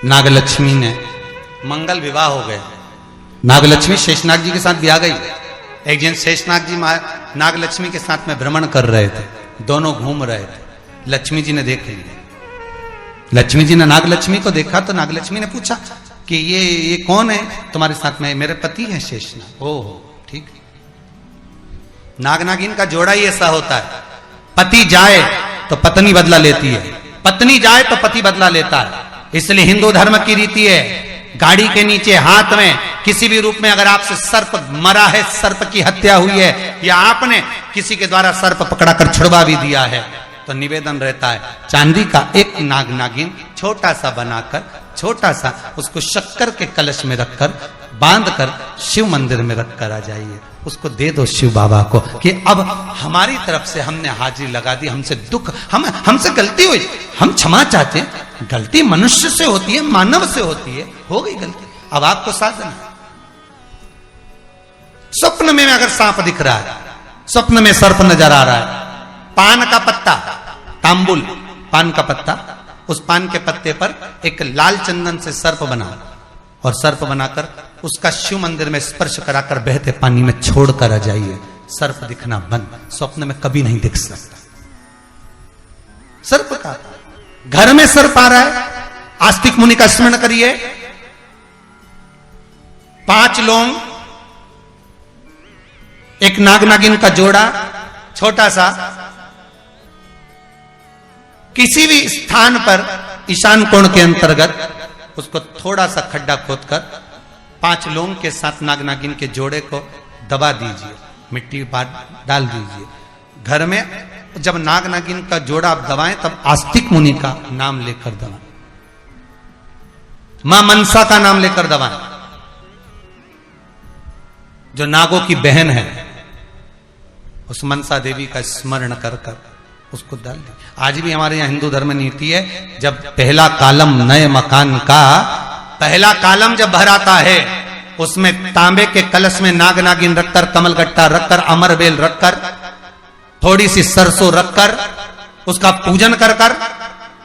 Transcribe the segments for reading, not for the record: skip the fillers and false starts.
नागलक्ष्मी ने मंगल विवाह हो गया। नागलक्ष्मी शेषनाग जी के साथ ब्याह गई। एक दिन शेषनाग जी नागलक्ष्मी के साथ में भ्रमण कर रहे थे, दोनों घूम रहे थे। लक्ष्मी जी ने देख लिया। लक्ष्मी जी ने नागलक्ष्मी को देखा तो नागलक्ष्मी ने पूछा कि ये कौन है तुम्हारे साथ में? मेरे पति है शेषनाग। ओह ठीक। नाग नागिन का जोड़ा ही ऐसा होता है, पति जाए तो पत्नी बदला लेती है, पत्नी जाए तो पति बदला लेता है। इसलिए हिंदू धर्म की रीति है, गाड़ी के नीचे हाथ में किसी भी रूप में अगर आपसे सर्प मरा है, सर्प की हत्या हुई है, या आपने किसी के द्वारा सर्प पकड़ाकर छुड़वा भी दिया है, तो निवेदन रहता है चांदी का एक नाग नागिन छोटा सा बनाकर, छोटा सा उसको शक्कर के कलश में रखकर बांधकर शिव मंदिर में रखकर आ जाइए, उसको दे दो शिव बाबा को कि अब हमारी तरफ से हमने हाजिरी लगा दी, हमसे दुख, हमसे गलती हुई, हम क्षमा चाहते हैं। गलती मनुष्य से होती है, मानव से होती है, हो गई गलती, अब आपको साधन है। स्वप्न में अगर सांप दिख रहा है, स्वप्न में सर्प नजर आ रहा है, पान का पत्ता, तांबुल पान का पत्ता, उस पान के पत्ते पर एक लाल चंदन से सर्प बना और सर्प बनाकर उसका शिव मंदिर में स्पर्श कराकर बहते पानी में छोड़कर आ जाइए, सर्प दिखना बंद, स्वप्न में कभी नहीं दिख सकता। सर्प का घर में सर्प आ रहा है, आस्तिक मुनि का स्मरण करिए, 5 लौंग, एक नाग नागिन का जोड़ा छोटा सा, किसी भी स्थान पर ईशान कोण के अंतर्गत उसको थोड़ा सा खड्डा खोदकर 5 लौंग के साथ नाग नागिन के जोड़े को दबा दीजिए, मिट्टी डाल दीजिए। घर में जब नाग नागिन का जोड़ा आप दबाएं तब आस्तिक मुनि का नाम लेकर दबाएं, मां मनसा का नाम लेकर दबाएं, जो नागों की बहन है, उस मनसा देवी का स्मरण कर कर उसको डाल दे। आज भी हमारे यहाँ हिंदू धर्म नीति है, जब पहला कालम नए मकान का, पहला कालम जब भराता है, उसमें तांबे के कलश में नाग नागिन रखकर, कमलगट्टा रखकर, अमरबेल रखकर, थोड़ी सी सरसों रखकर उसका पूजन कर कर,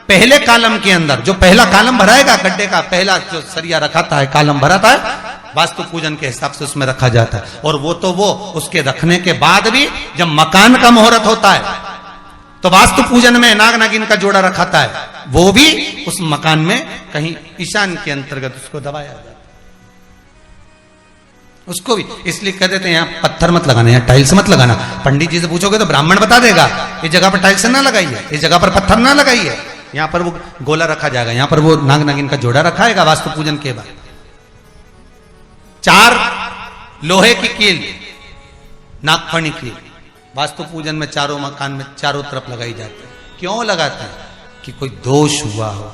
पहले कालम के अंदर जो पहला कालम भराएगा, गड्ढे का पहला जो सरिया रखाता है, कालम भराता है, वास्तु पूजन के हिसाब से उसमें रखा जाता है। और वो तो वो उसके रखने के बाद भी जब मकान का मुहूर्त होता है तो वास्तु पूजन में नाग नागिन का जोड़ा रखाता है, वो भी उस मकान में कहीं ईशान के अंतर्गत उसको दबाया जाता है, उसको भी। इसलिए कह देते हैं यहाँ पत्थर मत लगाना, यहाँ टाइल्स मत लगाना। पंडित जी से पूछोगे तो ब्राह्मण बता देगा इस जगह पर टाइल्स ना लगाइए, इस जगह पर पत्थर ना लगाइए, यहाँ पर वो गोला रखा जाएगा, यहाँ पर वो नाग नागिन का जोड़ा रखाएगा वास्तु पूजन के बाद। 4 लोहे की कील, नागफणी कील, वास्तु पूजन में चारों मकान में चारों तरफ लगाई जाती है। क्यों लगाते हैं? कि कोई दोष हुआ हो,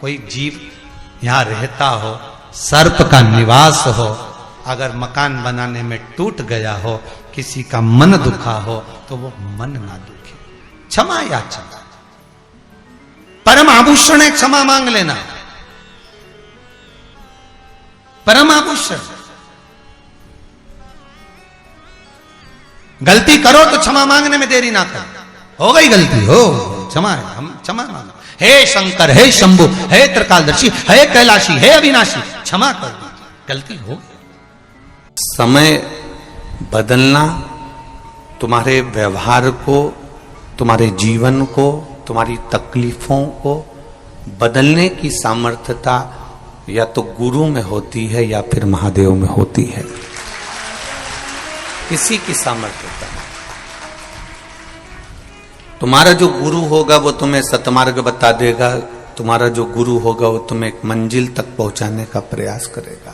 कोई जीव यहां रहता हो, सर्प का निवास हो, अगर मकान बनाने में टूट गया हो, किसी का मन दुखा हो, तो वो मन ना दुखे। क्षमा याचना, परम आभूषण है क्षमा मांग लेना, परम आभूषण। गलती करो तो क्षमा मांगने में देरी ना करो, हो गई गलती, हो क्षमा है, हम क्षमा मांगो। हे शंकर, हे शंभु, हे त्रिकालदर्शी, हे कैलाशी, हे अविनाशी, क्षमा कर दीजिए, गलती हो गई। समय बदलना तुम्हारे व्यवहार को, तुम्हारे जीवन को, तुम्हारी तकलीफों को बदलने की सामर्थ्यता या तो गुरु में होती है या फिर महादेव में होती है, किसी की सामर्थ्यता। तुम्हारा जो गुरु होगा वो तुम्हें सतमार्ग बता देगा, तुम्हारा जो गुरु होगा वो तुम्हें एक मंजिल तक पहुंचाने का प्रयास करेगा,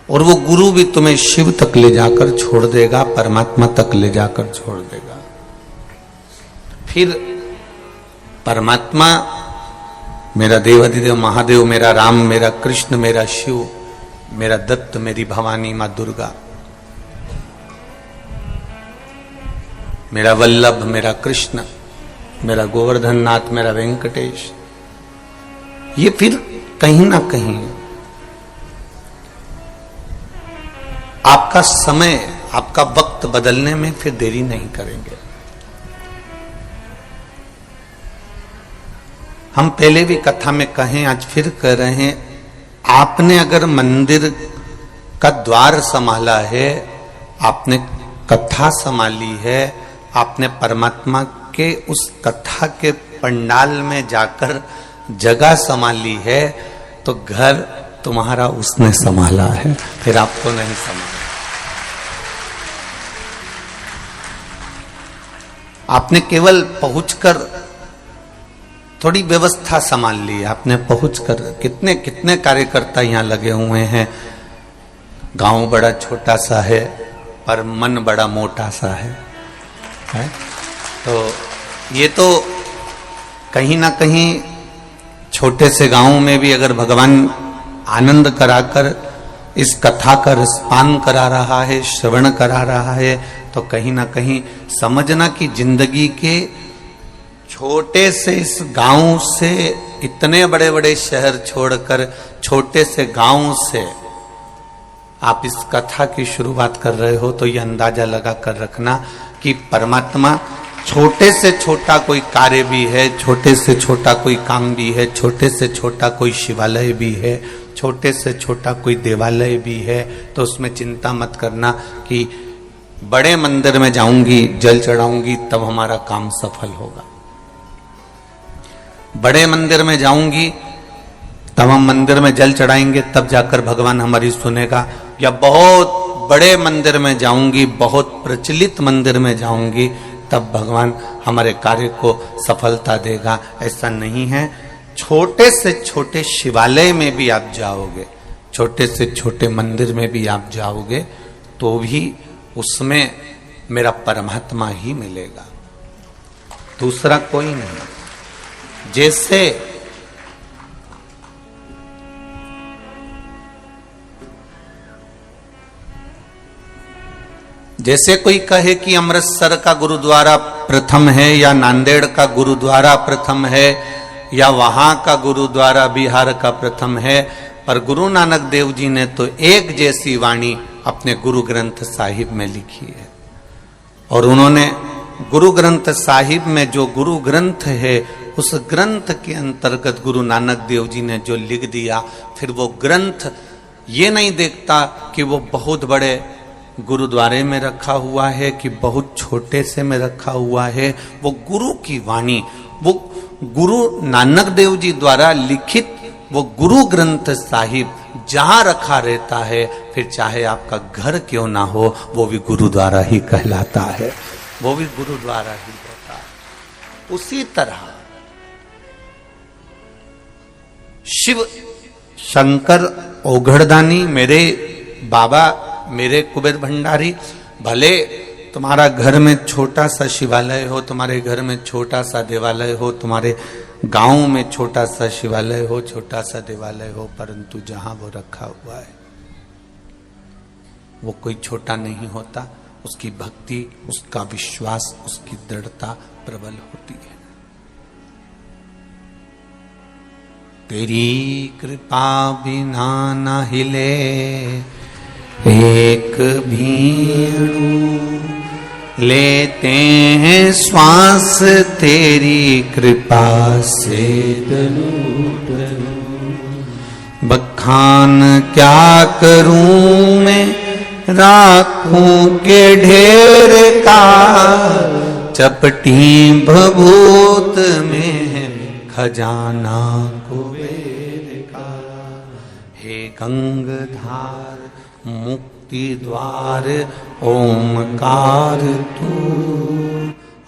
और वो गुरु भी तुम्हें शिव तक ले जाकर छोड़ देगा, परमात्मा तक ले जाकर छोड़ देगा। फिर परमात्मा, मेरा देवाधिदेव महादेव, मेरा राम, मेरा कृष्ण, मेरा शिव, मेरा दत्त, मेरी भवानी मां दुर्गा, मेरा वल्लभ, मेरा कृष्ण, मेरा गोवर्धन नाथ, मेरा वेंकटेश, ये फिर कहीं ना कहीं आपका समय, आपका वक्त बदलने में फिर देरी नहीं करेंगे। हम पहले भी कथा में कहें, आज फिर कह रहे हैं, आपने अगर मंदिर का द्वार संभाला है, आपने कथा संभाली है, आपने परमात्मा के उस कथा के पंडाल में जाकर जगह संभाली है, तो घर तुम्हारा उसने संभाला है, फिर आपको नहीं संभाला। आपने केवल पहुंचकर थोड़ी व्यवस्था संभाल ली, आपने पहुंचकर, कितने कितने कार्यकर्ता यहां लगे हुए हैं। गांव बड़ा छोटा सा है पर मन बड़ा मोटा सा है? तो ये तो कहीं ना कहीं छोटे से गांव में भी अगर भगवान आनंद कराकर इस कथा का रसपान करा रहा है, श्रवण करा रहा है, तो कहीं ना कहीं समझना कि जिंदगी के छोटे से इस गांव से इतने बड़े बड़े शहर छोड़कर छोटे से गांव से आप इस कथा की शुरुआत कर रहे हो, तो ये अंदाजा लगा कर रखना कि परमात्मा छोटे से छोटा कोई कार्य भी है, छोटे से छोटा कोई काम भी है, छोटे से छोटा कोई शिवालय भी है, छोटे से छोटा कोई देवालय भी है, तो उसमें चिंता मत करना कि बड़े मंदिर में जाऊंगी, जल चढ़ाऊंगी, तब हमारा काम सफल होगा। बड़े मंदिर में जाऊंगी, तब हम मंदिर में जल चढ़ाएंगे, तब जाकर भगवान हमारी सुनेगा। या बहुत बड़े मंदिर में जाऊंगी, बहुत प्रचलित मंदिर में जाऊंगी, तब भगवान हमारे कार्य को सफलता देगा। ऐसा नहीं है। छोटे से छोटे शिवालय में भी आप जाओगे, छोटे से छोटे मंदिर में भी आप जाओगे, तो भी उसमें मेरा परमात्मा ही मिलेगा, दूसरा कोई नहीं। जैसे कोई कहे कि अमृतसर का गुरुद्वारा प्रथम है, या नांदेड़ का गुरुद्वारा प्रथम है, या वहां का गुरुद्वारा बिहार का प्रथम है, पर गुरु नानक देव जी ने तो एक जैसी वाणी अपने गुरु ग्रंथ साहिब में लिखी है। और उन्होंने गुरु ग्रंथ साहिब में जो गुरु ग्रंथ है, उस ग्रंथ के अंतर्गत गुरु नानक देव जी ने जो लिख दिया, फिर वो ग्रंथ ये नहीं देखता कि वो बहुत बड़े गुरुद्वारे में रखा हुआ है कि बहुत छोटे से में रखा हुआ है। वो गुरु की वाणी, वो गुरु नानक देव जी द्वारा लिखित वो गुरु ग्रंथ साहिब जहां रखा रहता है, फिर चाहे आपका घर क्यों ना हो, वो भी गुरुद्वारा ही कहलाता है, वो भी गुरुद्वारा ही होता है। उसी तरह शिव शंकर ओघड़दानी, मेरे बाबा, मेरे कुबेर भंडारी, भले तुम्हारा घर में छोटा सा शिवालय हो, तुम्हारे घर में छोटा सा देवालय हो, तुम्हारे गांव में छोटा सा शिवालय हो, छोटा सा देवालय हो, परंतु जहां वो रखा हुआ है वो कोई छोटा नहीं होता। उसकी भक्ति, उसका विश्वास, उसकी दृढ़ता प्रबल होती है। तेरी कृपा बिना न हिले एक भीड़ू, लेते हैं श्वास तेरी कृपा से बखान क्या करूं मैं राखूं के ढेर का, चपटी भभूत में खजाना कुबेर का। हे गंगधार मुक्ति द्वार ओमकार तू,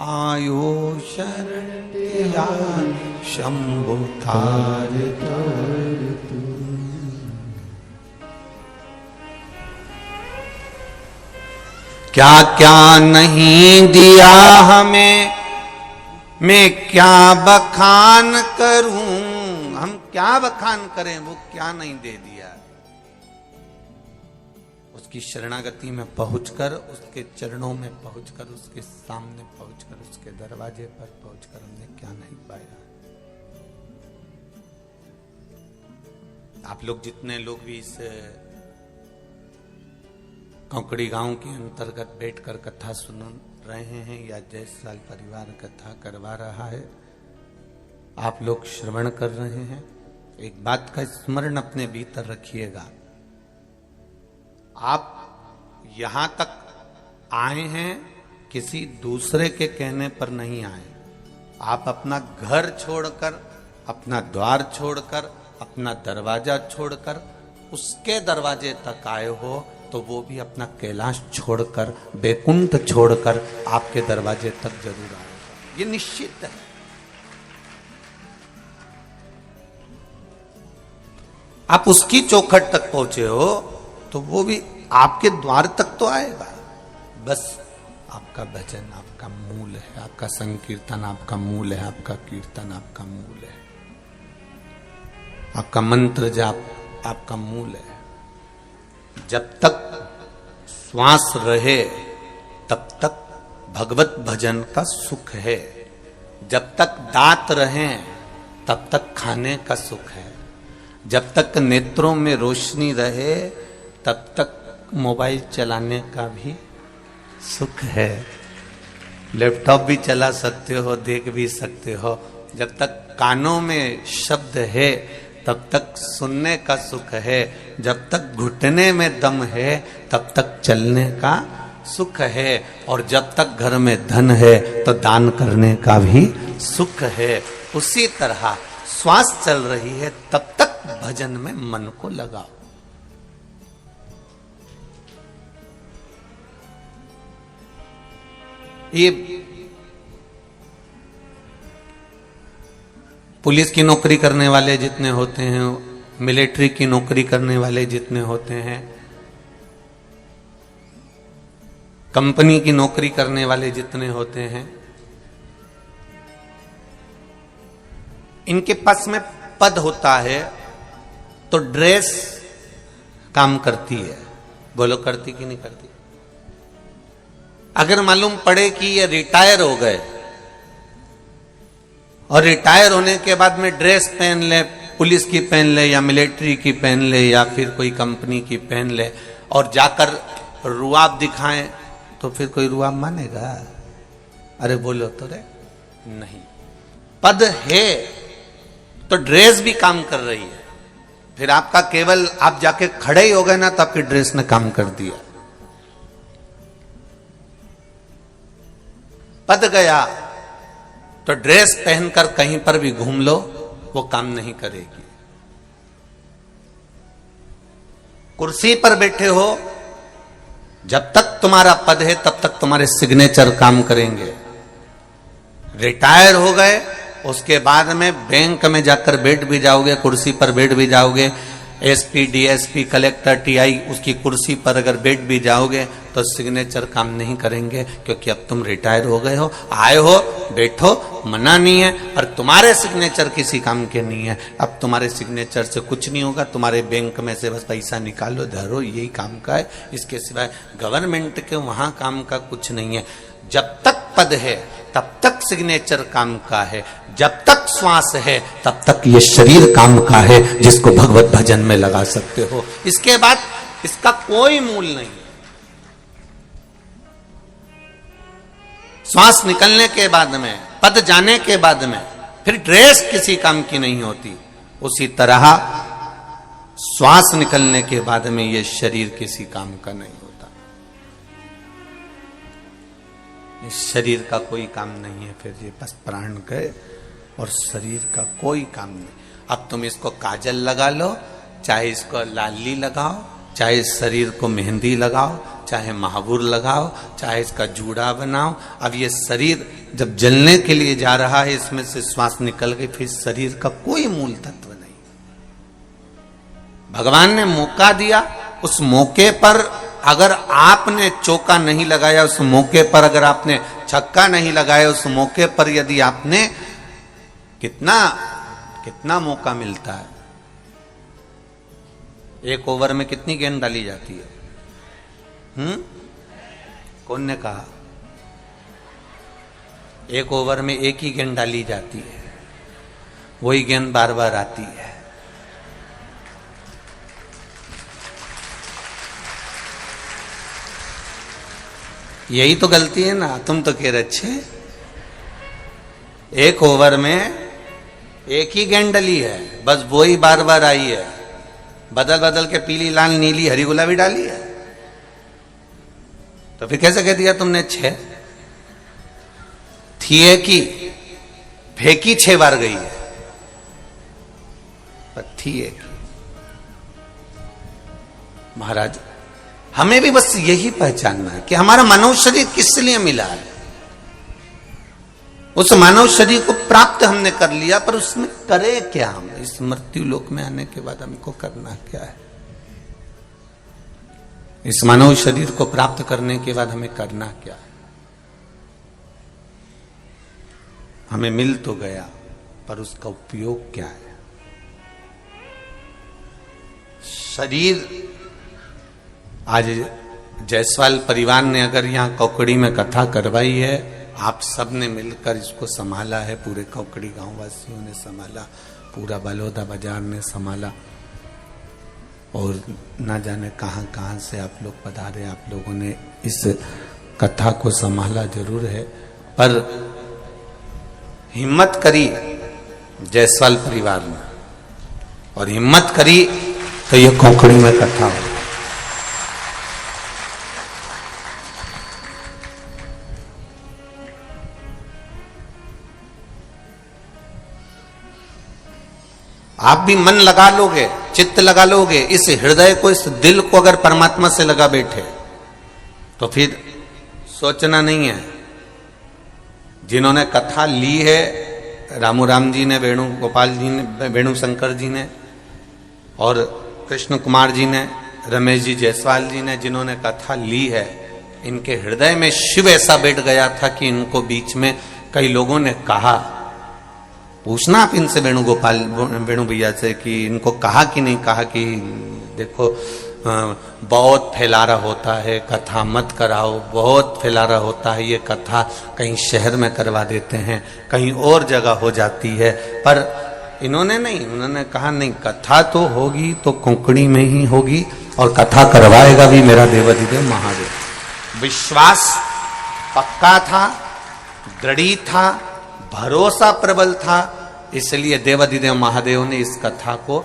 आयो शरण शंभु तार तू। क्या क्या नहीं दिया हमें, मैं क्या बखान करूं, हम क्या बखान करें, वो क्या नहीं दे दिया। उसकी शरणागति में पहुंचकर, उसके चरणों में पहुंचकर, उसके सामने पहुंचकर, उसके दरवाजे पर पहुंचकर हमने क्या नहीं पाया। आप लोग जितने लोग भी इस कौकड़ी गांव के अंतर्गत बैठकर कथा सुन रहे हैं, या जयसाल परिवार कथा करवा रहा है, आप लोग श्रवण कर रहे हैं, एक बात का स्मरण अपने भीतर रखिएगा। आप यहां तक आए हैं किसी दूसरे के कहने पर नहीं आए। आप अपना घर छोड़कर, अपना द्वार छोड़कर, अपना दरवाजा छोड़कर उसके दरवाजे तक आए हो, तो वो भी अपना कैलाश छोड़कर, बैकुंठ छोड़कर आपके दरवाजे तक जरूर आएगा, ये निश्चित है। आप उसकी चौखट तक पहुंचे हो तो वो भी आपके द्वार तक तो आएगा। बस आपका भजन आपका मूल है, आपका संकीर्तन आपका मूल है, आपका कीर्तन आपका मूल है, आपका मंत्र जाप आपका मूल है। जब तक श्वास रहे तब तक भगवत भजन का सुख है। जब तक दांत रहें तब तक खाने का सुख है। जब तक नेत्रों में रोशनी रहे तब तक मोबाइल चलाने का भी सुख है। लैपटॉप भी चला सकते हो, देख भी सकते हो। जब तक कानों में शब्द है तब तक सुनने का सुख है। जब तक घुटने में दम है तब तक चलने का सुख है। और जब तक घर में धन है तो दान करने का भी सुख है। उसी तरह श्वास चल रही है तब तक भजन में मन को लगाओ। ये पुलिस की नौकरी करने वाले जितने होते हैं, मिलिट्री की नौकरी करने वाले जितने होते हैं, कंपनी की नौकरी करने वाले जितने होते हैं, इनके पास में पद होता है तो ड्रेस काम करती है। बोलो करती कि नहीं करती? अगर मालूम पड़े कि ये रिटायर हो गए और रिटायर होने के बाद में ड्रेस पहन ले, पुलिस की पहन ले या मिलिट्री की पहन ले या फिर कोई कंपनी की पहन ले और जाकर रुआब दिखाएं, तो फिर कोई रुआब मानेगा? अरे बोलो तो रे, नहीं। पद है तो ड्रेस भी काम कर रही है। फिर आपका केवल आप जाके खड़े ही हो गए ना तो आपकी ड्रेस ने काम कर दिया। पद गया तो ड्रेस पहनकर कहीं पर भी घूम लो, वो काम नहीं करेगी। कुर्सी पर बैठे हो, जब तक तुम्हारा पद है तब तक तुम्हारे सिग्नेचर काम करेंगे। रिटायर हो गए, उसके बाद में बैंक में जाकर बैठ भी जाओगे, कुर्सी पर बैठ भी जाओगे, एसपी, डीएसपी, कलेक्टर, टीआई उसकी कुर्सी पर अगर बैठ भी जाओगे तो सिग्नेचर काम नहीं करेंगे, क्योंकि अब तुम रिटायर हो गए हो। आए हो, बैठो, मना नहीं है, और तुम्हारे सिग्नेचर किसी काम के नहीं है। अब तुम्हारे सिग्नेचर से कुछ नहीं होगा, तुम्हारे बैंक में से बस पैसा निकालो, धरो, यही काम का है। इसके सिवाय गवर्नमेंट के वहां काम का कुछ नहीं है। जब तक पद है तब तक सिग्नेचर काम का है। जब तक श्वास है तब तक ये शरीर काम का है, जिसको भगवत भजन में लगा सकते हो। इसके बाद इसका कोई मूल नहीं। श्वास निकलने के बाद में, पद जाने के बाद में फिर ड्रेस किसी काम की नहीं होती। उसी तरह श्वास निकलने के बाद में ये शरीर किसी काम का नहीं होता। इस शरीर का कोई काम नहीं है। फिर ये बस प्राण गए और शरीर का कोई काम नहीं। अब तुम इसको काजल लगा लो, चाहे इसको लाली लगाओ, चाहे इस शरीर को मेहंदी लगाओ, चाहे महावूर लगाओ, चाहे इसका जूड़ा बनाओ। अब ये शरीर जब जलने के लिए जा रहा है, इसमें से श्वास निकल गई, फिर शरीर का कोई मूल तत्व नहीं। भगवान ने मौका दिया, उस मौके पर अगर आपने चौका नहीं लगाया, उस मौके पर अगर आपने छक्का नहीं लगाया, उस मौके पर यदि आपने कितना मौका मिलता है। एक ओवर में कितनी गेंद डाली जाती है? कौन ने कहा? एक ओवर में एक ही गेंद डाली जाती है, वही गेंद बार बार आती है। यही तो गलती है ना। तुम तो कह रहे अच्छे, एक ओवर में एक ही गेंद डली है, बस वो ही बार बार आई है, बदल बदल के पीली लाल नीली हरी गुलाबी डाली है। तो फिर कैसे कह दिया तुमने 6? थी एक ही, फेंकी 6 बार गई है, पर थी एक ही। महाराज हमें भी बस यही पहचानना है कि हमारा मानव शरीर किस लिए मिला है। उस मानव शरीर को प्राप्त हमने कर लिया, पर उसमें करे क्या? हम इस मृत्यु लोक में आने के बाद हमको करना क्या है? इस मानव शरीर को प्राप्त करने के बाद हमें करना क्या है? हमें मिल तो गया, पर उसका उपयोग क्या है? शरीर आज जायसवाल परिवार ने अगर यहां कौकड़ी में कथा करवाई है, आप सब ने मिलकर इसको संभाला है, पूरे कौकड़ी गांव वासियों ने संभाला, पूरा बलौदा बाजार ने संभाला, और ना जाने कहां कहां से आप लोग पधारे, आप लोगों ने इस कथा को संभाला जरूर है, पर हिम्मत करी जायसवाल परिवार ने, और हिम्मत करी तो ये कौकड़ी में कथा हो। आप भी मन लगा लोगे, चित्त लगा लोगे, इस हृदय को, इस दिल को अगर परमात्मा से लगा बैठे, तो फिर सोचना नहीं है। जिन्होंने कथा ली है, रामू राम जी ने, वेणु गोपाल जी ने, वेणु शंकर जी ने, और कृष्ण कुमार जी ने, रमेश जी जायसवाल जी ने, जिन्होंने कथा ली है, इनके हृदय में शिव ऐसा बैठ गया था कि इनको बीच में कई लोगों ने कहा, पूछना आप इनसे, वेणु भैया से, कि इनको कहा कि नहीं कहा कि देखो बहुत फैलारा होता है, कथा मत कराओ, बहुत फैलारा होता है, ये कथा कहीं शहर में करवा देते हैं, कहीं और जगह हो जाती है। पर इन्होंने नहीं, उन्होंने कहा नहीं, कथा तो होगी तो कोंकणी में ही होगी, और कथा करवाएगा भी मेरा देवाधिदेव महादेव। विश्वास पक्का था, दृढ़ी था, भरोसा प्रबल था, इसलिए देवाधिदेव महादेव ने इस कथा को,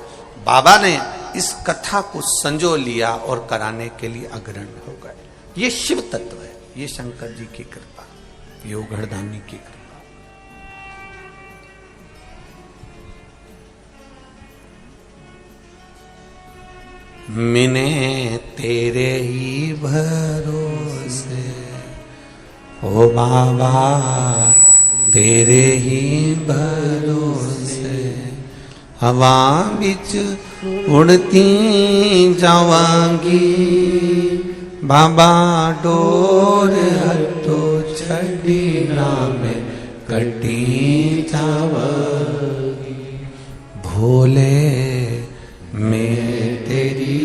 बाबा ने इस कथा को संजो लिया और कराने के लिए अग्रणी हो गए। ये शिव तत्व है, ये शंकर जी की कृपा, ये उघड़दानी की कृपा। मिने तेरे ही भरोसे ओ बाबा, तेरे ही भरोसे हवा बिच उड़ती जावांगी, बाबा डोर हटो छड़ी नाम कटी जावांगी। भोले मैं तेरी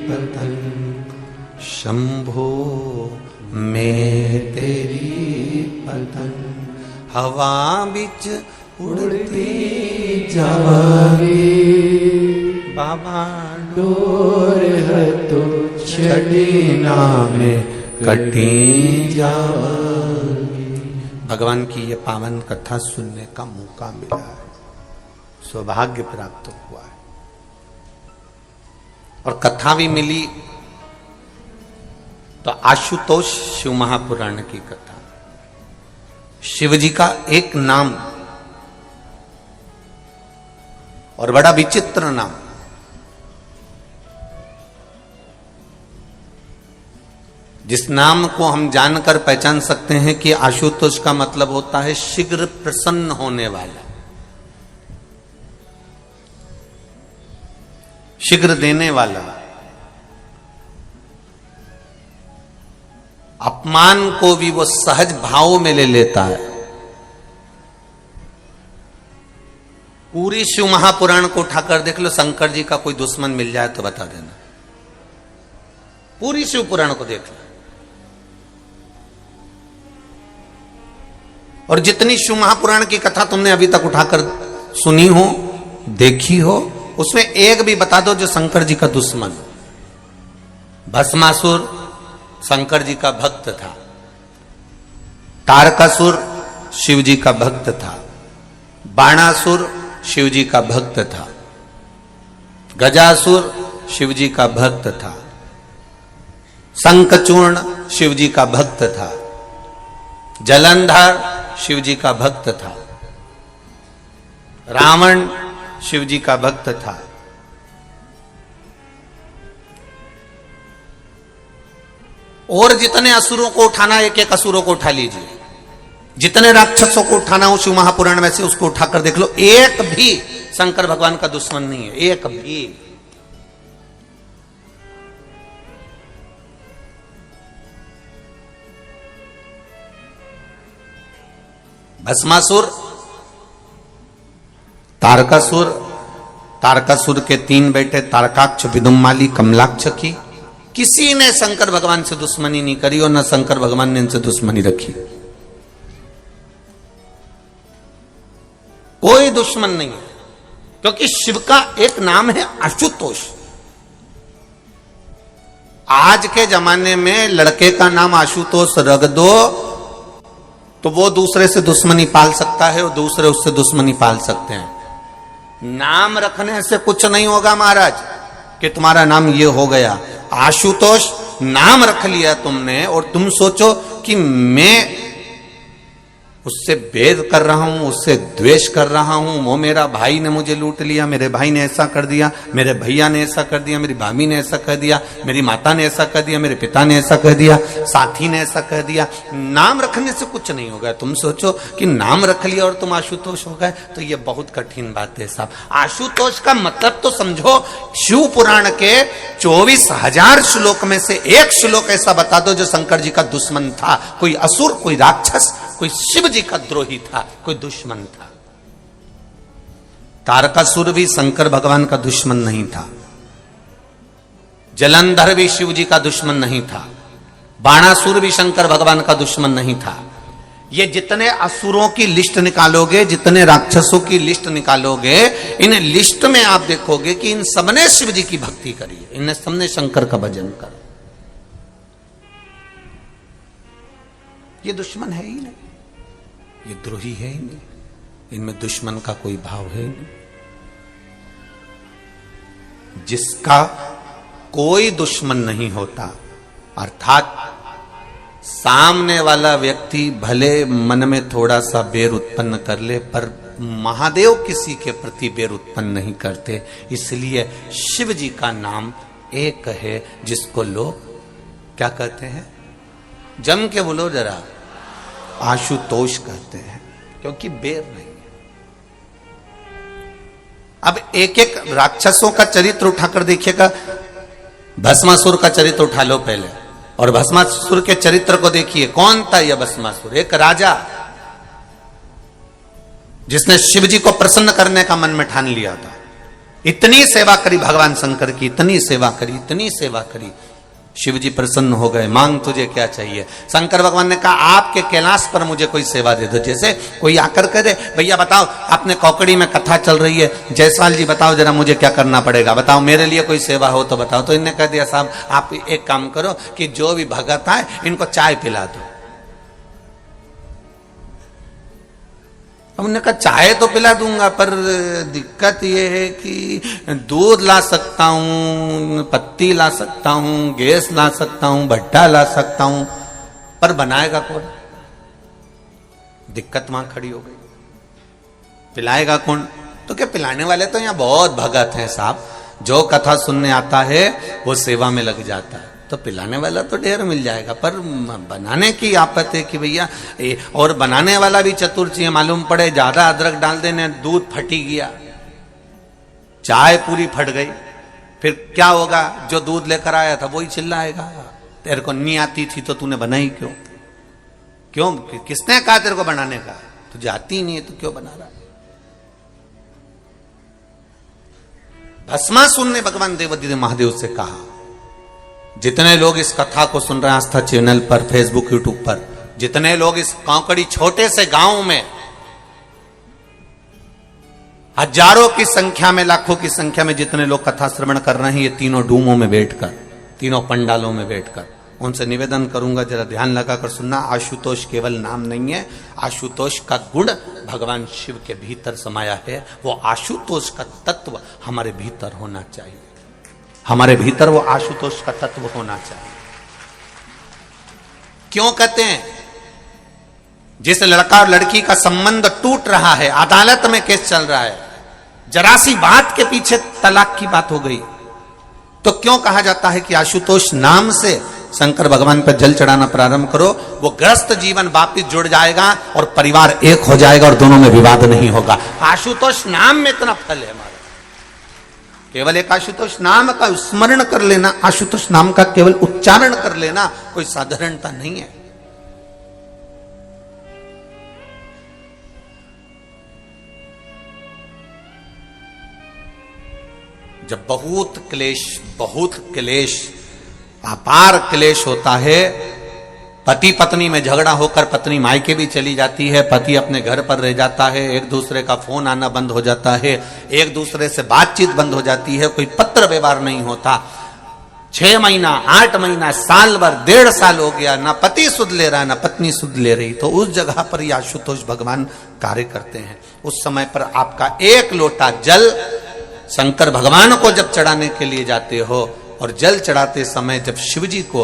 पतंग, शंभो मैं तेरी पतंग, हवा बिच उड़ती जावांगी, बाबा डोर हटो छड़ी नाम कटी जावांगी। भगवान की ये पावन कथा सुनने का मौका मिला है, सौभाग्य प्राप्त हुआ है, और कथा भी मिली तो आशुतोष शिव महापुराण की कथा, शिव जी का एक नाम, और बड़ा विचित्र नाम। जिस नाम को हम जानकर पहचान सकते हैं कि आशुतोष का मतलब होता है शीघ्र प्रसन्न होने वाला, शीघ्र देने वाला, अपमान को भी वो सहज भाव में ले लेता है। पूरी शिव महापुराण को उठाकर देख लो, शंकर जी का कोई दुश्मन मिल जाए तो बता देना, पूरी शिव पुराण को देख लो, और जितनी शिव महापुराण की कथा तुमने अभी तक उठाकर सुनी हो, देखी हो, उसमें एक भी बता दो जो शंकर जी का दुश्मन। भस्मासुर शंकर जी का भक्त था, तारकासुर शिव जी का भक्त था, बाणासुर शिवजी का भक्त था, गजासुर शिवजी का भक्त था, शंखचूर्ण शिवजी का भक्त था, जलंधर शिवजी का भक्त था, रावण शिवजी का भक्त था, और जितने असुरों को उठाना, एक एक असुरों को उठा लीजिए, जितने राक्षसों को उठाना हो शिव महापुराण में से उसको उठाकर देख लो, एक भी शंकर भगवान का दुश्मन नहीं है, एक भी। भस्मासुर, तारकासुर, तारकासुर के 3 बेटे तारकाक्ष, विदुम्माली, कमलाक्ष की किसी ने शंकर भगवान से दुश्मनी नहीं करी और न शंकर भगवान ने इनसे दुश्मनी रखी। कोई दुश्मन नहीं है, क्योंकि शिव का एक नाम है आशुतोष। आज के जमाने में लड़के का नाम आशुतोष रख दो तो वो दूसरे से दुश्मनी पाल सकता है और दूसरे उससे दुश्मनी पाल सकते हैं। नाम रखने से कुछ नहीं होगा महाराज कि तुम्हारा नाम ये हो गया। आशुतोष नाम रख लिया तुमने और तुम सोचो कि मैं उससे भेद कर रहा हूं, उससे द्वेष कर रहा हूं, वो मेरा भाई ने मुझे लूट लिया, मेरे भाई ने ऐसा कर दिया, मेरे भैया ने ऐसा कर दिया, मेरी भाभी ने ऐसा कर दिया, मेरी माता ने ऐसा कर दिया, मेरे पिता ने ऐसा कर दिया, साथी ने ऐसा कर दिया। नाम रखने से कुछ नहीं होगा। तुम सोचो कि नाम रख लिया और तुम आशुतोष हो गए, तो ये बहुत कठिन बात है साहब। आशुतोष का मतलब तो समझो, शिव पुराण के 24,000 श्लोक में से एक श्लोक ऐसा बता दो जो शंकर जी का दुश्मन था। कोई असुर, कोई राक्षस, कोई शिव जी का द्रोही था, कोई दुश्मन था। तारकासुर भी शंकर भगवान का दुश्मन नहीं था, जलंधर भी शिव जी का दुश्मन नहीं था, बाणासुर भी शंकर भगवान का दुश्मन नहीं था। ये जितने असुरों की लिस्ट निकालोगे, जितने राक्षसों की लिस्ट निकालोगे, इन लिस्ट में आप देखोगे कि इन सबने शिव जी की भक्ति करी है, इन सबने शंकर का भजन करा। ये दुश्मन है ही नहीं, ये द्रोही है ही नहीं, इनमें दुश्मन का कोई भाव है ही नहीं। जिसका कोई दुश्मन नहीं होता, अर्थात सामने वाला व्यक्ति भले मन में थोड़ा सा बैर उत्पन्न कर ले, पर महादेव किसी के प्रति बैर उत्पन्न नहीं करते। इसलिए शिव जी का नाम एक है जिसको लोग क्या कहते हैं, जम के बोलो जरा, आशुतोष कहते हैं, क्योंकि बैर नहीं है। अब एक एक राक्षसों का चरित्र उठाकर देखिएगा। भस्मासुर का चरित्र उठा लो पहले, और भस्मासुर के चरित्र को देखिए। कौन था यह भस्मासुर? एक राजा जिसने शिव जी को प्रसन्न करने का मन में ठान लिया था। इतनी सेवा करी भगवान शंकर की, इतनी सेवा करी, इतनी सेवा करी, शिव जी प्रसन्न हो गए। मांग तुझे क्या चाहिए? शंकर भगवान ने कहा आपके कैलाश पर मुझे कोई सेवा दे दो। जैसे कोई आकर कह दे भैया बताओ, अपने कौकड़ी में कथा चल रही है, जयसवाल जी बताओ जरा मुझे क्या करना पड़ेगा, बताओ मेरे लिए कोई सेवा हो तो बताओ। तो इन्होंने कह दिया साहब आप एक काम करो कि जो भी भगत आए इनको चाय पिला दो। हमने कहा चाय तो पिला दूंगा, पर दिक्कत यह है कि दूध ला सकता हूं, पत्ती ला सकता हूं, गैस ला सकता हूं, भट्टा ला सकता हूं, पर बनाएगा कौन? दिक्कत वहां खड़ी हो गई। पिलाएगा कौन? तो क्या पिलाने वाले तो यहां बहुत भगत हैं साहब, जो कथा सुनने आता है वो सेवा में लग जाता है, तो पिलाने वाला तो ढेर मिल जाएगा, पर बनाने की आफत है कि भैया। और बनाने वाला भी चतुर चाहिए। मालूम पड़े ज्यादा अदरक डाल देने, दूध फटी गया, चाय पूरी फट गई, फिर क्या होगा? जो दूध लेकर आया था वही चिल्लाएगा तेरे को नहीं आती थी तो तूने बनाई क्यों? क्यों? किसने कहा तेरे को बनाने का? तुझे आती नहीं है तो क्यों बना रहा? भस्मासुर ने भगवान देवादिदेव महादेव से कहा, जितने लोग इस कथा को सुन रहे हैं आस्था चैनल पर, फेसबुक, यूट्यूब पर, जितने लोग इस कौकड़ी छोटे से गांव में हजारों की संख्या में, लाखों की संख्या में जितने लोग कथा श्रवण कर रहे हैं, ये तीनों डूमों में बैठकर, तीनों पंडालों में बैठकर उनसे निवेदन करूंगा जरा ध्यान लगाकर सुनना। आशुतोष केवल नाम नहीं है, आशुतोष का गुण भगवान शिव के भीतर समाया है। वो आशुतोष का तत्व हमारे भीतर होना चाहिए, हमारे भीतर वो आशुतोष का तत्व होना चाहिए। क्यों कहते हैं? जिस लड़का और लड़की का संबंध टूट रहा है, अदालत में केस चल रहा है, जरा सी बात के पीछे तलाक की बात हो गई, तो क्यों कहा जाता है कि आशुतोष नाम से शंकर भगवान पर जल चढ़ाना प्रारंभ करो? वो ग्रस्त जीवन वापिस जुड़ जाएगा और परिवार एक हो जाएगा और दोनों में विवाद नहीं होगा। आशुतोष नाम में इतना फल है हमारा। केवल एक आशुतोष नाम का स्मरण कर लेना, आशुतोष नाम का केवल उच्चारण कर लेना कोई साधारणता नहीं है। जब बहुत क्लेश अपार क्लेश होता है, पति पत्नी में झगड़ा होकर पत्नी मायके भी चली जाती है, पति अपने घर पर रह जाता है, एक दूसरे का फोन आना बंद हो जाता है, एक दूसरे से बातचीत बंद हो जाती है, कोई पत्र व्यवहार नहीं होता, 6 महीना 8 महीना साल भर 1.5 साल हो गया, ना पति सुध ले रहा ना पत्नी सुध ले रही, तो उस जगह पर ये आशुतोष भगवान कार्य करते हैं। उस समय पर आपका एक लोटा जल शंकर भगवान को जब चढ़ाने के लिए जाते हो और जल चढ़ाते समय जब शिव जी को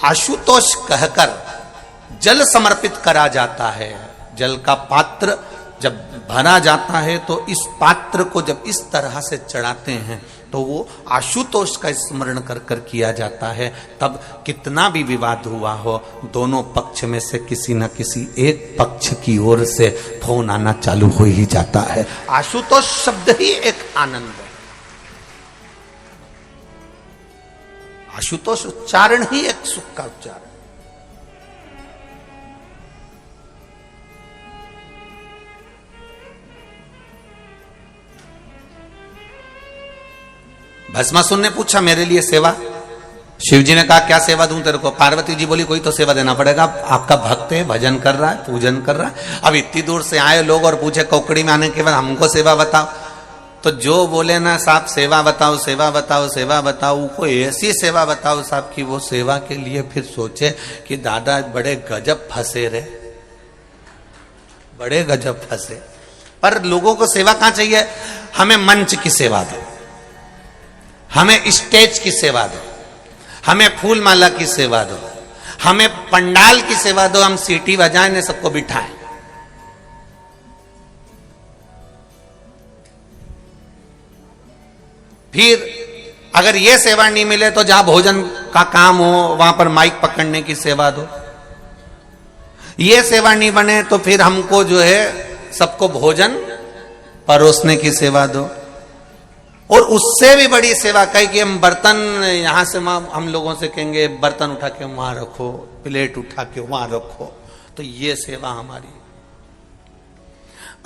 आशुतोष कहकर जल समर्पित करा जाता है, जल का पात्र जब भरा जाता है, तो इस पात्र को जब इस तरह से चढ़ाते हैं तो वो आशुतोष का स्मरण कर कर किया जाता है। तब कितना भी विवाद हुआ हो, दोनों पक्ष में से किसी न किसी एक पक्ष की ओर से फोन आना चालू हो ही जाता है। आशुतोष शब्द ही एक आनंद है, आशुतोष उच्चारण ही एक सुख का उच्चारण। भस्मासुर ने पूछा मेरे लिए सेवा। शिव जी ने कहा क्या सेवा दूं तेरे को? पार्वती जी बोली कोई तो सेवा देना पड़ेगा, आपका भक्त है, भजन कर रहा है, पूजन कर रहा है। अब इतनी दूर से आए लोग और पूछे कोकड़ी में आने के बाद हमको सेवा बताओ, तो जो बोले ना साहब सेवा बताओ सेवा बताओ सेवा बताओ, कोई ऐसी सेवा बताओ साहब कि वो सेवा के लिए फिर सोचे कि दादा बड़े गजब फंसे रे, बड़े गजब फंसे। पर लोगों को सेवा कहां चाहिए? हमें मंच की सेवा दो, हमें स्टेज की सेवा दो, हमें फूल माला की सेवा दो, हमें पंडाल की सेवा दो, हम सीटी बजाएं ने सबको बिठाएं। फिर अगर ये सेवा नहीं मिले तो जहां भोजन का काम हो वहां पर माइक पकड़ने की सेवा दो। ये सेवा नहीं बने तो फिर हमको जो है सबको भोजन परोसने की सेवा दो। और उससे भी बड़ी सेवा कही कि हम बर्तन यहां से हम लोगों से कहेंगे बर्तन उठा के वहां रखो, प्लेट उठा के वहां रखो, तो ये सेवा हमारी।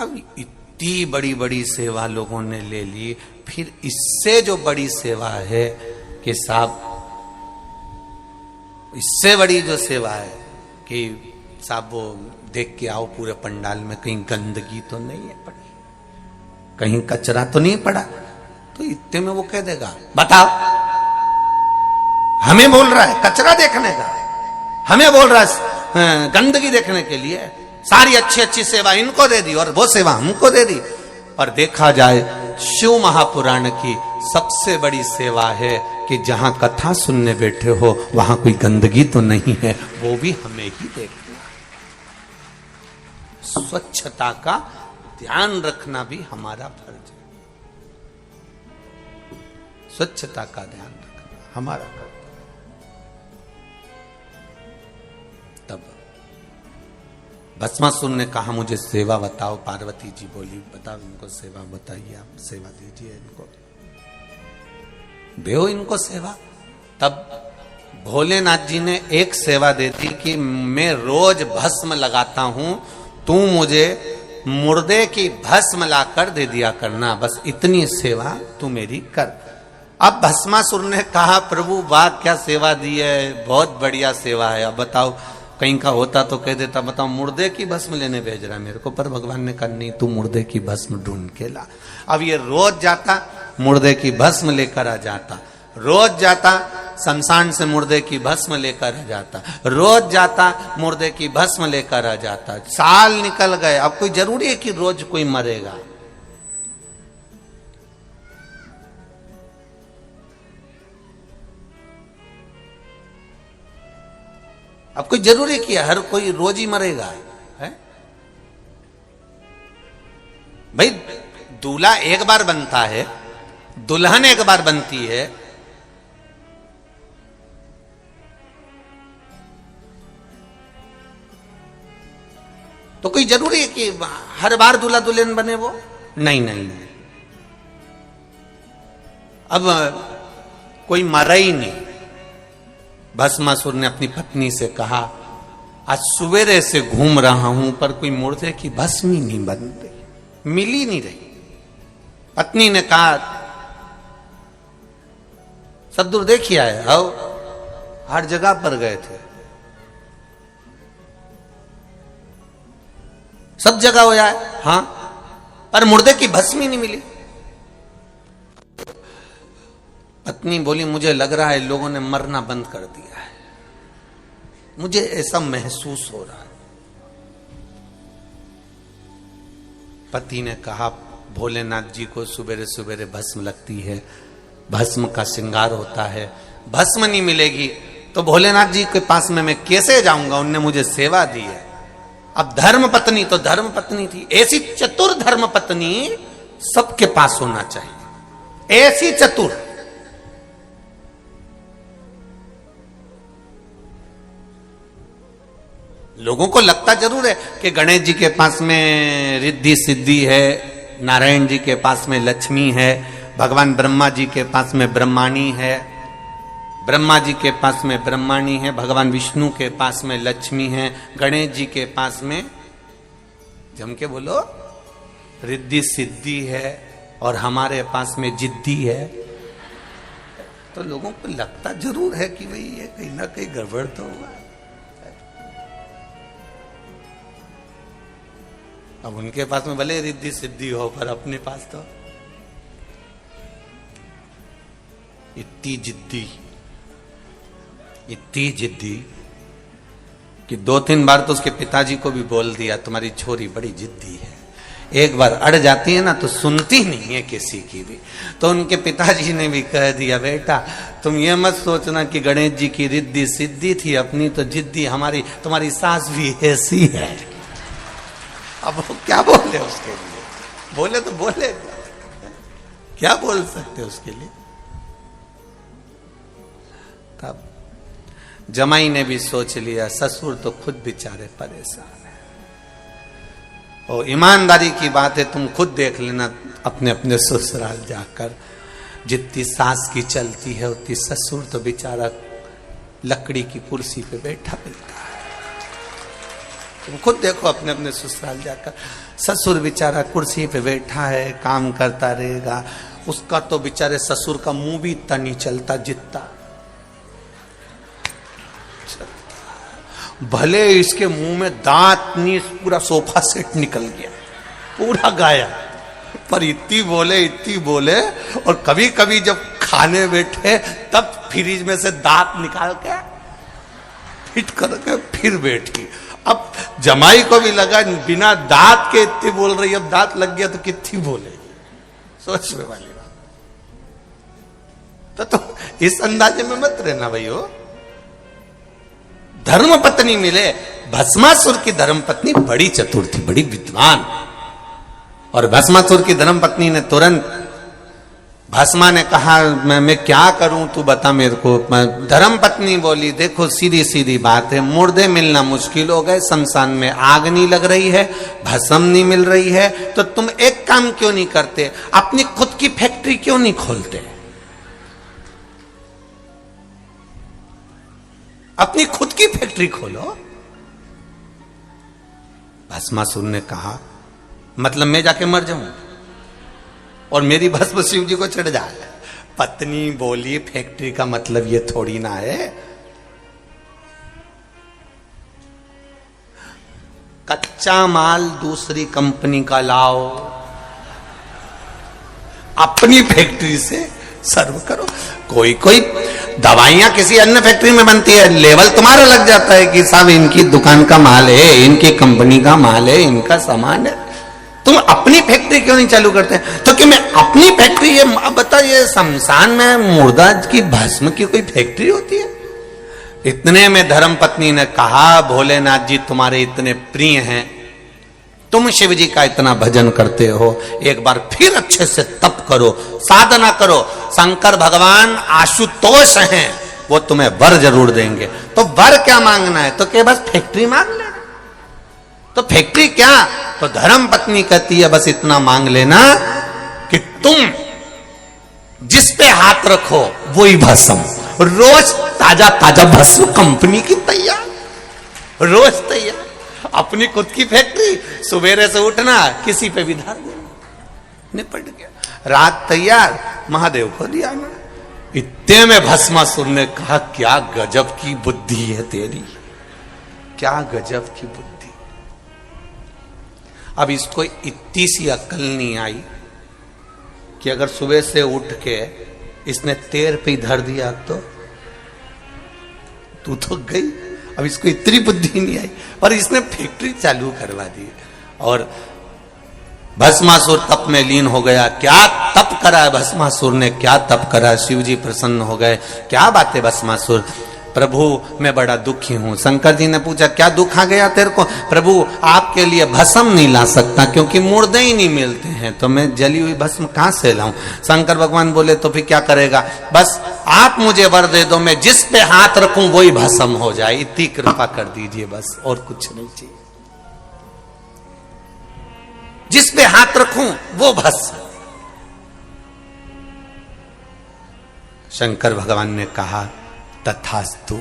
अब इतनी बड़ी बड़ी सेवा लोगों ने ले ली, फिर इससे जो बड़ी सेवा है कि साहब, इससे बड़ी जो सेवा है कि साहब वो देख के आओ पूरे पंडाल में कहीं गंदगी तो नहीं है पड़ी, कहीं कचरा तो नहीं पड़ा, तो इतने में वो कह देगा बताओ, हमें बोल रहा है कचरा देखने का, हमें बोल रहा है गंदगी देखने के लिए, सारी अच्छी अच्छी सेवा इनको दे दी और वो सेवा हमको दे दी। पर देखा जाए शिव महापुराण की सबसे बड़ी सेवा है कि जहां कथा सुनने बैठे हो वहां कोई गंदगी तो नहीं है, वो भी हमें ही देखना। स्वच्छता का ध्यान रखना भी हमारा फर्ज है, स्वच्छता का ध्यान रखना हमारा कर्तव्य। तब भस्मासुर ने कहा मुझे सेवा बताओ। पार्वती जी बोली बताओ इनको सेवा बताइए, आप सेवा दीजिए इनको, दो इनको सेवा। तब भोलेनाथ जी ने एक सेवा दे दी कि मैं रोज भस्म लगाता हूं, तू मुझे मुर्दे की भस्म लाकर दे दिया करना, बस इतनी सेवा तू मेरी कर। अब भस्मासुर ने कहा प्रभु वाह क्या सेवा दी है, बहुत बढ़िया सेवा है, अब बताओ कहीं का होता तो कह देता बताओ मुर्दे की भस्म लेने भेज रहा है मेरे को, पर भगवान ने कहा नहीं तू मुर्दे की भस्म ढूंढ के ला। अब ये रोज जाता मुर्दे की भस्म लेकर आ जाता, रोज जाता शमशान से मुर्दे की भस्म लेकर आ जाता, रोज जाता मुर्दे की भस्म लेकर आ जाता। साल निकल गए, अब कोई जरूरी है कि रोज कोई मरेगा? अब कोई जरूरी है कि हर कोई रोज ही मरेगा? है भाई, दूल्हा एक बार बनता है, दुल्हन एक बार बनती है, तो कोई जरूरी है कि हर बार दूल्हा दुल्हन बने वो? नहीं नहीं नहीं। अब कोई मरा ही नहीं। भस्मासुर ने अपनी पत्नी से कहा, आज सवेरे से घूम रहा हूं पर कोई मुर्दे की भस्म ही नहीं बन रही, मिल ही नहीं रही। पत्नी ने कहा, सब दूर देखिए आए, आओ, हर जगह पर गए थे, सब जगह हो जाए, हां, पर मुर्दे की भस्म ही नहीं मिली। पत्नी बोली, मुझे लग रहा है लोगों ने मरना बंद कर दिया है, मुझे ऐसा महसूस हो रहा है। पति ने कहा, भोलेनाथ जी को सुबेरे सुबेरे भस्म लगती है, भस्म का श्रृंगार होता है, भस्म नहीं मिलेगी तो भोलेनाथ जी के पास में मैं कैसे जाऊंगा? उनने मुझे सेवा दी है। अब धर्म पत्नी तो धर्म पत्नी थी, ऐसी चतुर धर्म पत्नी सबके पास होना चाहिए, ऐसी चतुर। लोगों को लगता जरूर है कि गणेश जी के पास में रिद्धि सिद्धि है, नारायण जी के पास में लक्ष्मी है, भगवान ब्रह्मा जी के पास में ब्रह्माणी है, ब्रह्मा जी के पास में ब्रह्माणी है, भगवान विष्णु के पास में लक्ष्मी है, गणेश जी के पास में जम के बोलो रिद्धि सिद्धि है, और हमारे पास में जिद्दी है। तो लोगों को लगता जरूर है कि भाई ये कहीं ना कहीं गड़बड़ तो हुआ। अब उनके पास में भले रिद्धि सिद्धि हो, पर अपने पास तो इतनी जिद्दी कि 2-3 बार तो उसके पिताजी को भी बोल दिया, तुम्हारी छोरी बड़ी जिद्दी है। एक बार अड़ जाती है ना तो सुनती नहीं है किसी की भी। तो उनके पिताजी ने भी कह दिया, बेटा तुम ये मत सोचना कि गणेश जी की रिद्धि सिद्धि थी, अपनी तो जिद्दी हमारी, तुम्हारी सास भी ऐसी है। अब वो क्या बोले उसके लिए? बोले तो बोले, क्या बोल सकते उसके लिए? तब जमाई ने भी सोच लिया, ससुर तो खुद बेचारे परेशान है। और ईमानदारी की बात है, तुम खुद देख लेना अपने अपने ससुराल जाकर, जितनी सास की चलती है उतनी ससुर तो बेचारा लकड़ी की कुर्सी पे बैठा मिलता है। तुम खुद देखो अपने अपने ससुराल जाकर, ससुर बेचारा कुर्सी पे बैठा है, काम करता रहेगा, उसका तो बेचारे ससुर का मुंह भी इतना नहीं चलता जितना, भले इसके मुंह में दांत नहीं, पूरा सोफा सेट निकल गया, पूरा गायब, पर इतनी बोले। और कभी कभी जब खाने बैठे तब फ्रिज में से दांत निकाल के फिट करके फिर बैठी। अब जमाई को भी लगा बिना दांत के इतनी बोल रही, अब दांत लग गया तो कितनी बोलेगी? सोचने वाली बात। तो इस अंदाजे में मत रहना भैया। धर्म पत्नी मिले, भस्मासुर की धर्म पत्नी बड़ी चतुर थी, बड़ी विद्वान। और भस्मासुर की धर्म पत्नी ने तुरंत, भस्मा ने कहा मैं क्या करूं तू बता मेरे को। धर्म पत्नी बोली, देखो सीधी सीधी बात है, मुर्दे मिलना मुश्किल हो गए, शमशान में आग नहीं लग रही है, भस्म नहीं मिल रही है, तो तुम एक काम क्यों नहीं करते, अपनी खुद की फैक्ट्री क्यों नहीं खोलते? अपनी खुद की फैक्ट्री खोलो। भस्मासुर ने कहा, मतलब मैं जाके मर जाऊं और मेरी भस्म शिव जी को चढ़ जाए? पत्नी बोली, फैक्ट्री का मतलब ये थोड़ी ना है, कच्चा माल दूसरी कंपनी का लाओ, अपनी फैक्ट्री से सर्व करो। कोई कोई दवाइयां किसी अन्य फैक्ट्री में बनती है, लेवल तुम्हारा लग जाता है कि साहब इनकी दुकान का माल है, इनकी कंपनी का माल है, इनका सामान है। तुम अपनी फैक्ट्री क्यों नहीं चालू करते? तो कि मैं अपनी फैक्ट्री, ये बताइए शमशान में मुर्दा की भस्म की कोई फैक्ट्री होती है? इतने में धर्मपत्नी ने कहा, भोलेनाथ जी तुम्हारे इतने प्रिय हैं, तुम शिव जी का इतना भजन करते हो, एक बार फिर अच्छे से तप करो, साधना करो। शंकर भगवान आशुतोष हैं, वो तुम्हें वर जरूर देंगे। तो वर क्या मांगना है? तो क्या बस फैक्ट्री मांग लेना? तो फैक्ट्री क्या? तो धर्म पत्नी कहती है बस इतना मांग लेना कि तुम जिस पे हाथ रखो वही भस्म, रोज ताजा ताजा भस्म, कंपनी की तैयार, रोज तैयार, अपनी खुद की फैक्ट्री, सुबेरे से उठना किसी पे भी धार देना, निपट गया, रात तैयार, महादेव को दिया ना। इतने में भस्मासुर ने कहा क्या गजब की बुद्धि है तेरी, क्या गजब की बुद्धि। अब इसको इतनी सी अक्ल नहीं आई कि अगर सुबह से उठ के इसने तेर पे धर दिया तो तू तो गई। अब इसको इतनी बुद्धि नहीं आई और इसने फैक्ट्री चालू करवा दी और भस्मासुर तप में लीन हो गया। क्या तप करा भस्मासुर ने, क्या तप करा, शिव जी प्रसन्न हो गए। क्या बात है भस्मासुर, प्रभु मैं बड़ा दुखी हूं। शंकर जी ने पूछा क्या दुख आ गया तेरे को? प्रभु आपके लिए भस्म नहीं ला सकता क्योंकि मुर्दे ही नहीं मिलते हैं, तो मैं जली हुई भस्म कहां से लाऊं? शंकर भगवान बोले तो फिर क्या करेगा? बस आप मुझे वर दे दो, मैं जिस पे हाथ रखूं वही भस्म हो जाए, इतनी कृपा कर दीजिए बस, और कुछ नहीं चाहिए। जिस पे हाथ रखूं वो भस्म। शंकर भगवान ने कहा तथास्तु,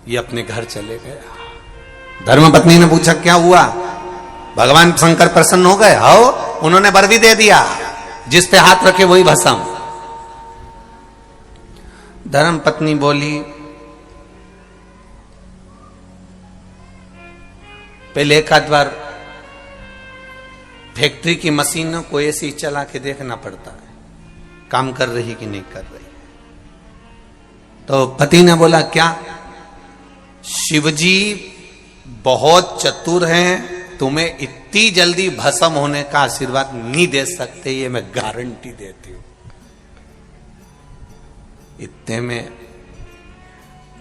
ये अपने घर चले गया। धर्मपत्नी ने पूछा क्या हुआ? भगवान शंकर प्रसन्न हो गए? आओ, उन्होंने वर भी दे दिया, जिस पे हाथ रखे वही भस्म। धर्मपत्नी बोली पहले एक आध बार फैक्ट्री की मशीनों को ऐसे ही चला के देखना पड़ता है काम कर रही कि नहीं कर रही। तो पति ने बोला क्या? शिवजी बहुत चतुर हैं, तुम्हें इतनी जल्दी भस्म होने का आशीर्वाद नहीं दे सकते, ये मैं गारंटी देती हूं। इतने में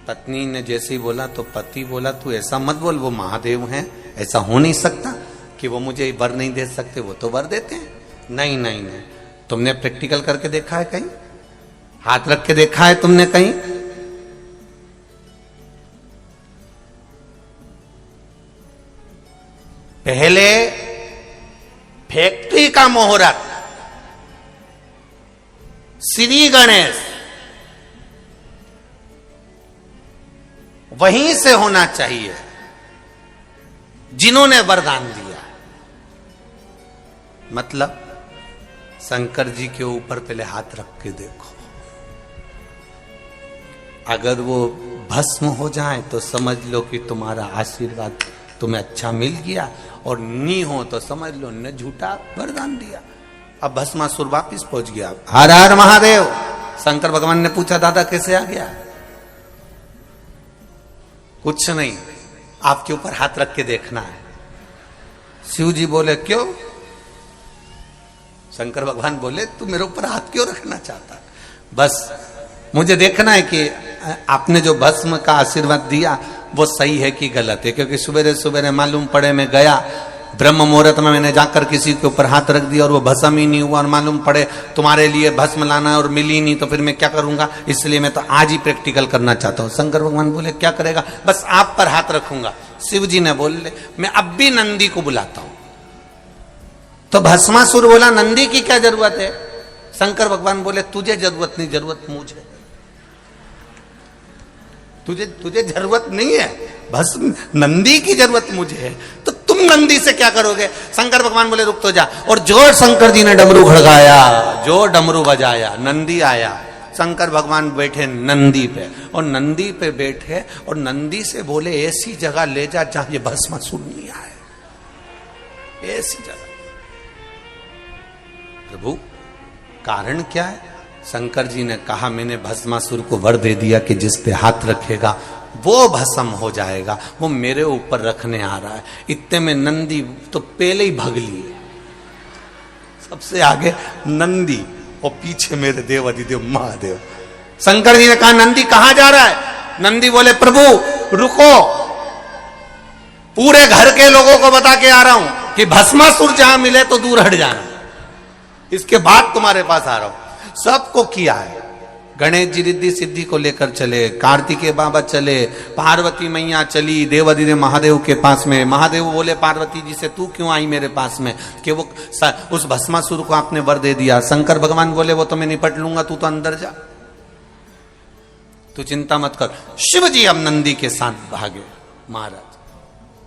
पत्नी ने जैसे ही बोला तो पति बोला तू ऐसा मत बोल, वो महादेव हैं, ऐसा हो नहीं सकता कि वो मुझे वर नहीं दे सकते, वो तो वर देते हैं। नहीं नहीं नहीं, तुमने प्रैक्टिकल करके देखा है कहीं? हाथ रख के देखा है तुमने कहीं? पहले फैक्ट्री का मुहूर्त श्री गणेश वहीं से होना चाहिए जिन्होंने वरदान दिया। मतलब शंकर जी के ऊपर पहले हाथ रख के देखो, अगर वो भस्म हो जाए तो समझ लो कि तुम्हारा आशीर्वाद तुम्हें अच्छा मिल गया, और नहीं हो तो समझ लो ने झूठा वरदान दिया। अब भस्मासुर वापिस पहुंच गया। हर हर महादेव। शंकर भगवान ने पूछा दादा कैसे आ गया? कुछ नहीं, आपके ऊपर हाथ रख के देखना है। शिव जी बोले क्यों? शंकर भगवान बोले तू मेरे ऊपर हाथ क्यों रखना चाहता? बस मुझे देखना है कि आपने जो भस्म का आशीर्वाद दिया वो सही है कि गलत है, क्योंकि सुबेरे सुबेरे मालूम पड़े मैं गया ब्रह्म मुहूर्त में, मैंने जाकर किसी के ऊपर हाथ रख दिया और वो भस्म ही नहीं हुआ, और मालूम पड़े तुम्हारे लिए भस्म लाना और मिली नहीं, तो फिर मैं क्या करूंगा? इसलिए मैं तो आज ही प्रैक्टिकल करना चाहता हूं। शंकर भगवान बोले क्या करेगा? बस आप पर हाथ रखूंगा। शिव जी ने बोले मैं अब भी नंदी को बुलाता हूं। तो भस्मासुर बोला नंदी की क्या जरूरत है? शंकर भगवान बोले तुझे जरूरत नहीं, जरूरत मुझे। तुझे जरूरत नहीं है, बस नंदी की जरूरत मुझे है। तो तुम नंदी से क्या करोगे? शंकर भगवान बोले रुक तो जा। और जो शंकर जी ने डमरू खड़काया, जो डमरू बजाया, नंदी आया। शंकर भगवान बैठे नंदी पे, और नंदी पे बैठे और नंदी से बोले ऐसी जगह ले जा जहां ये भस्मासुर नहीं आए, ऐसी जगह। प्रभु कारण क्या है? शंकर जी ने कहा मैंने भस्मासुर को वर दे दिया कि जिस पे हाथ रखेगा वो भस्म हो जाएगा, वो मेरे ऊपर रखने आ रहा है। इतने में नंदी तो पहले ही भग लिए, सबसे आगे नंदी और पीछे मेरे देव अधिदेव महादेव। शंकर जी ने कहा नंदी कहां जा रहा है? नंदी बोले प्रभु रुको, पूरे घर के लोगों को बता के आ रहा हूं कि भस्मासुर जहां मिले तो दूर हट जाना, इसके बाद तुम्हारे पास आ रहा हूं। सबको किया है। गणेश जी रिद्धि सिद्धि को लेकर चले, कार्तिकेय बाबा चले, पार्वती मैया चली देवाधिदेव महादेव के पास में। महादेव बोले पार्वती जी से तू क्यों आई मेरे पास में, कि वो उस भस्मासुर को आपने वर दे दिया। शंकर भगवान बोले वो तो मैं निपट लूंगा, तू तो अंदर जा, तू चिंता मत कर। शिव जी अब नंदी के साथ भागे। महाराज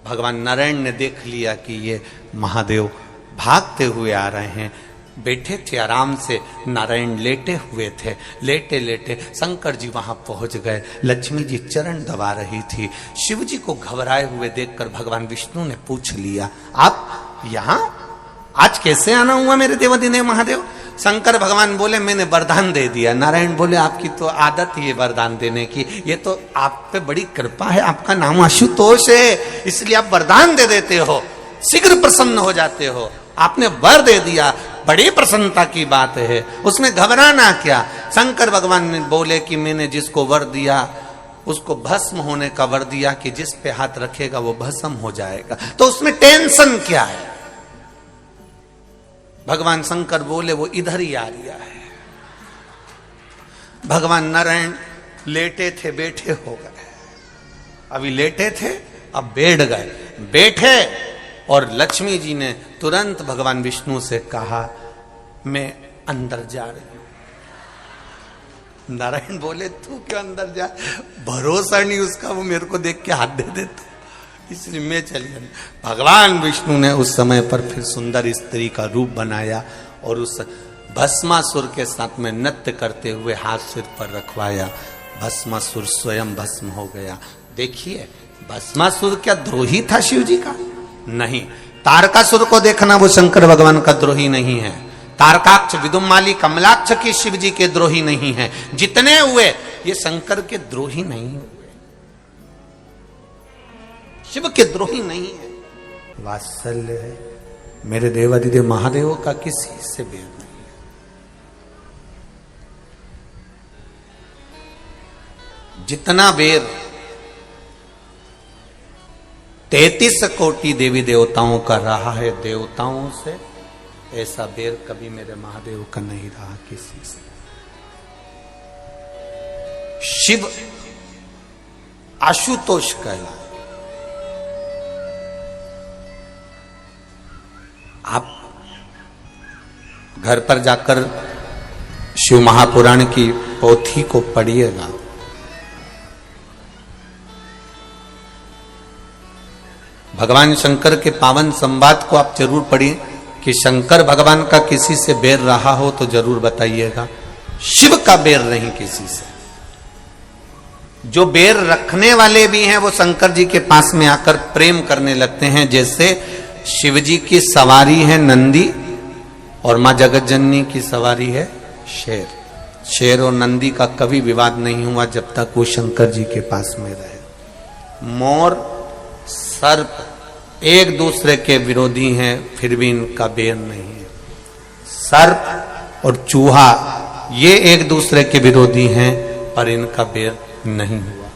भगवान नारायण ने देख लिया कि ये महादेव भागते हुए आ रहे हैं। बैठे थे आराम से, नारायण लेटे हुए थे। लेटे लेटे शंकर जी वहां पहुंच गए। लक्ष्मी जी चरण दबा रही थी। शिव जी को घबराए हुए देखकर भगवान विष्णु ने पूछ लिया आप यहां आज कैसे आना हुआ मेरे देवाधिदेव महादेव? शंकर भगवान बोले मैंने वरदान दे दिया। नारायण बोले आपकी तो आदत ही है वरदान देने की, ये तो आप पे बड़ी कृपा है, आपका नाम आशुतोष है इसलिए आप वरदान दे देते हो, शीघ्र प्रसन्न हो जाते हो। आपने वर दे दिया, बड़ी प्रसन्नता की बात है, उसमें घबराना क्या। शंकर भगवान ने बोले कि मैंने जिसको वर दिया उसको भस्म होने का वर दिया कि जिस पे हाथ रखेगा वो भस्म हो जाएगा, तो उसमें टेंशन क्या है? भगवान शंकर बोले वो इधर ही आ रहा है। भगवान नारायण लेटे थे बैठे हो गए, अभी लेटे थे अब बैठ गए। बैठे और लक्ष्मी जी ने तुरंत भगवान विष्णु से कहा मैं अंदर जा रही हूं। नारायण बोले तू क्यों अंदर जा? भरोसा नहीं उसका, वो मेरे को देख के हाथ दे देता, इसलिए मैं चली। भगवान विष्णु ने उस समय पर फिर सुंदर स्त्री का रूप बनाया और उस भस्मासुर के साथ में नृत्य करते हुए हाथ सिर पर रखवाया। भस्मासुर स्वयं भस्म हो गया। देखिए भस्मासुर क्या द्रोही था शिव जी का? नहीं। तारकासुर को देखना, वो शंकर भगवान का द्रोही नहीं है। तारकाक्ष विदुमाली कमलाक्ष के शिव जी के द्रोही नहीं है। जितने हुए ये शंकर के द्रोही नहीं हुए, शिव के द्रोही नहीं है। वात्सल्य है मेरे देवाधिदेव महादेव का, किसी से बैर नहीं है। जितना बैर 33 कोटि देवी देवताओं का रहा है देवताओं से, ऐसा बैर कभी मेरे महादेव का नहीं रहा किसी से। शिव आशुतोष कहला। आप घर पर जाकर शिव महापुराण की पोथी को पढ़िएगा। भगवान शंकर के पावन संवाद को आप जरूर पढ़िए कि शंकर भगवान का किसी से बैर रहा हो तो जरूर बताइएगा। शिव का बैर नहीं किसी से। जो बैर रखने वाले भी हैं वो शंकर जी के पास में आकर प्रेम करने लगते हैं। जैसे शिव जी की सवारी है नंदी और मां जगत जननी की सवारी है शेर। शेर और नंदी का कभी विवाद नहीं हुआ जब तक वो शंकर जी के पास में रहे। मोर सर्प एक दूसरे के विरोधी हैं, फिर भी इनका बैर नहीं है। सर्प और चूहा ये एक दूसरे के विरोधी हैं, पर इनका बैर नहीं हुआ।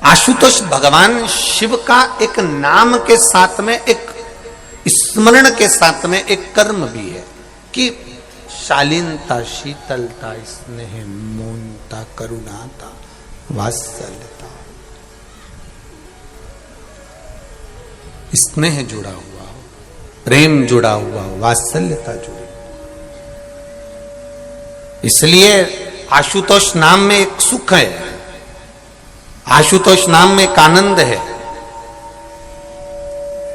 आशुतोष भगवान शिव का एक नाम के साथ में, एक स्मरण के साथ में एक कर्म भी है कि शालीनता, शीतलता, स्नेह, मौनता, करुणाता, वात्सल्यता, स्नेह जुड़ा हुआ हो, प्रेम जुड़ा हुआ हो, वात्सल्यता जुड़ी। इसलिए आशुतोष नाम में एक सुख है, आशुतोष नाम में एक आनंद है।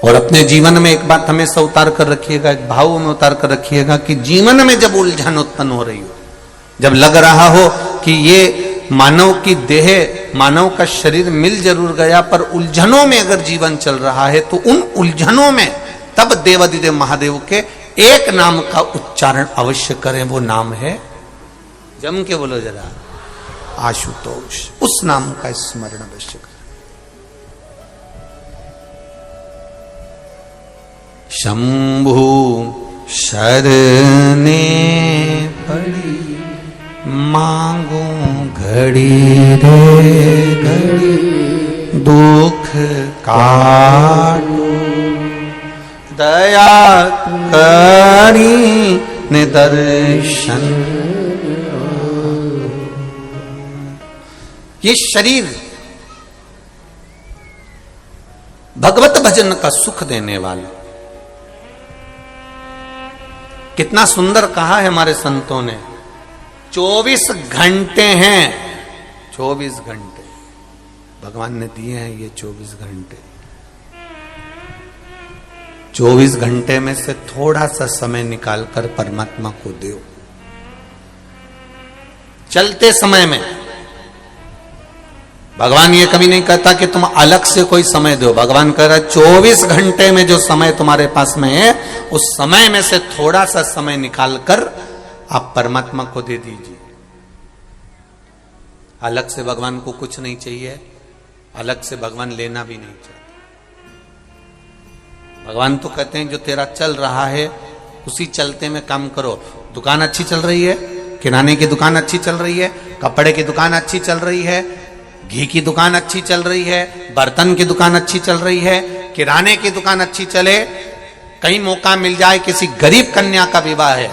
और अपने जीवन में एक बात हमेशा उतार कर रखिएगा, एक भाव में उतार कर रखिएगा कि जीवन में जब उलझन उत्पन्न हो रही हो, जब लग रहा हो कि ये मानव की देह, मानव का शरीर मिल जरूर गया, पर उलझनों में अगर जीवन चल रहा है, तो उन उलझनों में तब देवाधिदेव महादेव के एक नाम का उच्चारण अवश्य करें, वो नाम है, जम के बोलो जरा, आशुतोष। उस नाम का स्मरण अवश्य करें। शंभु शरणे पड़ी मांगू घड़ी रे घड़ी दुख काटो दया करी निदर्शन। ये शरीर भगवत भजन का सुख देने वाला, कितना सुंदर कहा है हमारे संतों ने, 24 घंटे हैं, 24 घंटे भगवान ने दिए हैं। ये 24 घंटे, 24 घंटे में से थोड़ा सा समय निकालकर परमात्मा को दो। चलते समय में भगवान ये कभी नहीं कहता कि तुम अलग से कोई समय दो। भगवान कह रहा है 24 घंटे में जो समय तुम्हारे पास में है, उस समय में से थोड़ा सा समय निकालकर आप परमात्मा को दे दीजिए। अलग से भगवान को कुछ नहीं चाहिए, अलग से भगवान लेना भी नहीं चाहते। भगवान तो कहते हैं जो तेरा चल रहा है उसी चलते में काम करो। दुकान अच्छी चल रही है, किराने की दुकान अच्छी चल रही है, कपड़े की दुकान अच्छी चल रही है, घी की दुकान अच्छी चल रही है, बर्तन की दुकान अच्छी चल रही है, किराने की दुकान अच्छी चले। कहीं मौका मिल जाए, किसी गरीब कन्या का विवाह है,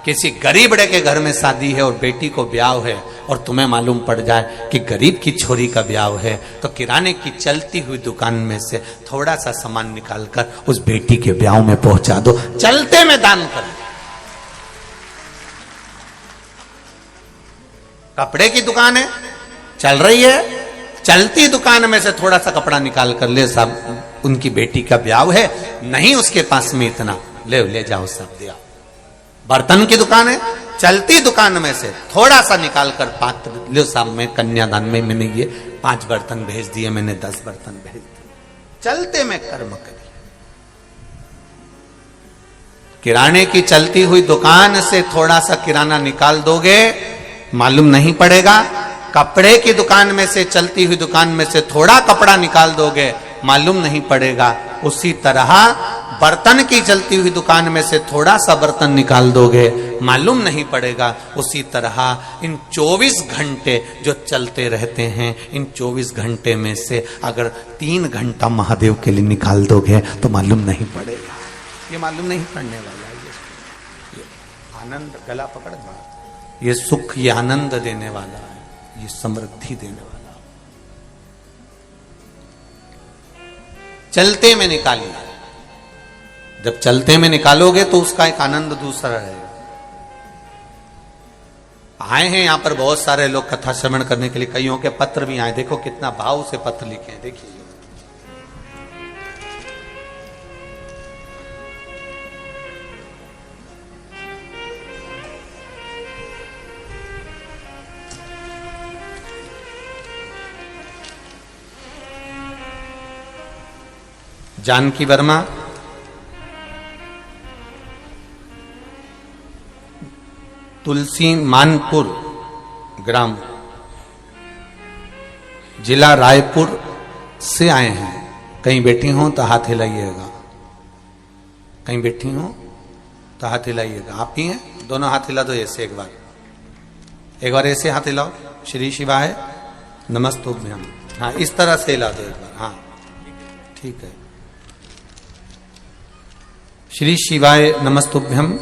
किसी गरीब बड़े के घर में शादी है और बेटी को ब्याह है, और तुम्हें मालूम पड़ जाए कि गरीब की छोरी का ब्याह है, तो किराने की चलती हुई दुकान में से थोड़ा सा सामान निकालकर उस बेटी के ब्याह में पहुंचा दो। चलते में दान कर। कपड़े की दुकान है, चल रही है, चलती दुकान में से थोड़ा सा कपड़ा निकाल कर ले साहब, उनकी बेटी का ब्याह है, नहीं उसके पास में इतना, ले जाओ सब दिया। बर्तन की दुकान है, चलती दुकान में से थोड़ा सा निकाल कर पात्र ले साहब, में कन्यादान में मैंने ये 5 बर्तन भेज दिए, मैंने 10 बर्तन भेज दिए। चलते में कर्म करिए। किराने की चलती हुई दुकान से थोड़ा सा किराना निकाल दोगे, मालूम नहीं पड़ेगा। कपड़े की दुकान में से, चलती हुई दुकान में से थोड़ा कपड़ा निकाल दोगे, मालूम नहीं पड़ेगा। उसी तरह बर्तन की चलती हुई दुकान में से थोड़ा सा बर्तन निकाल दोगे, मालूम नहीं पड़ेगा। उसी तरह इन 24 घंटे जो चलते रहते हैं, इन 24 घंटे में से अगर 3 घंटा महादेव के लिए निकाल दोगे तो मालूम नहीं पड़ेगा। ये मालूम नहीं पड़ने वाला है। ये आनंद, गला पकड़, ये सुख, ये आनंद देने वाला है, ये समृद्धि देने वाला। चलते में निकालिए। जब चलते में निकालोगे तो उसका एक आनंद दूसरा रहेगा। आए हैं यहां पर बहुत सारे लोग कथा श्रवण करने के लिए, कईयों के पत्र भी आए। देखो कितना भाव से पत्र लिखे हैं, देखिए। जानकी वर्मा, तुलसी मानपुर ग्राम, जिला रायपुर से आए हैं। कहीं बैठी हो तो हाथ हिलाइएगा, कहीं बैठी हो तो हाथ हिलाइएगा। आप ही हैं? दोनों हाथ हिला दो ऐसे, एक बार ऐसे हाथ हिलाओ। श्री शिवाय नमस्तुभ्यम। हाँ, इस तरह से हिला दो एक बार। हाँ, ठीक है। श्री शिवाय नमस्तुभ्यम।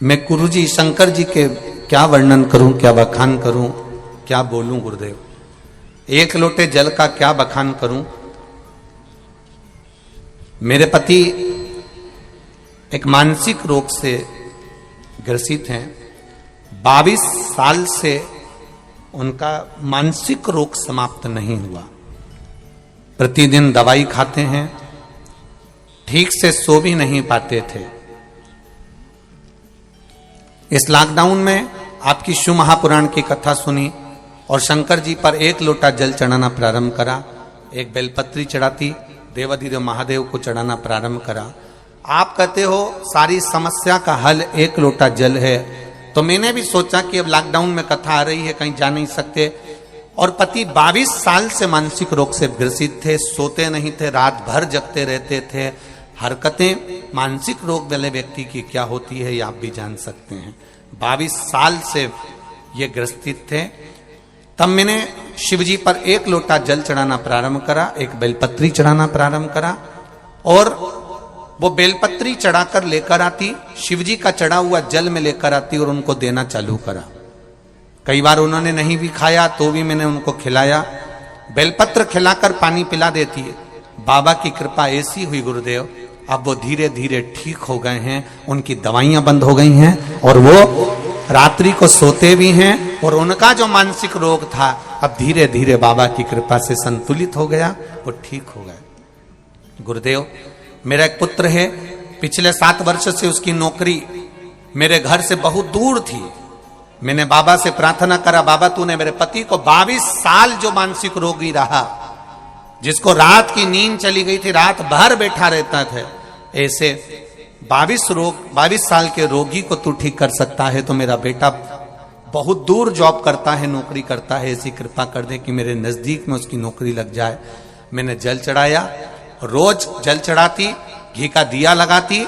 मैं गुरुजी शंकर जी के क्या वर्णन करूं, क्या बखान करूं, क्या बोलूं गुरुदेव। एक लोटे जल का क्या बखान करूं। मेरे पति एक मानसिक रोग से ग्रसित हैं। 22 साल से उनका मानसिक रोग समाप्त नहीं हुआ। प्रतिदिन दवाई खाते हैं, ठीक से सो भी नहीं पाते थे। इस लॉकडाउन में आपकी शिव महापुराण की कथा सुनी और शंकर जी पर 1 लोटा जल चढ़ाना प्रारंभ करा। एक बेलपत्री चढ़ाती, देवाधिदेव महादेव को चढ़ाना प्रारंभ करा। आप कहते हो सारी समस्या का हल एक लोटा जल है, तो मैंने भी सोचा कि अब लॉकडाउन में कथा आ रही है, कहीं जा नहीं सकते, और पति 22 साल से मानसिक रोग से ग्रसित थे, सोते नहीं थे, रात भर जगते रहते थे। हरकतें मानसिक रोग वाले व्यक्ति की क्या होती है ये आप भी जान सकते हैं। 22 साल से ये ग्रसित थे। तब मैंने शिवजी पर एक लोटा जल चढ़ाना प्रारंभ करा, एक बेलपत्री चढ़ाना प्रारंभ करा, और वो बेलपत्री चढ़ाकर लेकर आती, शिवजी का चढ़ा हुआ जल में लेकर आती और उनको देना चालू करा। कई बार उन्होंने नहीं भी खाया तो भी मैंने उनको खिलाया। बेलपत्र खिलाकर पानी पिला देती है। बाबा की कृपा ऐसी हुई गुरुदेव, अब वो धीरे धीरे ठीक हो गए हैं, उनकी दवाइयां बंद हो गई हैं और वो रात्रि को सोते भी हैं, और उनका जो मानसिक रोग था अब धीरे धीरे बाबा की कृपा से संतुलित हो गया, वो ठीक हो गए। गुरुदेव, मेरा एक पुत्र है, पिछले 7 वर्ष से उसकी नौकरी मेरे घर से बहुत दूर थी। मैंने बाबा से प्रार्थना करा, बाबा तूने मेरे पति को 22 साल जो मानसिक रोगी रहा, जिसको रात की नींद चली गई थी, रात भर बैठा रहता था, ऐसे 22 साल के रोगी को तू ठीक कर सकता है, तो मेरा बेटा बहुत दूर जॉब करता है, नौकरी करता है, ऐसी कृपा कर दे कि मेरे नजदीक में उसकी नौकरी लग जाए। मैंने जल चढ़ाया, रोज जल चढ़ाती, घी का दिया लगाती,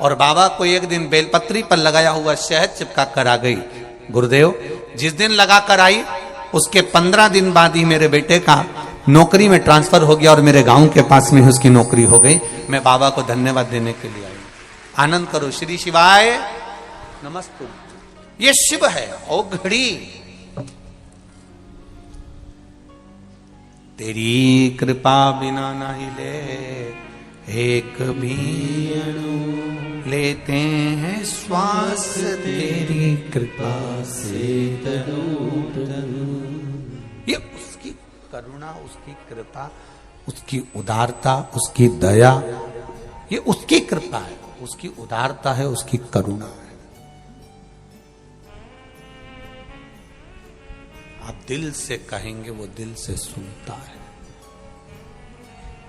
और बाबा को एक दिन बेलपत्री पर लगाया हुआ शहद चिपका कर आ गई। गुरुदेव, जिस दिन लगा कर आई उसके 15 दिन बाद ही मेरे बेटे का नौकरी में ट्रांसफर हो गया और मेरे गांव के पास में उसकी नौकरी हो गई। मैं बाबा को धन्यवाद देने के लिए आई। आनंद करो, श्री शिवाय नमस्तु। ये शिव है ओ घड़ी, तेरी कृपा बिना नहीं ले एक भी अणु, लेते हैं श्वास तेरी कृपा से तनु तनु। ये उसकी करुणा, उसकी कृपा, उसकी उदारता, उसकी दया, ये उसकी कृपा है, उसकी उदारता है, उसकी करुणा है। आप दिल से कहेंगे वो दिल से सुनता है,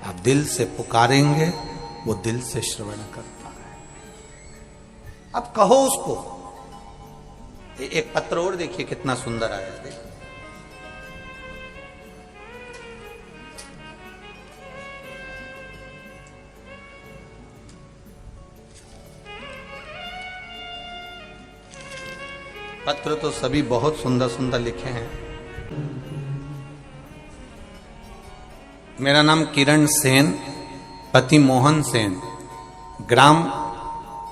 आप दिल से पुकारेंगे वो दिल से श्रवण करता है। अब कहो उसको। एक पत्र और देखिए कितना सुंदर आया है, देखिए। पत्र तो सभी बहुत सुंदर सुंदर लिखे हैं। मेरा नाम किरण सेन, पति मोहन सेन, ग्राम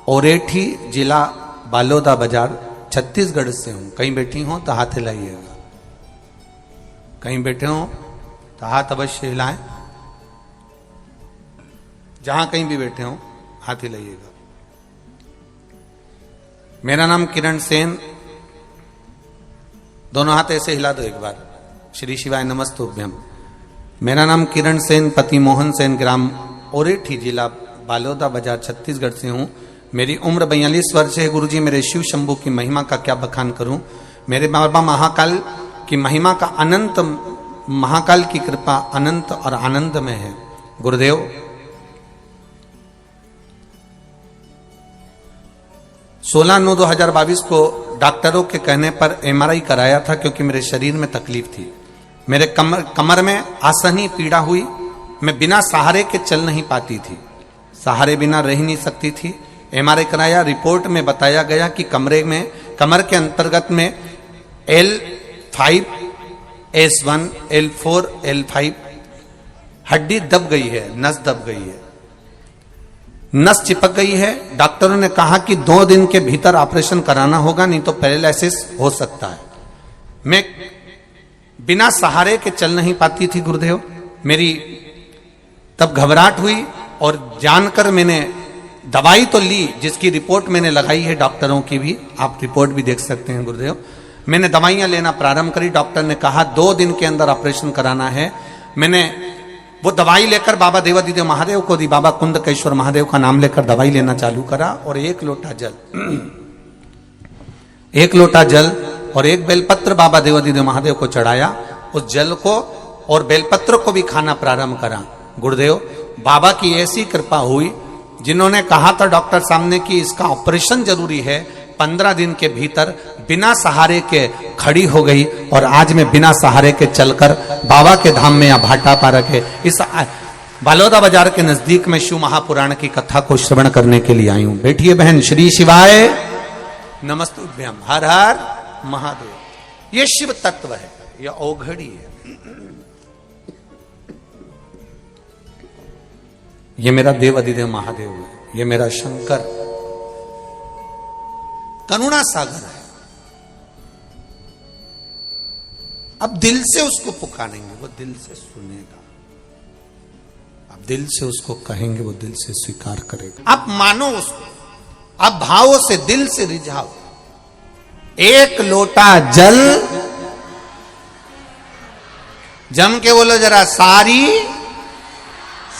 ओरेठी, जिला बालोदा बाजार, छत्तीसगढ़ से हूं। कहीं बैठी हो तो हाथ हिलाइएगा, कहीं बैठे हो तो हाथ अवश्य हिलाएं, जहां कहीं भी बैठे हो हाथ हिलाइएगा। मेरा नाम किरण सेन, दोनों हाथ ऐसे हिला दो एक बार। श्री शिवाय नमस्तुभ्यम। मेरा नाम किरण सेन, पति मोहन सेन, ग्राम ओरेठी, जिला बालोदा बाजार, छत्तीसगढ़ से हूँ। मेरी उम्र 42 वर्ष है। गुरुजी, मेरे शिव शंभू की महिमा का क्या बखान करूं। मेरे बाबा महाकाल की महिमा का अनंत, महाकाल की कृपा अनंत और आनंद में है। गुरुदेव, 16/9/2022 को डॉक्टरों के कहने पर MRI कराया था, क्योंकि मेरे शरीर में तकलीफ थी। मेरे कमर में आसनी पीड़ा हुई, मैं बिना सहारे के चल नहीं पाती थी, सहारे बिना रह नहीं सकती थी। MRI कराया, रिपोर्ट में बताया गया कि कमर के अंतर्गत में L5, S1, L4, L5 हड्डी दब गई है, नस दब गई है, नस चिपक गई है। डॉक्टरों ने कहा कि 2 दिन के भीतर ऑपरेशन कराना होगा, नहीं तो पैरालिसिस हो सकता है। मैं बिना सहारे के चल नहीं पाती थी गुरुदेव। मेरी तब घबराहट हुई और जानकर मैंने दवाई तो ली, जिसकी रिपोर्ट मैंने लगाई है डॉक्टरों की भी, आप रिपोर्ट भी देख सकते हैं गुरुदेव। मैंने दवाइयां लेना प्रारंभ करी। डॉक्टर ने कहा 2 दिन के अंदर ऑपरेशन कराना है। मैंने वो दवाई लेकर बाबा देवादिदेव महादेव को दी, बाबा कुंदकेश्वर महादेव का नाम लेकर दवाई लेना चालू करा, और 1 लोटा जल 1 लोटा जल और 1 बेलपत्र बाबा देवादिदेव महादेव को चढ़ाया। उस जल को और बेलपत्र को भी खाना प्रारंभ करा। गुरुदेव, बाबा की ऐसी कृपा हुई, जिन्होंने कहा था डॉक्टर सामने कि इसका ऑपरेशन जरूरी है, 15 दिन के भीतर बिना सहारे के खड़ी हो गई और आज मैं बिना सहारे के चलकर बाबा के धाम में या भाटा पारा के इस बालोदा बाजार के नजदीक में शिव महापुराण की कथा को श्रवण करने के लिए आई हूं। बैठिए बहन। श्री शिवाय नमस्तुभ्यम। हर हर महादेव। ये शिव तत्व है, यह औघड़ी है। ये मेरा देव अधिदेव महादेव है, ये मेरा शंकर करुणा सागर है। अब दिल से उसको पुकारेंगे, वो दिल से सुनेगा। अब दिल से उसको कहेंगे, वो दिल से स्वीकार करेगा। अब मानो उसको, अब भावों से दिल से रिझाओ। एक लोटा जल, जम के बोलो जरा, सारी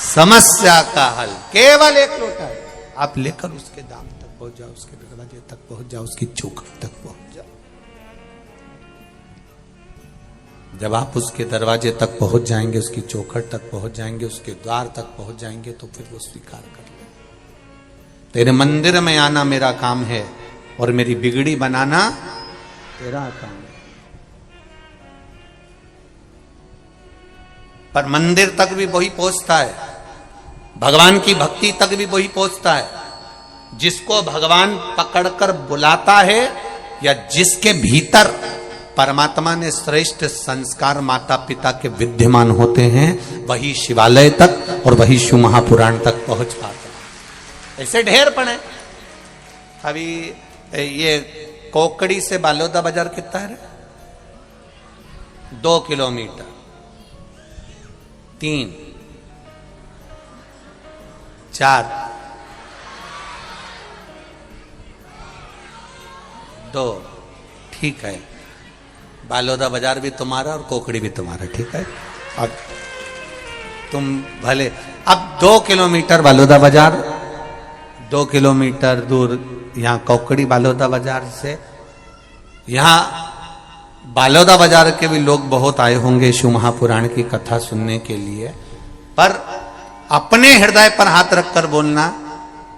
समस्या का हल। केवल एक लोटा है, आप लेकर उसके दाम तक पहुंच जाओ, उसके दरवाजे तक पहुंच जाओ, उसकी चौखट तक पहुंच जाओ। जब आप उसके दरवाजे तक पहुंच जाएंगे, उसकी चौखट तक पहुंच जाएंगे, उसके द्वार तक पहुंच जाएंगे, तो फिर वो स्वीकार कर ले, तेरे मंदिर में आना मेरा काम है और मेरी बिगड़ी बनाना तेरा काम है। पर मंदिर तक भी वही पहुंचता है, भगवान की भक्ति तक भी वही पहुंचता है जिसको भगवान पकड़कर बुलाता है, या जिसके भीतर परमात्मा ने श्रेष्ठ संस्कार माता पिता के विद्यमान होते हैं, वही शिवालय तक और वही शिव महापुराण तक पहुंच पाता है। ऐसे ढेर पड़े। अभी ये कोकड़ी से बालोदा बाजार कितना है? 2 किलोमीटर, 3, 4, 2, ठीक है। बालोदा बाजार भी तुम्हारा और कोकड़ी भी तुम्हारा, ठीक है। अब तुम भले, अब 2 किलोमीटर बालोदा बाजार, 2 किलोमीटर दूर यहाँ कोकड़ी बालोदा बाजार से। यहाँ बालोदा बाजार के भी लोग बहुत आए होंगे शिव महापुराण की कथा सुनने के लिए, पर अपने हृदय पर हाथ रखकर बोलना,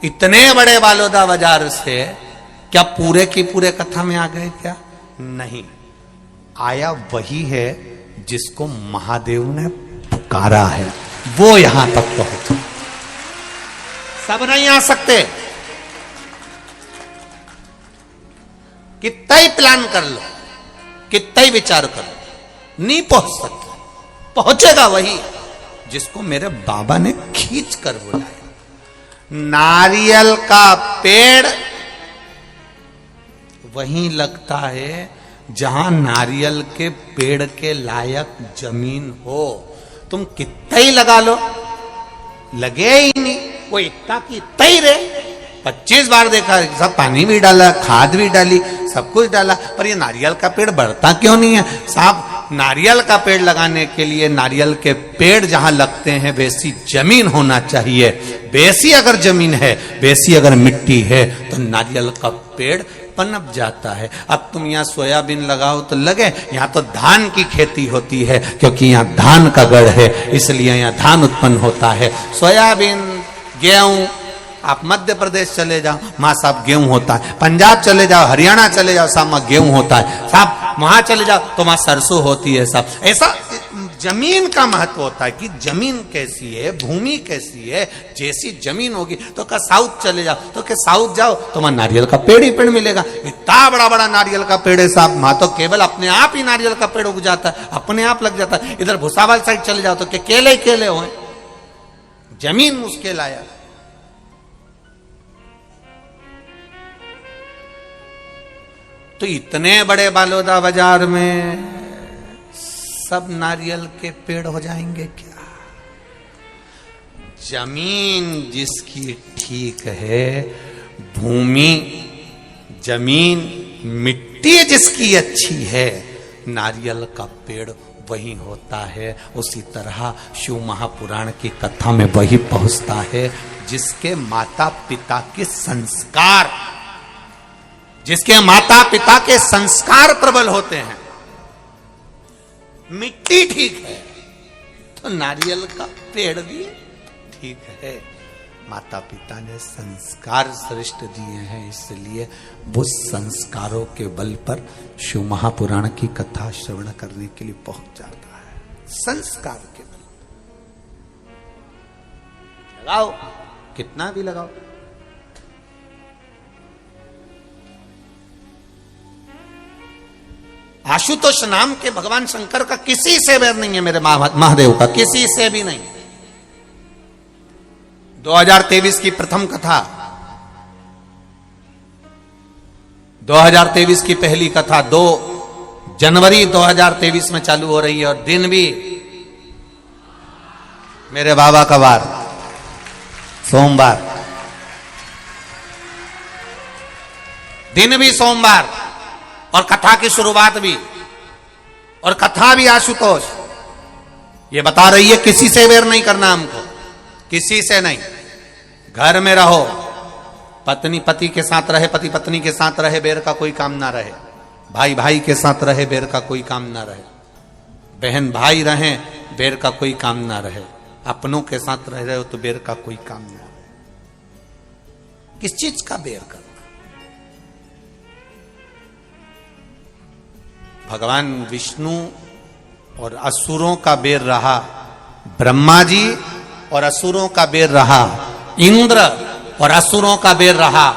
इतने बड़े बालोदा बाजार से क्या पूरे की पूरे कथा में आ गए? क्या नहीं, आया वही है जिसको महादेव ने पुकारा है, वो यहां तक पहुंचा। सब नहीं आ सकते। कितना ही प्लान कर लो, कितना ही विचार कर लो, नहीं पहुंच सकते। पहुंचेगा वही जिसको मेरे बाबा ने खींच कर बुलाया। नारियल का पेड़ वहीं लगता है जहां नारियल के पेड़ के लायक जमीन हो। तुम कितना ही लगा लो, लगे ही नहीं। वो इतना की इतना ही रहे। 25 बार देखा, सब पानी भी डाला, खाद भी डाली, सब कुछ डाला, पर ये नारियल का पेड़ बढ़ता क्यों नहीं है? साहब, नारियल का पेड़ लगाने के लिए नारियल के पेड़ जहां लगते हैं वैसी जमीन होना चाहिए। वैसी अगर जमीन है, वैसी अगर मिट्टी है, तो नारियल का पेड़ पनप जाता है। अब तुम यहाँ सोयाबीन लगाओ तो लगे, यहाँ तो धान की खेती होती है, क्योंकि यहाँ धान का गढ़ है, इसलिए यहाँ धान उत्पन्न होता है। सोयाबीन, गेहूं, आप मध्य प्रदेश चले जाओ, वहां साहब गेहूं होता है। पंजाब चले जाओ, हरियाणा चले जाओ, साहब वहां गेहूं होता है। साहब वहां चले जाओ तो वहां सरसों होती है। साहब ऐसा जमीन का महत्व होता है कि जमीन कैसी है, भूमि कैसी है। जैसी जमीन होगी तो क्या साउथ चले जाओ, तो क्या साउथ जाओ तो वहां नारियल का पेड़ ही पेड़ मिलेगा। इतना बड़ा बड़ा नारियल का पेड़ है साहब, वहां तो केवल अपने आप ही नारियल का पेड़ उग जाता है, अपने आप लग जाता है। इधर भुसावल साइड चले जाओ तो क्या केले ही केले हो, जमीन मुश्किल आया। तो इतने बड़े बालोदा बाजार में सब नारियल के पेड़ हो जाएंगे क्या? जमीन जिसकी ठीक है, भूमि, जमीन, मिट्टी जिसकी अच्छी है, नारियल का पेड़ वही होता है। उसी तरह शिव महापुराण की कथा में वही पहुंचता है जिसके माता पिता के संस्कार, जिसके माता पिता के संस्कार प्रबल होते हैं। मिट्टी ठीक है तो नारियल का पेड़ भी ठीक है। माता पिता ने संस्कार श्रेष्ठ दिए हैं, इसलिए वो संस्कारों के बल पर शिव महापुराण की कथा श्रवण करने के लिए पहुंच जाता है। संस्कार के बल लगाओ, कितना भी लगाओ। आशुतोष नाम के भगवान शंकर का किसी से बैर नहीं है, मेरे महादेव का किसी से भी नहीं। 2023 की प्रथम कथा, 2023 की पहली कथा 2 जनवरी 2023 में चालू हो रही है, और दिन भी मेरे बाबा का वार, सोमवार, दिन भी सोमवार, और कथा की शुरुआत भी, और कथा भी आशुतोष। ये बता रही है किसी से बैर नहीं करना हमको, किसी से नहीं। घर में रहो, पत्नी पति के साथ रहे, पति पत्नी के साथ रहे, बैर का कोई काम ना रहे। भाई भाई के साथ रहे, बैर का कोई काम ना रहे। बहन भाई रहे, बैर का कोई काम ना रहे। अपनों के साथ रह रहे हो तो बैर का कोई काम ना रहे। किस चीज का बैर करना? भगवान विष्णु और असुरों का बैर रहा, ब्रह्मा जी और असुरों का बैर रहा, इंद्र और असुरों का बैर रहा,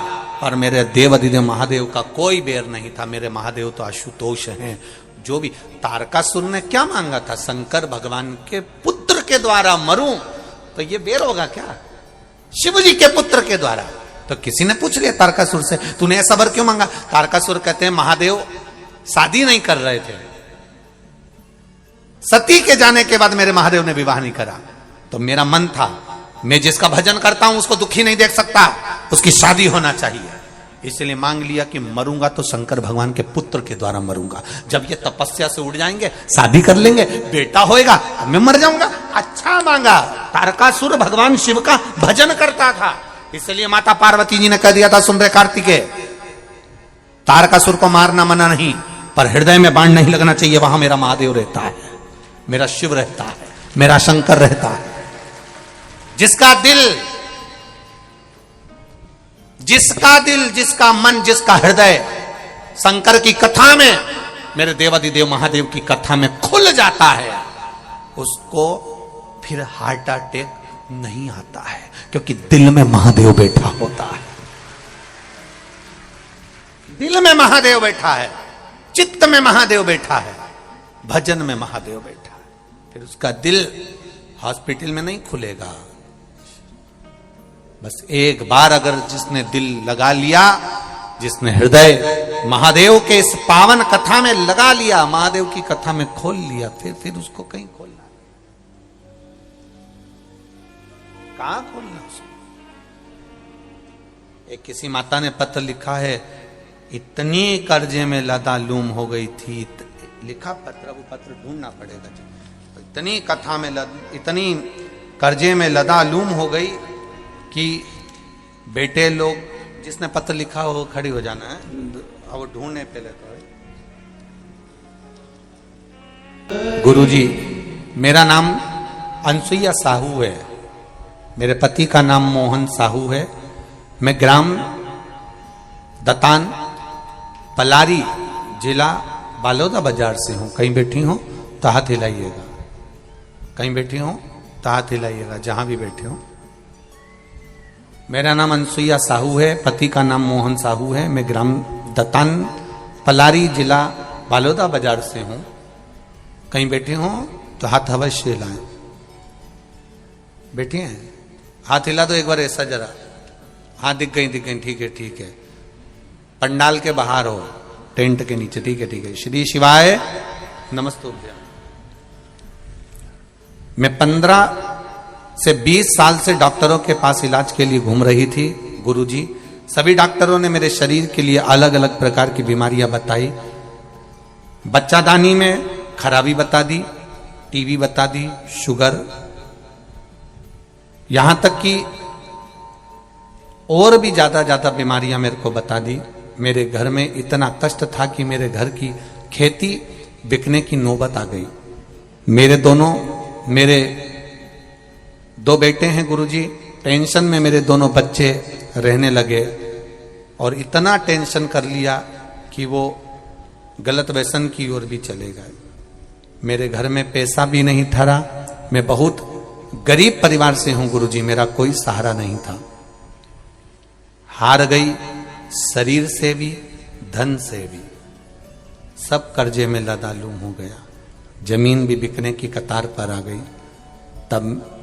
और मेरे देवाधिदेव महादेव का कोई बैर नहीं था। मेरे महादेव तो आशुतोष हैं। जो भी तारकासुर ने क्या मांगा था, शंकर भगवान के पुत्र के द्वारा मरूं, तो ये बैर होगा क्या? शिव जी के पुत्र के द्वारा। तो किसी ने पूछ लिया तारकासुर से, तूने ऐसा वर क्यों मांगा? तारकासुर कहते हैं महादेव शादी नहीं कर रहे थे, सती के जाने के बाद मेरे महादेव ने विवाह नहीं करा, तो मेरा मन था मैं जिसका भजन करता हूं उसको दुखी नहीं देख सकता, उसकी शादी होना चाहिए। इसलिए मांग लिया कि मरूंगा तो शंकर भगवान के पुत्र के द्वारा मरूंगा। जब ये तपस्या से उड़ जाएंगे, शादी कर लेंगे, बेटा होएगा, मैं मर जाऊंगा। अच्छा मांगा। तारकासुर भगवान शिव का भजन करता था, इसलिए माता पार्वती जी ने कह दिया था, सुन रहे कार्तिकेय, तारकासुर को मारना मना नहीं, पर हृदय में बाण नहीं लगना चाहिए। वहां मेरा महादेव रहता है, मेरा शिव रहता है, मेरा शंकर रहता है। जिसका दिल, जिसका मन, जिसका हृदय शंकर की कथा में, मेरे देवाधिदेव महादेव की कथा में खुल जाता है, उसको फिर हार्ट अटैक नहीं आता है, क्योंकि दिल में महादेव बैठा होता है। दिल में महादेव बैठा है, चित्त में महादेव बैठा है, भजन में महादेव बैठा है। फिर उसका दिल हॉस्पिटल में नहीं खुलेगा। बस एक बार अगर जिसने दिल लगा लिया, जिसने हृदय महादेव के इस पावन कथा में लगा लिया, महादेव की कथा में खोल लिया, फिर उसको कहीं खोलना, कहां खोलना उसको? एक किसी माता ने पत्र लिखा है, इतनी कर्जे में लदा लूम हो गई थी, लिखा पत्र, वो पत्र ढूंढना पड़ेगा। इतनी कथा में इतनी कर्जे में लदा लूम हो गई कि बेटे लोग, जिसने पत्र लिखा हो खड़ी हो जाना है, अब ढूंढने पहले तो। गुरुजी, मेरा नाम अनसुईया साहू है, मेरे पति का नाम मोहन साहू है। मैं ग्राम दतान पलारी जिला बालोदा बाजार से हूं। कहीं बैठी हो तो हाथ हिलाइएगा, कहीं बैठी हो तो हाथ हिलाइएगा, जहां भी बैठे हो। मेरा नाम अनसुईया साहू है, पति का नाम मोहन साहू है। मैं ग्राम दतान पलारी जिला बालोदा बाजार से हूं। कहीं बैठे हो तो हाथ अवश्य हिलाएं। बैठे हैं, हाथ हिला दो एक बार ऐसा जरा। हाँ, दिख गई, ठीक है, ठीक है। पंडाल के बाहर हो, टेंट के नीचे, ठीक है। श्री शिवाय नमस्तुभ्यं। मैं 15 से 20 साल से डॉक्टरों के पास इलाज के लिए घूम रही थी। गुरुजी, सभी डॉक्टरों ने मेरे शरीर के लिए अलग अलग प्रकार की बीमारियां बताई। बच्चादानी में खराबी बता दी, टीबी बता दी, शुगर, यहां तक कि और भी ज्यादा बीमारियां मेरे को बता दी। मेरे घर में इतना कष्ट था कि मेरे घर की खेती बिकने की नौबत आ गई। मेरे 2 बेटे हैं गुरुजी, टेंशन में मेरे दोनों बच्चे रहने लगे और इतना टेंशन कर लिया कि वो गलत व्यसन की ओर भी चले गए। मेरे घर में पैसा भी नहीं ठहरा, मैं बहुत गरीब परिवार से हूं गुरुजी, मेरा कोई सहारा नहीं था। हार गई, शरीर से भी धन से भी, सब कर्जे में लदालूम हो गया, जमीन भी बिकने की कतार पर आ गई। तब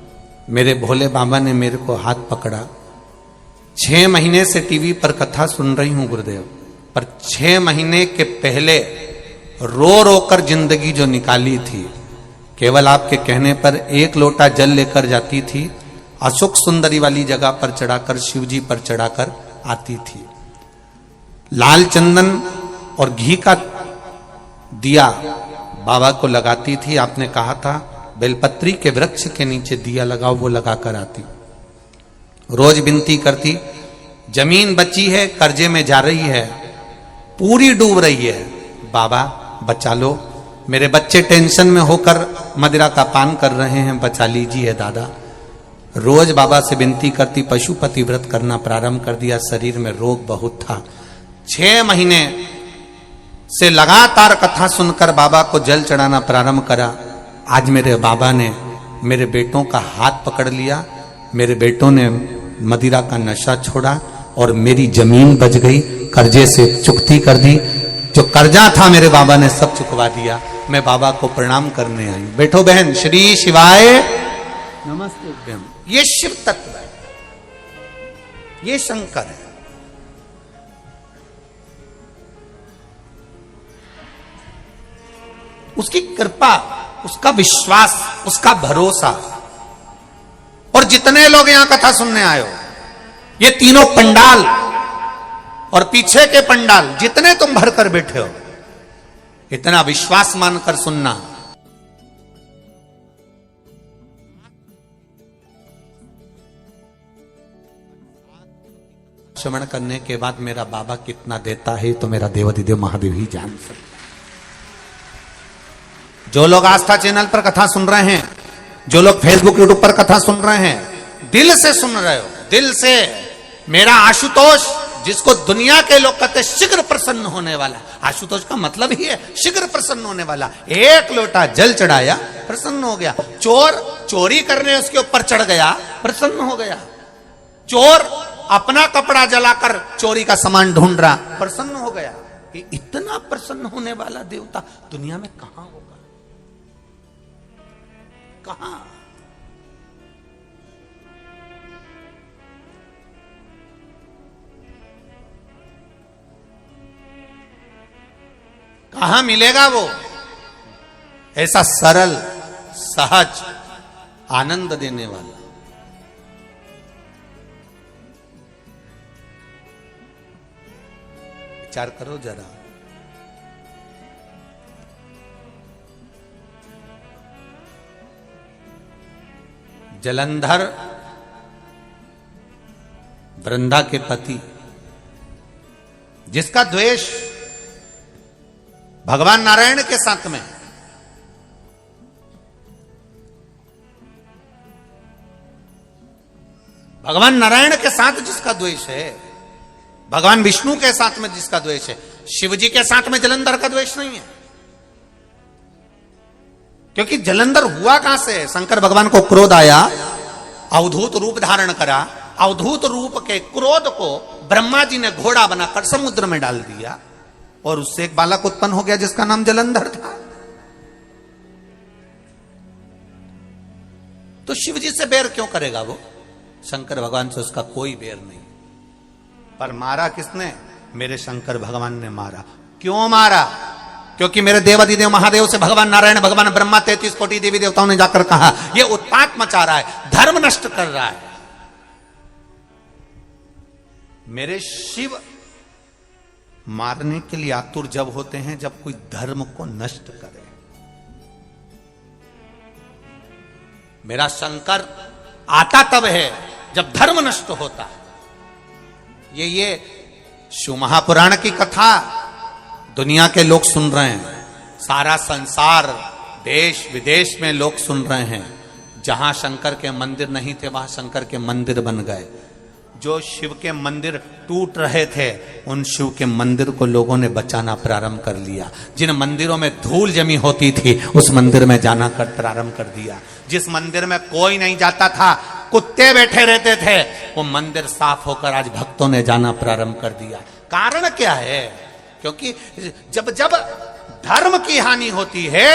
मेरे भोले बाबा ने मेरे को हाथ पकड़ा। 6 महीने से टीवी पर कथा सुन रही हूं गुरुदेव, पर 6 महीने के पहले रो रो कर जिंदगी जो निकाली थी, केवल आपके कहने पर 1 लोटा जल लेकर जाती थी, अशोक सुंदरी वाली जगह पर चढ़ाकर, शिव जी पर चढ़ाकर आती थी। लाल चंदन और घी का दिया बाबा को लगाती थी। आपने कहा था बेलपत्री के वृक्ष के नीचे दिया लगाओ, वो लगाकर आती। रोज विनती करती, जमीन बची है, कर्जे में जा रही है, पूरी डूब रही है, बाबा बचा लो, मेरे बच्चे टेंशन में होकर मदिरा का पान कर रहे हैं, बचा लीजिए दादा। रोज बाबा से विनती करती, पशुपति व्रत करना प्रारंभ कर दिया। शरीर में रोग बहुत था। 6 महीने से लगातार कथा सुनकर बाबा को जल चढ़ाना प्रारंभ करा। आज मेरे बाबा ने मेरे बेटों का हाथ पकड़ लिया, मेरे बेटों ने मदिरा का नशा छोड़ा और मेरी जमीन बच गई, कर्जे से चुकती कर दी। जो कर्जा था मेरे बाबा ने सब चुकवा दिया। मैं बाबा को प्रणाम करने आई। बैठो बहन, श्री शिवाय नमस्ते। ये शिव तत्व है, ये शंकर है। उसकी कृपा, उसका विश्वास, उसका भरोसा। और जितने लोग यहां कथा सुनने आए हो, ये तीनों पंडाल और पीछे के पंडाल जितने तुम भर कर बैठे हो, इतना विश्वास मानकर सुनना। श्रवण करने के बाद मेरा बाबा कितना देता है तो मेरा देवाधिदेव महादेव ही जान सकता। जो लोग आस्था चैनल पर कथा सुन रहे हैं, जो लोग फेसबुक यूट्यूब पर कथा सुन रहे हैं, दिल से सुन रहे हो, दिल से। मेरा आशुतोष, जिसको दुनिया के लोग कहते हैं शीघ्र प्रसन्न होने वाला, आशुतोष का मतलब ही है शीघ्र प्रसन्न होने वाला। 1 लोटा जल चढ़ाया, प्रसन्न हो गया। चोर चोरी करने उसके ऊपर चढ़ गया, प्रसन्न हो गया। चोर अपना कपड़ा जलाकर चोरी का सामान ढूंढ रहा, प्रसन्न हो गया। कि इतना प्रसन्न होने वाला देवता दुनिया में कहां होगा, कहां? कहां मिलेगा वो ऐसा सरल, सहज, आनंद देने वाला? विचार करो जरा। जलंधर वृंदा के पति, जिसका द्वेष भगवान नारायण के साथ में, भगवान नारायण के साथ जिसका द्वेष है, भगवान विष्णु के साथ में जिसका द्वेष है, शिव जी के साथ में जलंधर का द्वेष नहीं है। क्योंकि जलंधर हुआ कहां से? शंकर भगवान को क्रोध आया, अवधूत रूप धारण करा। अवधूत रूप के क्रोध को ब्रह्मा जी ने घोड़ा बनाकर समुद्र में डाल दिया और उससे एक बालक उत्पन्न हो गया जिसका नाम जलंधर था। तो शिव जी से बैर क्यों करेगा वो? शंकर भगवान से उसका कोई बैर नहीं। पर मारा किसने? मेरे शंकर भगवान ने मारा। क्यों मारा? क्योंकि मेरे देवाधिदेव महादेव से भगवान नारायण, भगवान ब्रह्मा, 33 कोटि देवी देवताओं ने जाकर कहा ये उत्पात मचा रहा है, धर्म नष्ट कर रहा है। मेरे शिव मारने के लिए आतुर जब होते हैं जब कोई धर्म को नष्ट करे। मेरा शंकर आता तब है जब धर्म नष्ट होता है। ये शिव महापुराण की कथा दुनिया के लोग सुन रहे हैं, सारा संसार, देश विदेश में लोग सुन रहे हैं। जहां शंकर के मंदिर नहीं थे वहां शंकर के मंदिर बन गए। जो शिव के मंदिर टूट रहे थे उन शिव के मंदिर को लोगों ने बचाना प्रारंभ कर लिया। जिन मंदिरों में धूल जमी होती थी उस मंदिर में जाना प्रारंभ कर दिया। जिस मंदिर में कोई नहीं जाता था, कुत्ते बैठे रहते थे, वो मंदिर साफ होकर आज भक्तों ने जाना प्रारंभ कर दिया। कारण क्या है? क्योंकि जब जब धर्म की हानि होती है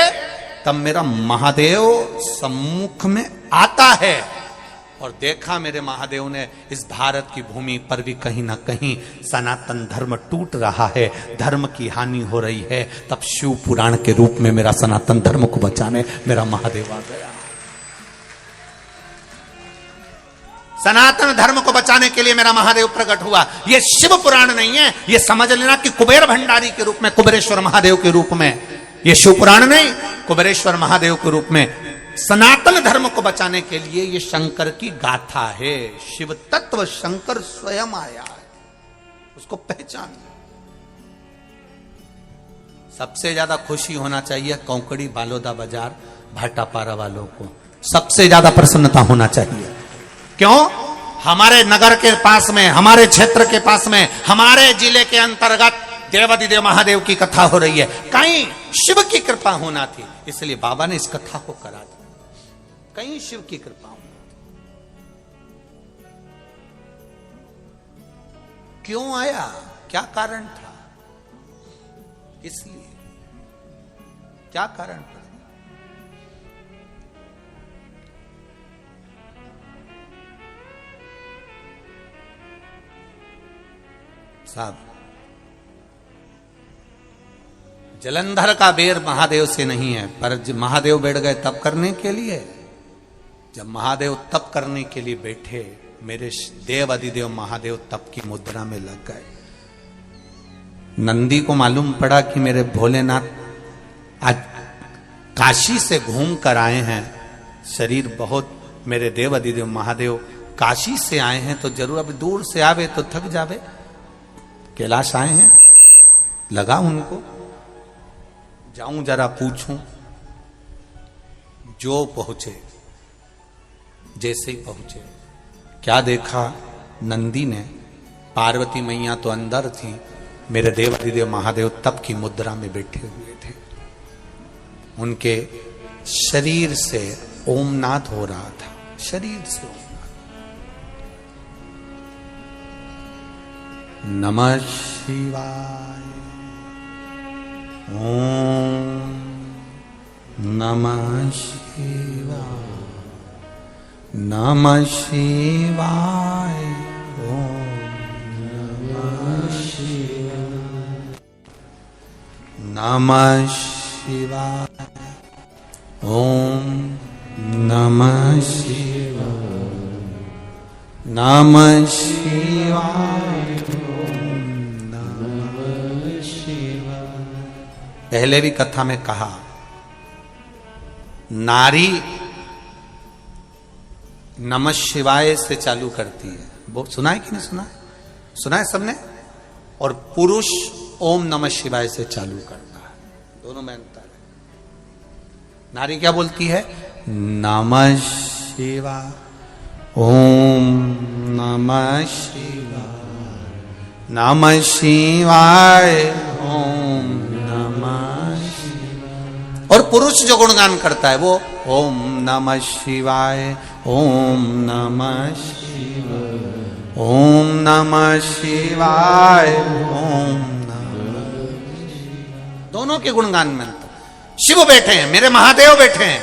तब मेरा महादेव सम्मुख में आता है। और देखा मेरे महादेव ने इस भारत की भूमि पर भी कहीं ना कहीं सनातन धर्म टूट रहा है, धर्म की हानि हो रही है, तब शिव पुराण के रूप में मेरा सनातन धर्म को बचाने मेरा महादेव आ गया। सनातन धर्म को बचाने के लिए मेरा महादेव प्रकट हुआ। यह शिव पुराण नहीं है, यह समझ लेना कि कुबेर भंडारी के रूप में, कुबेरेश्वर महादेव के रूप में, यह शिव पुराण नहीं, कुबेरेश्वर महादेव के रूप में सनातन धर्म को बचाने के लिए यह शंकर की गाथा है। शिव तत्व शंकर स्वयं आया है, उसको पहचान। सबसे ज्यादा खुशी होना चाहिए कौकड़ी बालोदा बाजार भाटापारा वालों को, सबसे ज्यादा प्रसन्नता होना चाहिए। क्यों? हमारे नगर के पास में, हमारे क्षेत्र के पास में, हमारे जिले के अंतर्गत देवादिदेव महादेव की कथा हो रही है। कहीं शिव की कृपा होना थी, इसलिए बाबा ने इस कथा को करा दिया। कहीं शिव की कृपा होना थी। क्यों आया? क्या कारण था? इसलिए क्या कारण था? साहब, जलंधर का बेर महादेव से नहीं है, पर जब महादेव बैठ गए तप करने के लिए, जब महादेव तप करने के लिए बैठे, मेरे देव अधिदेव महादेव तप की मुद्रा में लग गए। नंदी को मालूम पड़ा कि मेरे भोलेनाथ आज काशी से घूम कर आए हैं, शरीर बहुत, मेरे देव अधिदेव महादेव काशी से आए हैं तो जरूर अब दूर से आवे तो थक जावे, कैलाश आए हैं, लगा उनको जाऊं जरा पूछूं। जो पहुंचे, जैसे ही पहुंचे, क्या देखा? नंदी ने, पार्वती मैया तो अंदर थी, मेरे देव अधिदेव महादेव तप की मुद्रा में बैठे हुए थे। उनके शरीर से ओमनाद हो रहा था, शरीर से ओमनाद। नमः शिवाय, ओम नमः शिवाय, नमः शिवाय, ओम नमः शिवाय, नमः शिवाय, ओम नमः शिवाय, नमः शिवाय, ओम नमः शिवाय। पहले भी कथा में कहा, नारी नमः शिवाय से चालू करती है, वो सुना है कि नहीं सुना? सुना है सबने। और पुरुष ओम नमः शिवाय से चालू करता है, दोनों में अंतर है। नारी क्या बोलती है? नमः शिवाय, ओम नमः शिवाय, नमः शिवाय, ओम नमः शिवाय। और पुरुष जो गुणगान करता है वो ओम नमः शिवाय, ओम नमः शिवाय, ओम नमः शिवाय, ओम नमः शिवाय। दोनों के गुणगान में अंतर। शिव बैठे हैं, मेरे महादेव बैठे हैं,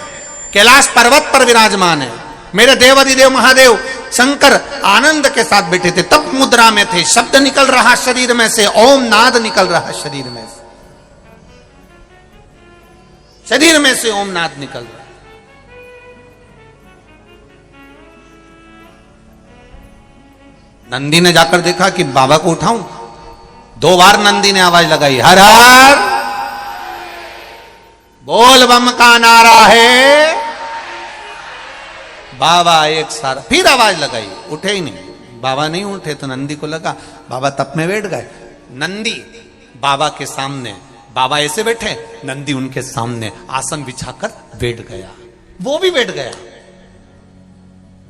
कैलाश पर्वत पर विराजमान है। मेरे देवादिदेव महादेव शंकर आनंद के साथ बैठे थे, तप मुद्रा में थे, शब्द निकल रहा शरीर में से, ओम नाद निकल रहा शरीर में से, शरीर में से ओम नाद निकल रहा। नंदी ने जाकर देखा कि बाबा को उठाऊं, 2 बार नंदी ने आवाज लगाई, हर हर बोल बम का नारा है। बाबा एक सारा फिर आवाज लगाई, उठे ही नहीं, बाबा नहीं उठे तो नंदी को लगा बाबा तप में बैठ गए। नंदी बाबा के सामने, बाबा ऐसे बैठे, नंदी उनके सामने आसन बिछाकर बैठ गया, वो भी बैठ गया।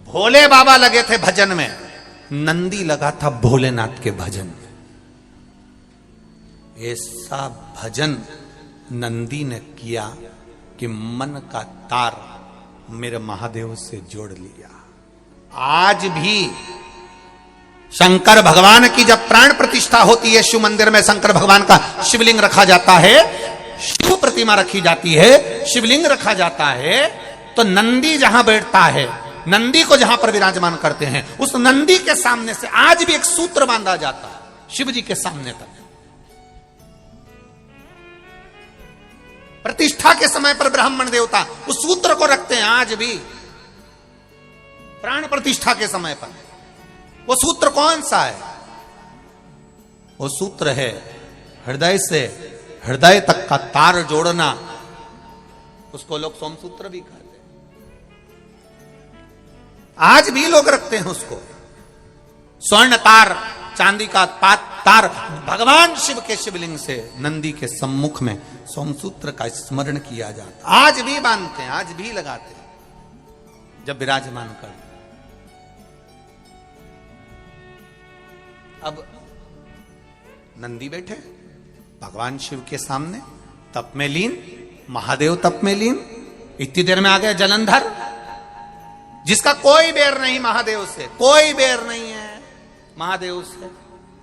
भोले बाबा लगे थे भजन में, नंदी लगा था भोलेनाथ के भजन में। ऐसा भजन नंदी ने किया कि मन का तार मेरे महादेव से जोड़ लिया। आज भी शंकर भगवान की जब प्राण प्रतिष्ठा होती है, शिव मंदिर में शंकर भगवान का शिवलिंग रखा जाता है, शिव प्रतिमा रखी जाती है, शिवलिंग रखा जाता है, तो नंदी जहां बैठता है, नंदी को जहां पर विराजमान करते हैं, उस नंदी के सामने से आज भी एक सूत्र बांधा जाता है शिव जी के सामने तक। प्रतिष्ठा के समय पर ब्राह्मण देवता उस सूत्र को रखते हैं आज भी। प्राण प्रतिष्ठा के समय पर वो सूत्र कौन सा है? वो सूत्र है हृदय से हृदय तक का तार जोड़ना। उसको लोग सोमसूत्र भी कहते हैं। आज भी लोग रखते हैं उसको। स्वर्ण तार, चांदी का तार भगवान शिव के शिवलिंग से नंदी के सम्मुख में सोमसूत्र का स्मरण किया जाता। आज भी बांधते हैं, आज भी लगाते हैं जब विराजमान कर। अब नंदी बैठे भगवान शिव के सामने, तप में लीन, महादेव तप में लीन। इतनी देर में आ गए जलंधर, जिसका कोई बैर नहीं महादेव से, कोई बैर नहीं है महादेव से,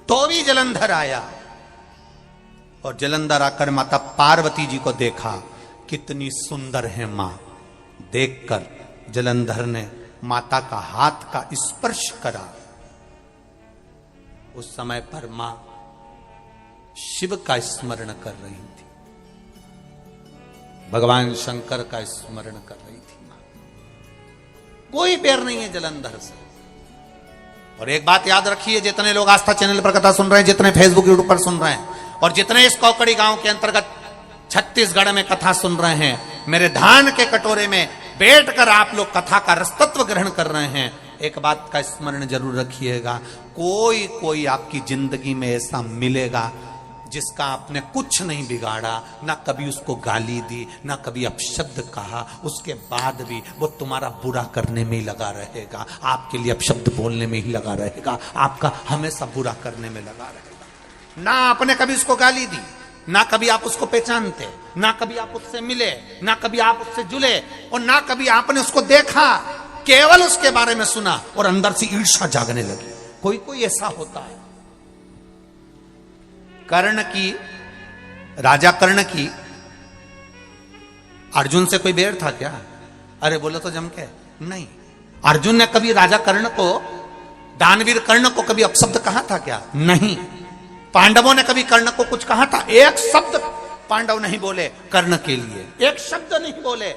तो भी जलंधर आया। और जलंधर आकर माता पार्वती जी को देखा, कितनी सुंदर है मां। देखकर जलंधर ने माता का हाथ का स्पर्श करा। उस समय पर मां शिव का स्मरण कर रही थी, भगवान शंकर का स्मरण कर रही थी मां। कोई बैर नहीं है जलंधर से। और एक बात याद रखिए, जितने लोग आस्था चैनल पर कथा सुन रहे हैं, जितने फेसबुक यूट्यूब पर सुन रहे हैं, और जितने इस कौकड़ी गांव के अंतर्गत छत्तीसगढ़ में कथा सुन रहे हैं, मेरे धान के कटोरे में बैठकर आप लोग कथा का रसतत्व ग्रहण कर रहे हैं, एक बात का स्मरण जरूर रखिएगा, कोई आपकी जिंदगी में ऐसा मिलेगा जिसका आपने कुछ नहीं बिगाड़ा, ना कभी उसको गाली दी, ना कभी अपशब्द कहा, उसके बाद भी वो तुम्हारा बुरा करने में ही लगा रहेगा, आपके लिए अपशब्द बोलने में ही लगा रहेगा, आपका हमेशा बुरा करने में लगा रहेगा। ना आपने कभी उसको गाली दी, ना कभी आप उसको पहचानते, ना कभी आप उससे मिले, ना कभी आप उससे जुले, और ना कभी आपने उसको देखा, केवल उसके बारे में सुना और अंदर से ईर्ष्या जागने लगी। कोई ऐसा होता है। कर्ण की, राजा कर्ण की अर्जुन से कोई बैर था क्या? अरे बोलो तो जम के नहीं। अर्जुन ने कभी राजा कर्ण को, दानवीर कर्ण को कभी अपशब्द कहा था क्या? नहीं। पांडवों ने कभी कर्ण को कुछ कहा था? एक शब्द पांडव नहीं बोले कर्ण के लिए, एक शब्द नहीं बोले।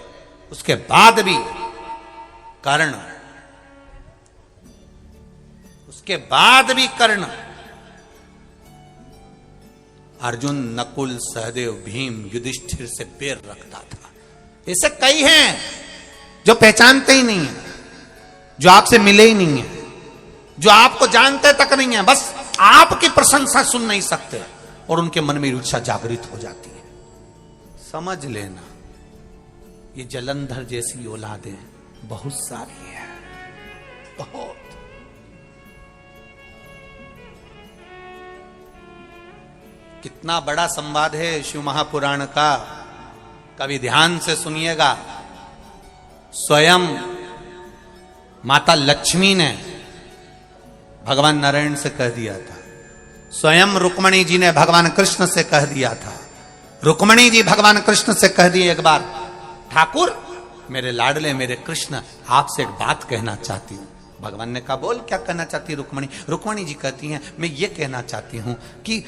उसके बाद भी कर्ण, उसके बाद भी कर्ण, अर्जुन, नकुल, सहदेव, भीम, युधिष्ठिर से बैर रखता था। ऐसे कई हैं जो पहचानते ही नहीं है, जो आपसे मिले ही नहीं है, जो आपको जानते तक नहीं है, बस आपकी प्रशंसा सुन नहीं सकते और उनके मन में ईर्ष्या जागृत हो जाती है। समझ लेना, ये जलंधर जैसी औलादें बहुत सारी है, बहुत। कितना बड़ा संवाद है शिव महापुराण का, कभी ध्यान से सुनिएगा। स्वयं माता लक्ष्मी ने भगवान नारायण से कह दिया था, स्वयं रुक्मणी जी ने भगवान कृष्ण से कह दिया था। रुक्मणी जी भगवान कृष्ण से कह दिए एक बार, ठाकुर मेरे लाडले, मेरे कृष्ण, आपसे एक बात कहना चाहती हूं। भगवान ने कहा, बोल क्या कहना चाहती है रुक्मणी? रुक्मणी जी कहती हैं, मैं ये कहना चाहती हूं कि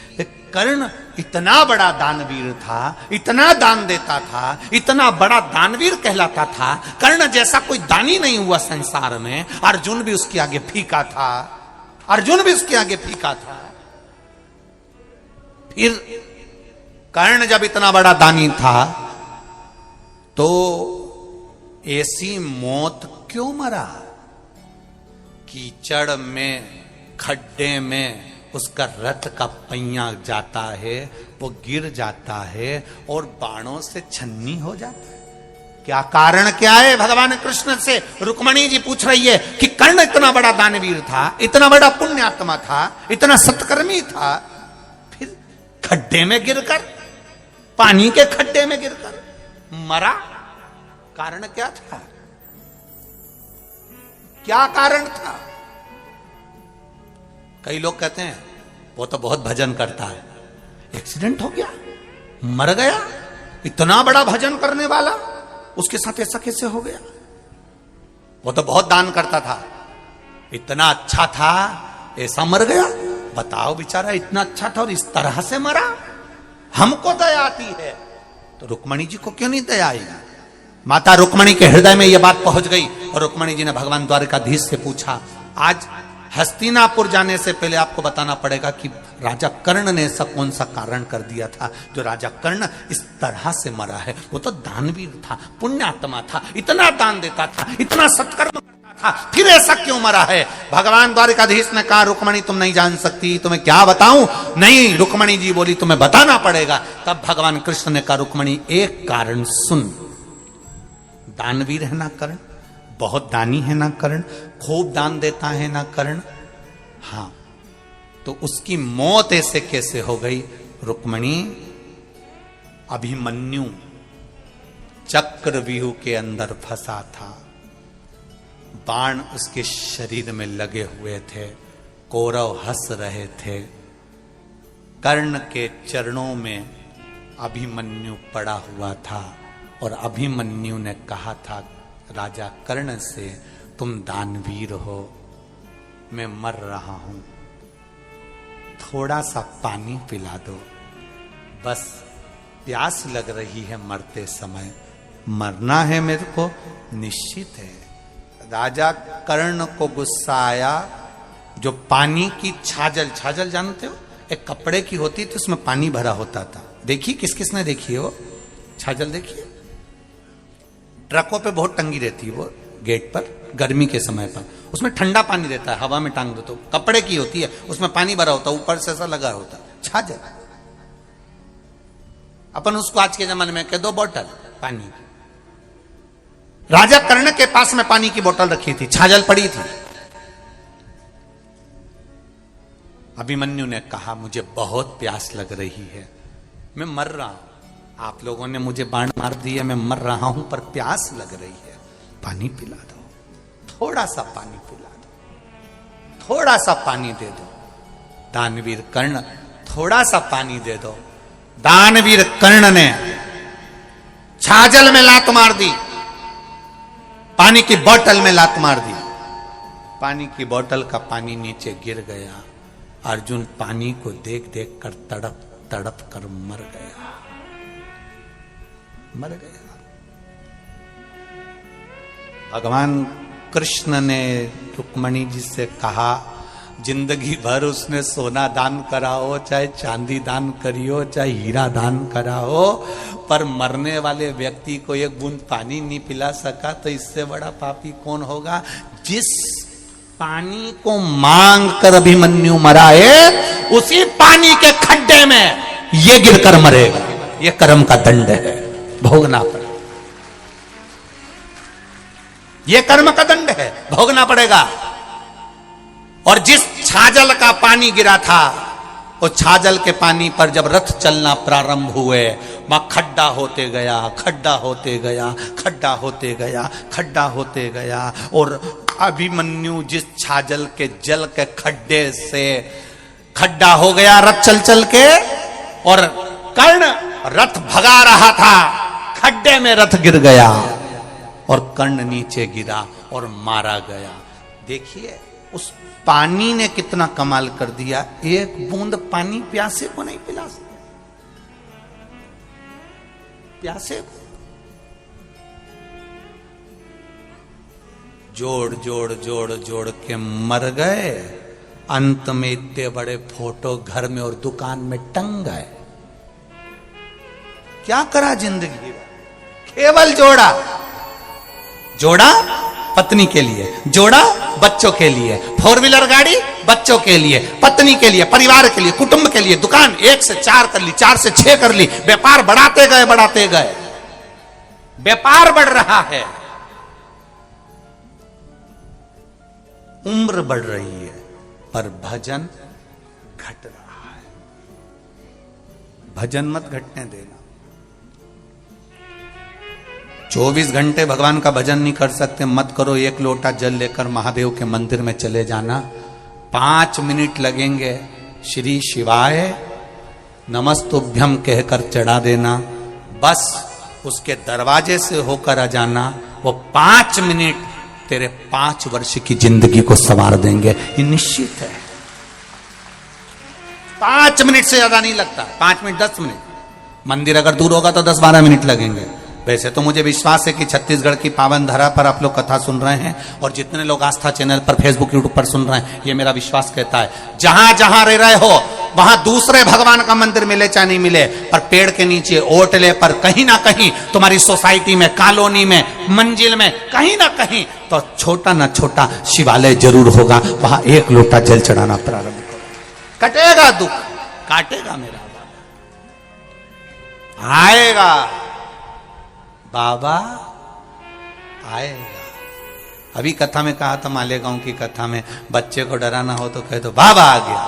कर्ण इतना बड़ा दानवीर था, इतना दान देता था, इतना बड़ा दानवीर कहलाता था, कर्ण जैसा कोई दानी नहीं हुआ संसार में। अर्जुन भी उसके आगे फीका था, अर्जुन भी उसके आगे फीका था। फिर कर्ण जब इतना बड़ा दानी था तो ऐसी मौत क्यों मरा? कीचड़ में, खड्डे में उसका रथ का पहिया जाता है, वो गिर जाता है और बाणों से छन्नी हो जाता है। क्या कारण क्या है भगवान कृष्ण से रुक्मणी जी पूछ रही है कि कर्ण इतना बड़ा दानवीर था, इतना बड़ा पुण्यात्मा था, इतना सत्कर्मी था, फिर खड्डे में गिरकर, पानी के खड्डे में गिरकर मरा। कारण क्या था? क्या कारण था? कई लोग कहते हैं वो तो बहुत भजन करता है, एक्सीडेंट हो गया, मर गया, इतना बड़ा भजन करने वाला, उसके साथ ऐसा कैसे हो गया? वो तो बहुत दान करता था, इतना अच्छा था, ऐसा मर गया। बताओ बेचारा इतना अच्छा था और इस तरह से मरा। हमको दया आती है तो रुक्मणी जी को क्यों नहीं दया आएगी? माता रुक्मणी के हृदय में यह बात पहुंच गई और रुक्मणी जी ने भगवान द्वारकाधीश से पूछा। आज हस्तिनापुर जाने से पहले आपको बताना पड़ेगा कि राजा कर्ण ने ऐसा कौन सा कारण कर दिया था जो राजा कर्ण इस तरह से मरा है। वो तो दानवीर था, पुण्यात्मा था, इतना दान देता था, इतना सत्कर्म करता था, फिर ऐसा क्यों मरा है? भगवान द्वारकाधीश ने कहा रुक्मणी तुम नहीं जान सकती, तुम्हें क्या बताऊं? नहीं, रुक्मणी जी बोली तुम्हें बताना पड़ेगा। तब भगवान कृष्ण ने कहा रुक्मणी एक कारण सुन, दानवीर है ना कर्ण, बहुत दानी है ना कर्ण, खूब दान देता है ना कर्ण, हाँ, तो उसकी मौत ऐसे कैसे हो गई? रुक्मणी, अभिमन्यु चक्रव्यूह के अंदर फंसा था, बाण उसके शरीर में लगे हुए थे, कौरव हंस रहे थे, कर्ण के चरणों में अभिमन्यु पड़ा हुआ था और अभिमन्यु ने कहा था राजा कर्ण से, तुम दानवीर हो, मैं मर रहा हूं, थोड़ा सा पानी पिला दो, बस प्यास लग रही है मरते समय, मरना है मेरे को, निश्चित है। राजा कर्ण को गुस्सा आया। जो पानी की छाजल, छाजल जानते हो, एक कपड़े की होती थी, उसमें पानी भरा होता था, देखिए किस किसने देखी है वो छाजल? देखिए ट्रकों पे बहुत टंगी रहती है वो गेट पर, गर्मी के समय पर, उसमें ठंडा पानी रहता है, हवा में टांग दो तो, कपड़े की होती है, उसमें पानी भरा होता है, ऊपर से ऐसा लगा होता है, छाजल। अपन उसको आज के जमाने में कह दो बोतल पानी की। राजा कर्ण के पास में पानी की बोतल रखी थी, छाजल पड़ी थी। अभिमन्यु ने कहा मुझे बहुत प्यास लग रही है, मैं मर रहा हूं, आप लोगों ने मुझे बाण मार दिया, मैं मर रहा हूं, पर प्यास लग रही है, पानी पिला दो, थोड़ा सा पानी पिला दो, थोड़ा सा पानी दे दो। दानवीर कर्ण, थोड़ा सा पानी दे दो। दानवीर कर्ण ने छाजल में लात मार दी, पानी की बोतल में लात मार दी, पानी की बोतल का पानी नीचे गिर गया। अर्जुन पानी को देख देख कर तड़प तड़प कर मर गया, मर गया। भगवान कृष्ण ने रुक्मणी जी से कहा, जिंदगी भर उसने सोना दान कराओ, चाहे चांदी दान करियो, चाहे हीरा दान कराओ, पर मरने वाले व्यक्ति को एक बूंद पानी नहीं पिला सका, तो इससे बड़ा पापी कौन होगा? जिस पानी को मांग कर अभिमन्यु मरा है, उसी पानी के खड्डे में ये गिरकर मरेगा। ये कर्म का दंड है, भोगना पड़ेगा। ये कर्म का दंड है, भोगना पड़ेगा। और जिस छाजल का पानी गिरा था, वो छाजल के पानी पर जब रथ चलना प्रारंभ हुए, वहां खड्डा होते गया, खड्डा होते गया, खड्डा होते गया, खड्डा होते गया। और अभिमन्यु जिस छाजल के जल के खड्डे से खड्डा हो गया रथ चल चल के, और कर्ण रथ भगा रहा था, खड्डे में रथ गिर गया और कर्ण नीचे गिरा और मारा गया। देखिए उस पानी ने कितना कमाल कर दिया। एक बूंद पानी प्यासे को नहीं पिला सकता, प्यासे को जोड़ जोड़ जोड़ जोड़ के मर गए। अंत में इतने बड़े फोटो घर में और दुकान में टंग गए। क्या करा जिंदगी? केवल जोड़ा, जोड़ा पत्नी के लिए, जोड़ा बच्चों के लिए, 4 व्हीलर गाड़ी बच्चों के लिए, पत्नी के लिए, परिवार के लिए, कुटुंब के लिए, दुकान 1 से 4 कर ली, 4 से 6 कर ली, व्यापार बढ़ाते गए बढ़ाते गए। व्यापार बढ़ रहा है, उम्र बढ़ रही है, पर भजन घट रहा है। भजन मत घटने देना। 24 घंटे भगवान का भजन नहीं कर सकते, मत करो। एक लोटा जल लेकर महादेव के मंदिर में चले जाना, 5 मिनट लगेंगे, श्री शिवाय नमस्तुभ्यम कहकर चढ़ा देना, बस उसके दरवाजे से होकर आ जाना। वो 5 मिनट तेरे 5 वर्ष की जिंदगी को संवार देंगे, ये निश्चित है। 5 मिनट से ज्यादा नहीं लगता, 5 मिनट 10 मिनट। मंदिर अगर दूर होगा तो 10-12 मिनट लगेंगे। वैसे तो मुझे विश्वास है कि छत्तीसगढ़ की पावन धरा पर आप लोग कथा सुन रहे हैं, और जितने लोग आस्था चैनल पर, फेसबुक, यूट्यूब पर सुन रहे हैं, ये मेरा विश्वास कहता है, जहां जहां रह रहे हो वहां दूसरे भगवान का मंदिर मिले चाहे नहीं मिले, पर पेड़ के नीचे, ओटले पर, कहीं ना कहीं तुम्हारी सोसाइटी में, कॉलोनी में, मंजिल में, कहीं ना कहीं तो छोटा ना छोटा शिवालय जरूर होगा। वहां एक लोटा जल चढ़ाना प्रारंभ करो, कटेगा दुख, काटेगा मेरा आएगा, बाबा आएगा। अभी कथा में कहा था, मालेगांव की कथा में, बच्चे को डराना हो तो कहे तो बाबा आ गया,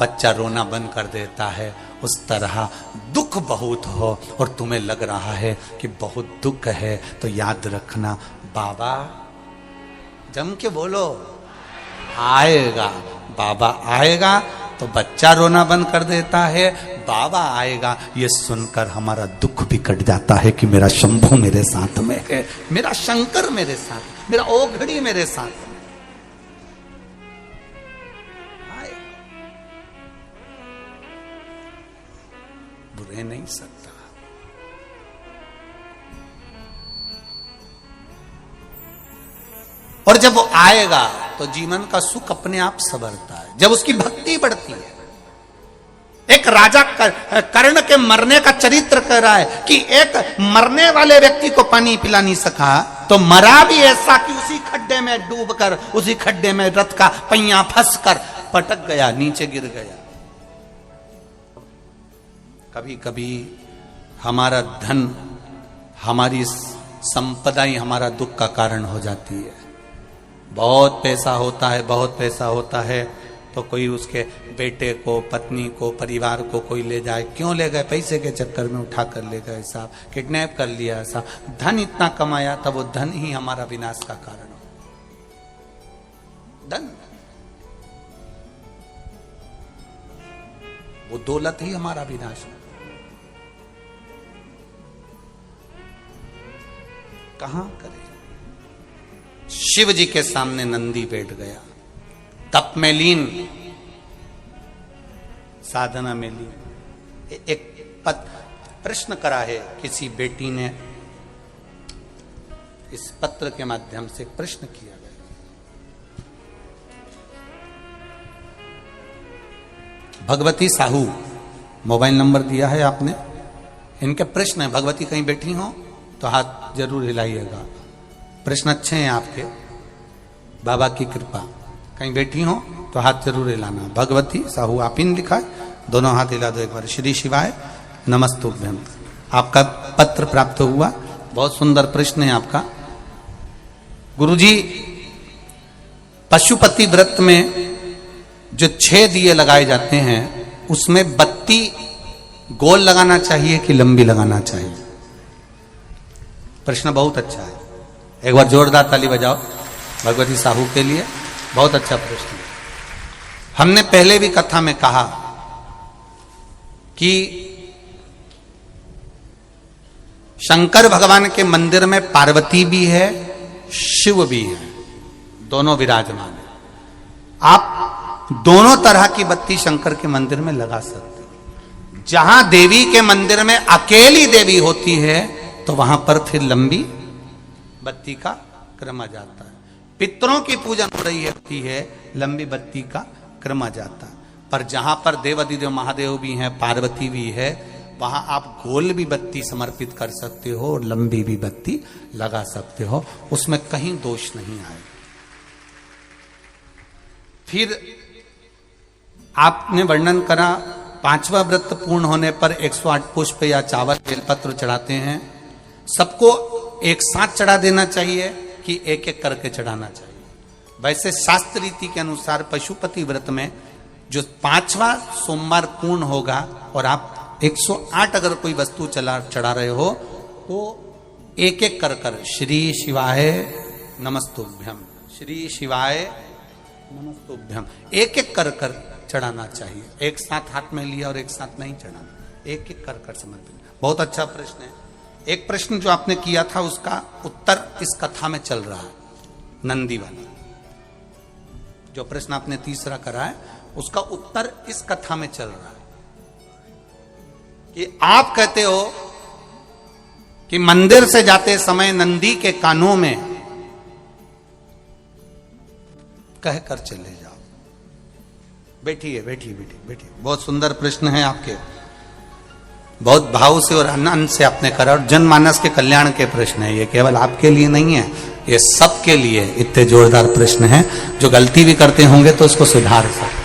बच्चा रोना बंद कर देता है। उस तरह दुख बहुत हो और तुम्हें लग रहा है कि बहुत दुख है, तो याद रखना, बाबा, जम के बोलो, आएगा। बाबा आएगा तो बच्चा रोना बंद कर देता है, बाबा आएगा ये सुनकर हमारा दुख भी कट जाता है कि मेरा शंभू मेरे साथ में है, मेरा शंकर मेरे साथ, मेरा ओघड़ी मेरे साथ में। बुरे नहीं सकता। और जब वो आएगा तो जीवन का सुख अपने आप संवरता है, जब उसकी भक्ति बढ़ती है। एक राजा कर्ण के मरने का चरित्र कह रहा है कि एक मरने वाले व्यक्ति को पानी पिला नहीं सका, तो मरा भी ऐसा कि उसी खड्डे में डूबकर, उसी खड्डे में रथ का पहिया फंसकर पटक गया, नीचे गिर गया। कभी कभी हमारा धन, हमारी संपदा ही हमारा दुख का कारण हो जाती है। बहुत पैसा होता है, बहुत पैसा होता है, तो कोई उसके बेटे को, पत्नी को, परिवार को कोई ले जाए, क्यों ले गए? पैसे के चक्कर में उठा कर ले गए साहब, किडनैप कर लिया साहब। धन इतना कमाया था, वो धन ही हमारा विनाश का कारण हो। धन, वो दौलत ही हमारा विनाश हो। कहां करे? शिव जी के सामने नंदी बैठ गया, तप में लीन, साधना में लीन। एक प्रश्न करा है किसी बेटी ने, इस पत्र के माध्यम से प्रश्न किया गया। भगवती साहू, मोबाइल नंबर दिया है आपने, इनके प्रश्न है। भगवती कहीं बैठी हो तो हाथ जरूर हिलाइएगा। प्रश्न अच्छे हैं आपके, बाबा की कृपा। कहीं बैठी हो तो हाथ जरूर हिलाना। भगवती साहू आप इन लिखा है, दोनों हाथ हिला दो एक बार। श्री शिवाय नमस्तुभ्यम। आपका पत्र प्राप्त हुआ, बहुत सुंदर प्रश्न है आपका। गुरुजी, पशुपति व्रत में जो 6 दिए लगाए जाते हैं, उसमें बत्ती गोल लगाना चाहिए कि लंबी लगाना चाहिए? प्रश्न बहुत अच्छा है, एक बार जोरदार ताली बजाओ भगवती साहू के लिए। बहुत अच्छा प्रश्न। हमने पहले भी कथा में कहा कि शंकर भगवान के मंदिर में पार्वती भी है, शिव भी है, दोनों विराजमान है। आप दोनों तरह की बत्ती शंकर के मंदिर में लगा सकते हो। जहां देवी के मंदिर में अकेली देवी होती है तो वहां पर फिर लंबी बत्ती का क्रम आ जाता है। पितरों की पूजन हो रही होती है, लंबी बत्ती का क्रम आ जाता है। पर जहां पर देवाधिदेव महादेव भी हैं, पार्वती भी है, वहां आप गोल भी बत्ती समर्पित कर सकते हो और लंबी भी बत्ती लगा सकते हो, उसमें कहीं दोष नहीं आए। फिर आपने वर्णन करा 5वां व्रत पूर्ण होने पर 108 पुष्प या चावल बेलपत्र चढ़ाते हैं। सबको एक साथ चढ़ा देना चाहिए कि एक एक करके चढ़ाना चाहिए? वैसे शास्त्र रीति के अनुसार पशुपति व्रत में जो 5वां सोमवार पूर्ण होगा और आप 108 अगर कोई वस्तु चढ़ा रहे हो तो एक एक कर श्री शिवाय नमस्तुभ्यम, श्री शिवाय नमस्तुभ्यम एक एक कर चढ़ाना चाहिए। एक साथ हाथ में लिया और एक साथ नहीं चढ़ाना, एक एक कर समर्पित। बहुत अच्छा प्रश्न है। एक प्रश्न जो आपने किया था उसका उत्तर इस कथा में चल रहा है, नंदी वाला जो प्रश्न आपने तीसरा करा है उसका उत्तर इस कथा में चल रहा है कि आप कहते हो कि मंदिर से जाते समय नंदी के कानों में कहकर चले जाओ। बैठिए बैठिए बैठिए बैठिए। बहुत सुंदर प्रश्न है आपके, बहुत भाव से और आनंद से आपने करा और जनमानस के कल्याण के प्रश्न है ये, केवल आपके लिए नहीं है, ये सबके लिए इतने जोरदार प्रश्न है। जो गलती भी करते होंगे तो उसको सुधार सकते।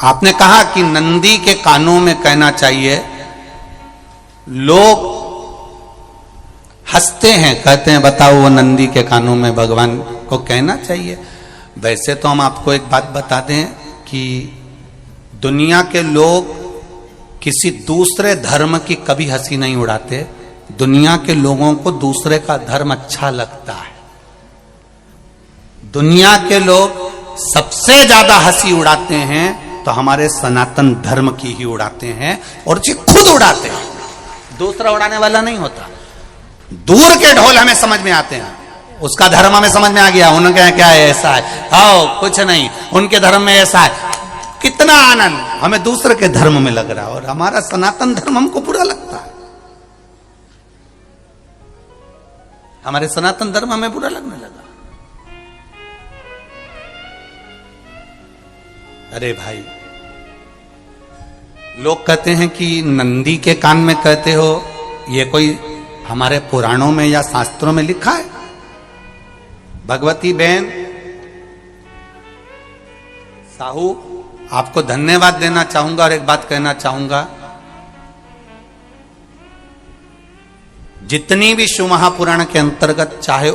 आपने कहा कि नंदी के कानों में कहना चाहिए। लोग हंसते हैं, कहते हैं बताओ वो नंदी के कानों में भगवान को कहना चाहिए। वैसे तो हम आपको एक बात बता दें कि दुनिया के लोग किसी दूसरे धर्म की कभी हंसी नहीं उड़ाते। दुनिया के लोगों को दूसरे का धर्म अच्छा लगता है। दुनिया के लोग सबसे ज्यादा हंसी उड़ाते हैं तो हमारे सनातन धर्म की ही उड़ाते हैं और जी खुद उड़ाते हैं, दूसरा उड़ाने वाला नहीं होता। दूर के ढोल हमें समझ में आते हैं, उसका धर्म हमें समझ में आ गया, उनका क्या है ऐसा है, आओ कुछ नहीं उनके धर्म में ऐसा है। कितना आनंद हमें दूसरे के धर्म में लग रहा है और हमारा सनातन धर्म हमको बुरा लगता है। हमारे सनातन धर्म हमें बुरा लगने लगा। अरे भाई, लोग कहते हैं कि नंदी के कान में कहते हो, ये कोई हमारे पुराणों में या शास्त्रों में लिखा है? भगवती बहन साहू, आपको धन्यवाद देना चाहूंगा और एक बात कहना चाहूंगा। जितनी भी शिव महापुराण के अंतर्गत चाहे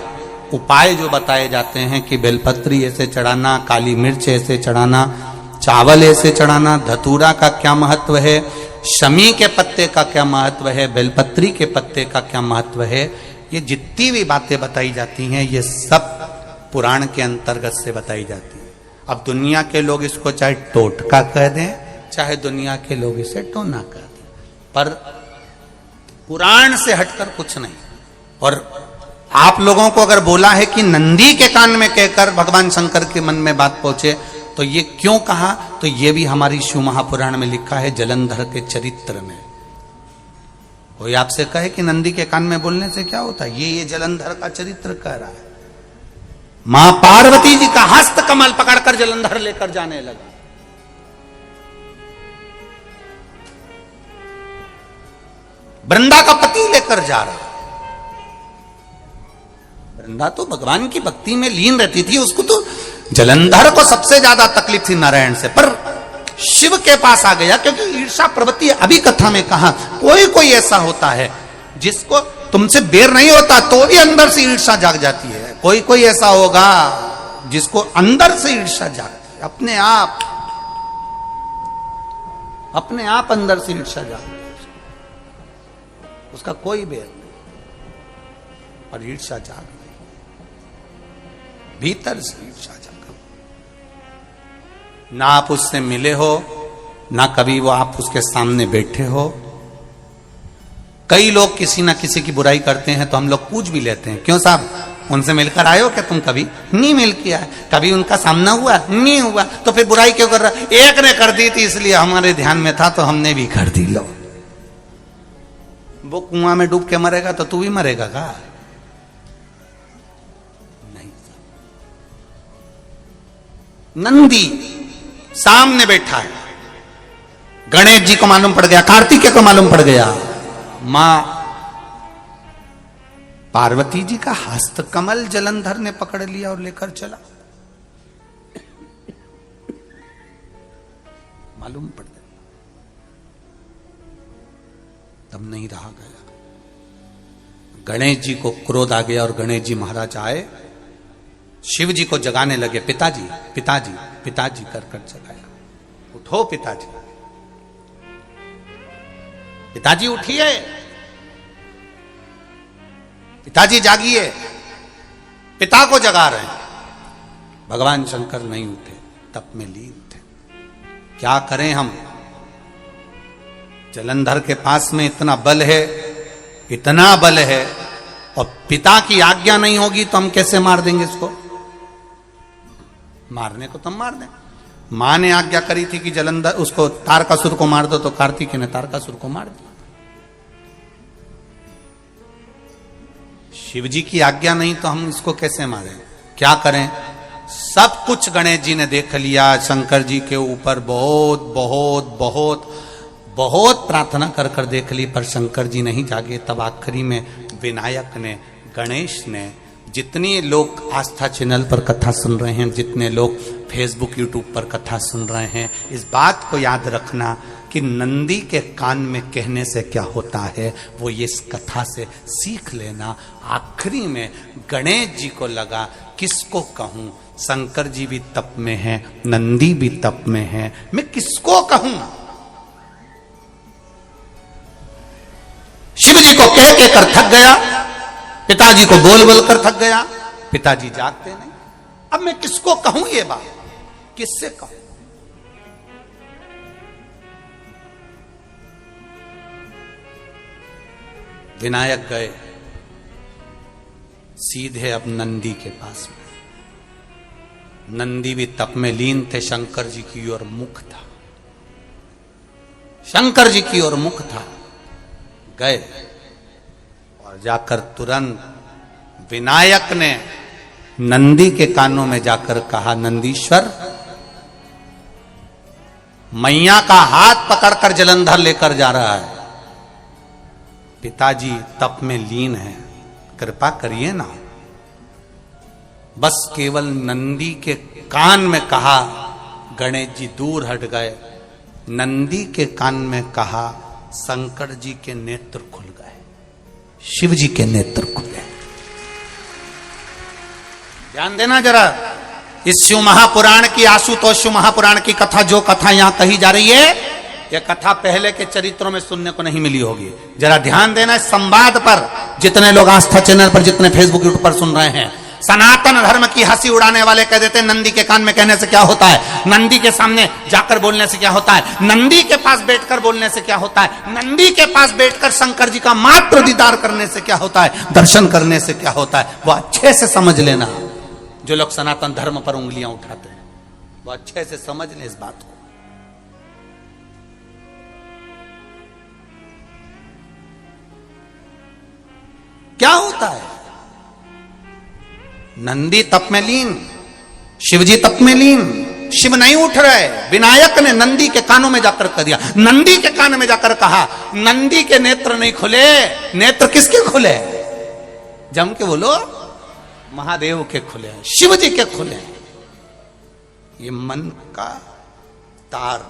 उपाय जो बताए जाते हैं कि बेलपत्री ऐसे चढ़ाना, काली मिर्च ऐसे चढ़ाना, चावल ऐसे चढ़ाना, धतूरा का क्या महत्व है, शमी के पत्ते का क्या महत्व है, बेलपत्री के पत्ते का क्या महत्व है, ये जितनी भी बातें बताई जाती हैं ये सब पुराण के अंतर्गत से बताई जाती है। अब दुनिया के लोग इसको चाहे टोटका कह दें, चाहे दुनिया के लोग इसे टोना कह दें, पर पुराण से हटकर कुछ नहीं। और आप लोगों को अगर बोला है कि नंदी के कान में कहकर भगवान शंकर के मन में बात पहुंचे तो ये क्यों कहा, तो ये भी हमारी शिव महापुराण में लिखा है जलंधर के चरित्र में। कोई आपसे कहे कि नंदी के कान में बोलने से क्या होता है, ये जलंधर का चरित्र कह रहा है। मां पार्वती जी का हस्त कमल पकड़कर जलंधर लेकर जाने लगा। वृंदा का पति लेकर जा रहा। वृंदा तो भगवान की भक्ति में लीन रहती थी, उसको तो जलंधर को सबसे ज्यादा तकलीफ थी नारायण से, पर शिव के पास आ गया क्योंकि ईर्षा प्रवृत्ति। अभी कथा में कहा कोई कोई ऐसा होता है जिसको तुमसे बेर नहीं होता तो भी अंदर से ईर्षा जाग जाती है। कोई कोई ऐसा होगा जिसको अंदर से ईर्षा जागती है, अपने आप अंदर से ईर्षा जागती है, उसका कोई बेर नहीं और ईर्षा जाग गई, भीतर से ईर्षा जाग। ना आप उससे मिले हो, ना कभी वो आप उसके सामने बैठे हो। कई लोग किसी ना किसी की बुराई करते हैं तो हम लोग पूछ भी लेते हैं, क्यों साहब उनसे मिलकर आए हो क्या तुम? कभी नहीं मिल किया है, कभी उनका सामना हुआ नहीं हुआ, तो फिर बुराई क्यों कर रहा? एक ने कर दी थी इसलिए हमारे ध्यान में था तो हमने भी कर दी। लो, वो कुआं में डूब के मरेगा तो तू भी मरेगा का? नहीं। नंदी सामने बैठा है, गणेश जी को मालूम पड़ गया, कार्तिकेय को मालूम पड़ गया, मां पार्वती जी का हस्त कमल जलंधर ने पकड़ लिया और लेकर चला। मालूम पड़ गया तब नहीं रहा गया। गणेश जी को क्रोध आ गया और गणेश जी महाराज आए, शिव जी को जगाने लगे। पिताजी पिताजी पिताजी कर कर जगाया। उठो पिताजी, पिताजी उठिए, पिताजी जागिए। पिता को जगा रहे हैं। भगवान शंकर नहीं उठे, तप में लीन थे। क्या करें हम? जलंधर के पास में इतना बल है, इतना बल है, और पिता की आज्ञा नहीं होगी तो हम कैसे मार देंगे इसको? मारने को तो हम मार दें। मां ने आज्ञा करी थी कि जलंधर उसको तारकासुर को मार दो, तो कार्तिकेय ने तारकासुर को मार दिया। शिव जी की आज्ञा नहीं तो हम इसको कैसे मारें? क्या करें? सब कुछ गणेश जी ने देख लिया। शंकर जी के ऊपर बहुत बहुत बहुत बहुत प्रार्थना कर कर देख ली, पर शंकर जी नहीं जागे। तब आखिरी में विनायक ने, गणेश ने, जितने लोग आस्था चैनल पर कथा सुन रहे हैं, जितने लोग फेसबुक यूट्यूब पर कथा सुन रहे हैं, इस बात को याद रखना कि नंदी के कान में कहने से क्या होता है, वो ये इस कथा से सीख लेना। आखिरी में गणेश जी को लगा किसको कहूं, शंकर जी भी तप में हैं, नंदी भी तप में हैं, मैं किसको कहूं? शिव जी को कह के कर थक गया, पिताजी को बोल बोल कर थक गया। पिताजी जागते नहीं। अब मैं किसको कहूं ये बात? किससे कहूं? विनायक गए सीधे अब नंदी के पास में। नंदी भी तप में लीन थे, शंकर जी की ओर मुख था, शंकर जी की ओर मुख था। गए और जाकर तुरंत विनायक ने नंदी के कानों में जाकर कहा, नंदीश्वर, मैया का हाथ पकड़कर जलंधर लेकर जा रहा है। पिताजी तप में लीन है, कृपा करिए ना। बस केवल नंदी के कान में कहा। गणेश जी दूर हट गए। नंदी के कान में कहा, शंकर जी के नेत्र खुल गए, शिव जी के नेत्र खुले। ध्यान देना जरा, इस शिव महापुराण की, आशुतोष शिव महापुराण की कथा, जो कथा यहां कही जा रही है, यह कथा पहले के चरित्रों में सुनने को नहीं मिली होगी। जरा ध्यान देना इस संवाद पर। जितने लोग आस्था चैनल पर, जितने फेसबुक यूट्यूब पर सुन रहे हैं, सनातन धर्म की हंसी उड़ाने वाले कह देते हैं नंदी के कान में कहने से क्या होता है, नंदी के सामने जाकर बोलने से क्या होता है, नंदी के पास बैठकर बोलने से क्या होता है, नंदी के पास बैठकर शंकर जी का मात्र दीदार करने से क्या होता है, दर्शन करने से क्या होता है। वो अच्छे से समझ लेना। जो लोग सनातन धर्म पर उंगलियां उठाते हैं, वो अच्छे से समझ लें इस बात को। क्या होता है? नंदी तप में लीन, शिवजी तप में लीन। शिव नहीं उठ रहे। विनायक ने नंदी के कानों में जाकर कह दिया, नंदी के कान में जाकर कहा, नंदी के नेत्र नहीं खुले। नेत्र किसके खुले? जम के बोलो, महादेव के खुले, शिव जी के खुले। ये मन का तार।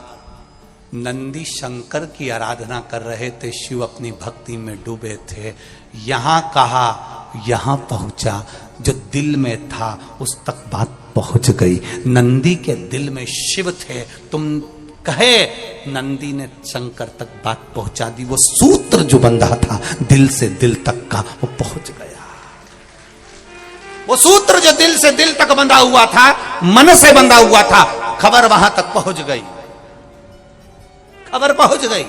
नंदी शंकर की आराधना कर रहे थे, शिव अपनी भक्ति में डूबे थे। यहां कहा, यहां पहुंचा। जो दिल में था उस तक बात पहुंच गई। नंदी के दिल में शिव थे, तुम कहे, नंदी ने शंकर तक बात पहुंचा दी। वो सूत्र जो बंधा था दिल से दिल तक का, वो पहुंच गया। वो सूत्र जो दिल से दिल तक बंधा हुआ था, मन से बंधा हुआ था, खबर वहां तक पहुंच गई, खबर पहुंच गई।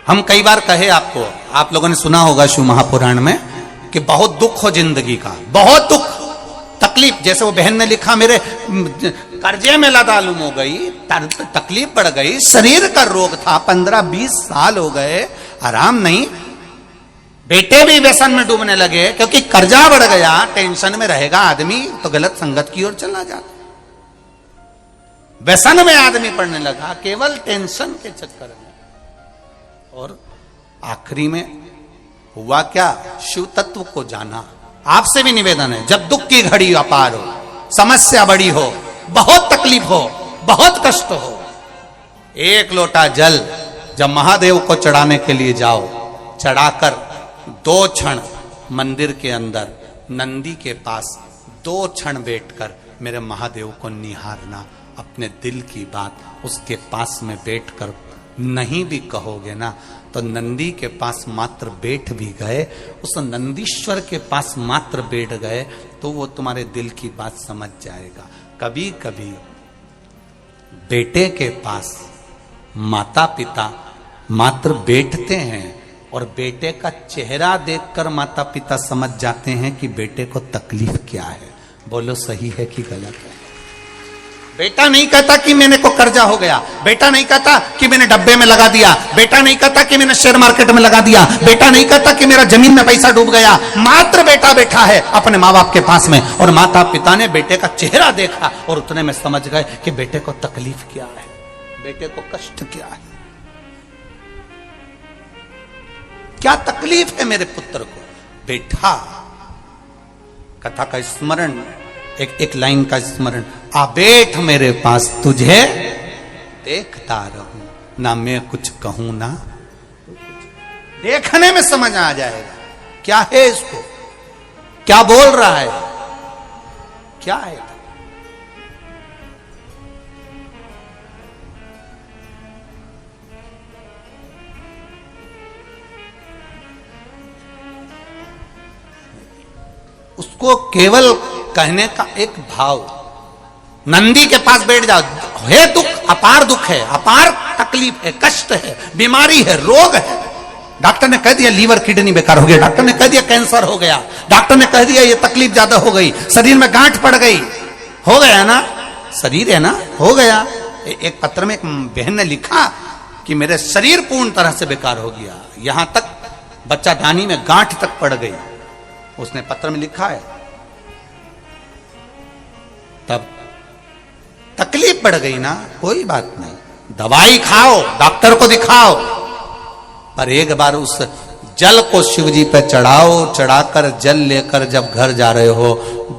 हम कई बार कहे आपको, आप लोगों ने सुना होगा शिव महापुराण में कि बहुत दुख हो जिंदगी का, बहुत दुख, तकलीफ। जैसे वो बहन ने लिखा, मेरे कर्जे में लदालूम हो गई, तकलीफ बढ़ गई, शरीर का रोग था, 15-20 साल हो गए, आराम नहीं। बेटे भी व्यसन में डूबने लगे क्योंकि कर्जा बढ़ गया। टेंशन में रहेगा आदमी तो गलत संगत की ओर चला जाता। व्यसन में आदमी पड़ने लगा केवल टेंशन के चक्कर में। और आखिरी में हुआ क्या? शिव तत्व को जाना, आपसे भी निवेदन है, जब दुख की घड़ी अपार हो, समस्या बड़ी हो, बहुत तकलीफ हो, बहुत कष्ट हो, एक लोटा जल जब महादेव को चढ़ाने के लिए जाओ, चढ़ाकर 2 क्षण मंदिर के अंदर नंदी के पास 2 क्षण बैठकर मेरे महादेव को निहारना, अपने दिल की बात उसके पास में बैठकर नहीं भी कहोगे ना, तो नंदी के पास मात्र बैठ भी गए, उस नंदीश्वर के पास मात्र बैठ गए, तो वो तुम्हारे दिल की बात समझ जाएगा। कभी कभी बेटे के पास माता पिता मात्र बैठते हैं और बेटे का चेहरा देखकर माता पिता समझ जाते हैं कि बेटे को तकलीफ क्या है। बोलो सही है कि गलत है? बेटा नहीं कहता कि मैंने को कर्जा हो गया, बेटा नहीं कहता कि मैंने डब्बे में लगा दिया, बेटा नहीं कहता कि मैंने शेयर मार्केट में लगा दिया, बेटा नहीं कहता कि मेरा जमीन में पैसा डूब गया। मात्र बेटा बैठा है अपने माँ बाप के पास में और माता पिता ने बेटे का चेहरा देखा और उतने में समझ गए कि बेटे को तकलीफ क्या है, बेटे को कष्ट क्या है, क्या तकलीफ है मेरे पुत्र को। बेटा कथा का स्मरण, एक लाइन का स्मरण, आ बैठ मेरे पास तुझे देखता रहूं, ना मैं कुछ कहूं ना, देखने में समझ आ जाएगा क्या है इसको, क्या बोल रहा है, क्या है। उसको केवल कहने का एक भाव, नंदी के पास बैठ जाओ, है दुख, अपार दुख है, अपार तकलीफ है, कष्ट है, बीमारी है, रोग है। डॉक्टर ने कह दिया लीवर किडनी बेकार हो गया, डॉक्टर ने कह दिया कैंसर हो गया, डॉक्टर ने कह दिया ये तकलीफ ज्यादा हो गई, शरीर में गांठ पड़ गई, हो गया ना, शरीर है ना, हो गया। एक पत्र में एक बहन ने लिखा कि मेरे शरीर पूर्ण तरह से बेकार हो गया, यहां तक बच्चादानी में गांठ तक पड़ गई, उसने पत्र में लिखा है। तब तकलीफ बढ़ गई ना, कोई बात नहीं, दवाई खाओ, डॉक्टर को दिखाओ, पर एक बार उस जल को शिव जी पे चढ़ाओ, चढ़ाकर जल लेकर जब घर जा रहे हो,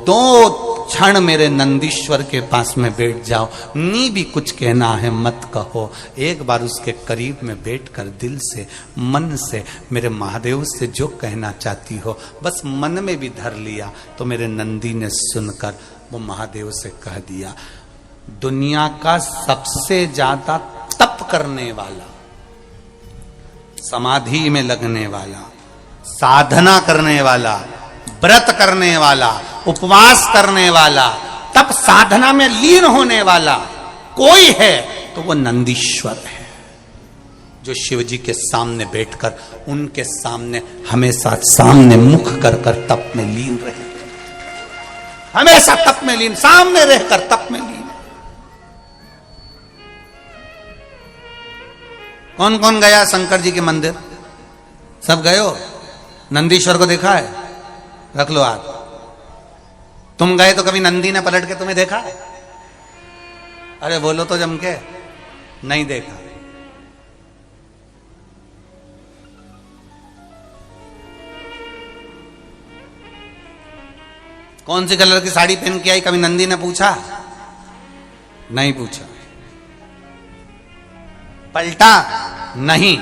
2 क्षण मेरे नंदीश्वर के पास में बैठ जाओ, नी भी कुछ कहना है मत कहो, एक बार उसके करीब में बैठकर दिल से मन से मेरे महादेव से जो कहना चाहती हो बस मन में भी धर लिया, तो मेरे नंदी ने सुनकर वो महादेव से कह दिया, दुनिया का सबसे ज्यादा तप करने वाला, समाधि में लगने वाला, साधना करने वाला, व्रत करने वाला, उपवास करने वाला, तप साधना में लीन होने वाला कोई है तो वो नंदीश्वर है, जो शिव जी के सामने बैठकर उनके सामने हमेशा सामने मुख कर कर तप में लीन रहे, हमेशा तप में लीन, सामने रहकर तप में लीन। कौन कौन गया शंकर जी के मंदिर? सब गए हो? नंदीश्वर को देखा है? रख लो हाथ। तुम गए तो कभी नंदी ने पलट के तुम्हें देखा है? अरे बोलो तो जम के, नहीं देखा। कौन सी कलर की साड़ी पहन के आई, कभी नंदी ने पूछा? नहीं पूछा। पलटा? नहीं।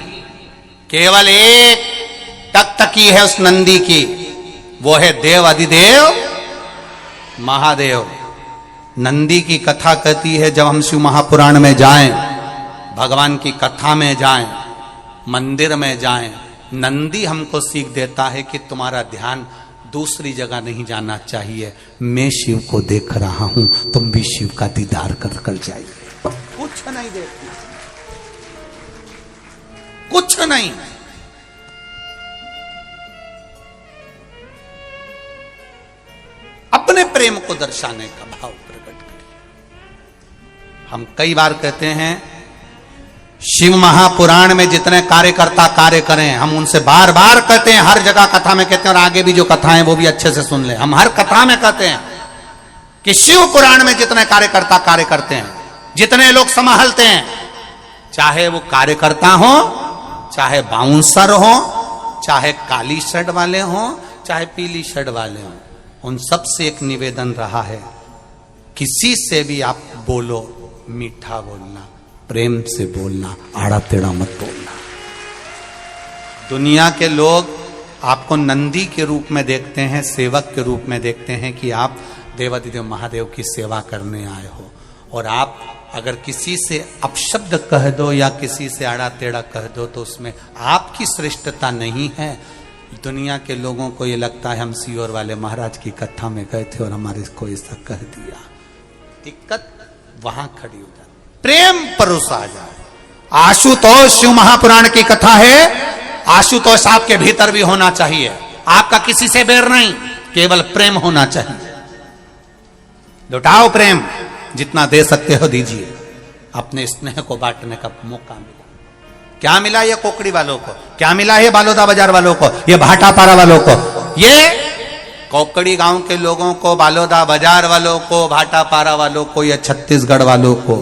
केवल एक टकटकी है उस नंदी की, वो है देव अधिदेव महादेव। नंदी की कथा कहती है जब हम शिव महापुराण में जाएं, भगवान की कथा में जाएं, मंदिर में जाएं, नंदी हमको सीख देता है कि तुम्हारा ध्यान दूसरी जगह नहीं जाना चाहिए, मैं शिव को देख रहा हूं, तुम भी शिव का दीदार कर कर जाइए। कुछ नहीं देखती, कुछ नहीं। अपने प्रेम को दर्शाने का भाव प्रकट करिए। हम कई बार कहते हैं शिव महापुराण में जितने कार्यकर्ता कार्य करें, हम उनसे बार बार कहते हैं, हर जगह कथा में कहते हैं, और आगे भी जो कथा है वो भी अच्छे से सुन ले। हम हर कथा में कहते हैं कि शिव पुराण में जितने कार्यकर्ता कार्य करते हैं, जितने लोग संभालते हैं, चाहे वो कार्यकर्ता हो, चाहे बाउंसर हो, चाहे काली शर्ट वाले हो, चाहे पीली शर्ट वाले हों, उन सब से एक निवेदन रहा है, किसी से भी आप बोलो मीठा बोलना, प्रेम से बोलना, आड़ा टेढ़ा मत बोलना। दुनिया के लोग आपको नंदी के रूप में देखते हैं, सेवक के रूप में देखते हैं कि आप देवाधिदेव महादेव की सेवा करने आए हो, और आप अगर किसी से अपशब्द कह दो या किसी से आड़ा टेढ़ा कह दो तो उसमें आपकी श्रेष्ठता नहीं है। दुनिया के लोगों को ये लगता है हम सीहोर वाले महाराज की कथा में गए थे और हमारे को ऐसा कह दिया। दिक्कत वहां खड़ी हो जाती, प्रेम परोसा जाए। आशुतोष शिव महापुराण की कथा है, आशुतोष आपके भीतर भी होना चाहिए। आपका किसी से बैर नहीं, केवल प्रेम होना चाहिए। लुटाओ प्रेम, जितना दे सकते हो दीजिए। अपने स्नेह को बांटने का मौका मिला। क्या मिला ये कोकड़ी वालों को, क्या मिला ये बालोदा बाजार वालों को, ये भाटापारा वालों को, ये कोकड़ी गांव के लोगों को, बालोदा बाजार वालों को, भाटापारा वालों को, या छत्तीसगढ़ वालों को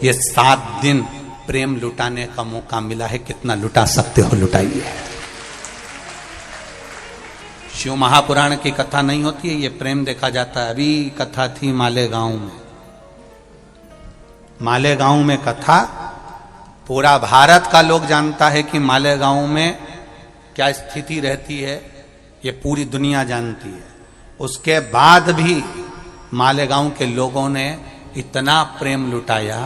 ये 7 दिन प्रेम लुटाने का मौका मिला है। कितना लुटा सकते हो लुटाइए। शिव महापुराण की कथा नहीं होती है, ये प्रेम देखा जाता है। अभी कथा थी मालेगांव में, मालेगांव में कथा। पूरा भारत का लोग जानता है कि मालेगांव में क्या स्थिति रहती है, ये पूरी दुनिया जानती है। उसके बाद भी मालेगांव के लोगों ने इतना प्रेम लुटाया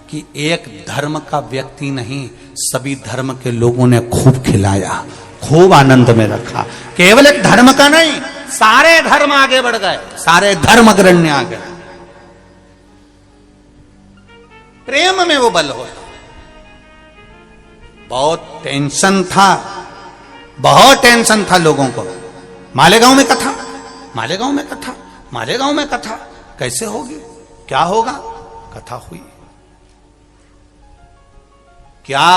कि एक धर्म का व्यक्ति नहीं, सभी धर्म के लोगों ने खूब खिलाया, खूब आनंद में रखा। केवल एक धर्म का नहीं, सारे धर्म आगे बढ़ गए, सारे धर्म अग्रण्य आ गए। प्रेम में वो बल होता। बहुत टेंशन था, बहुत टेंशन था लोगों को। मालेगांव में कथा, मालेगांव में कथा, मालेगांव में कथा कैसे होगी, क्या होगा? कथा हुई। क्या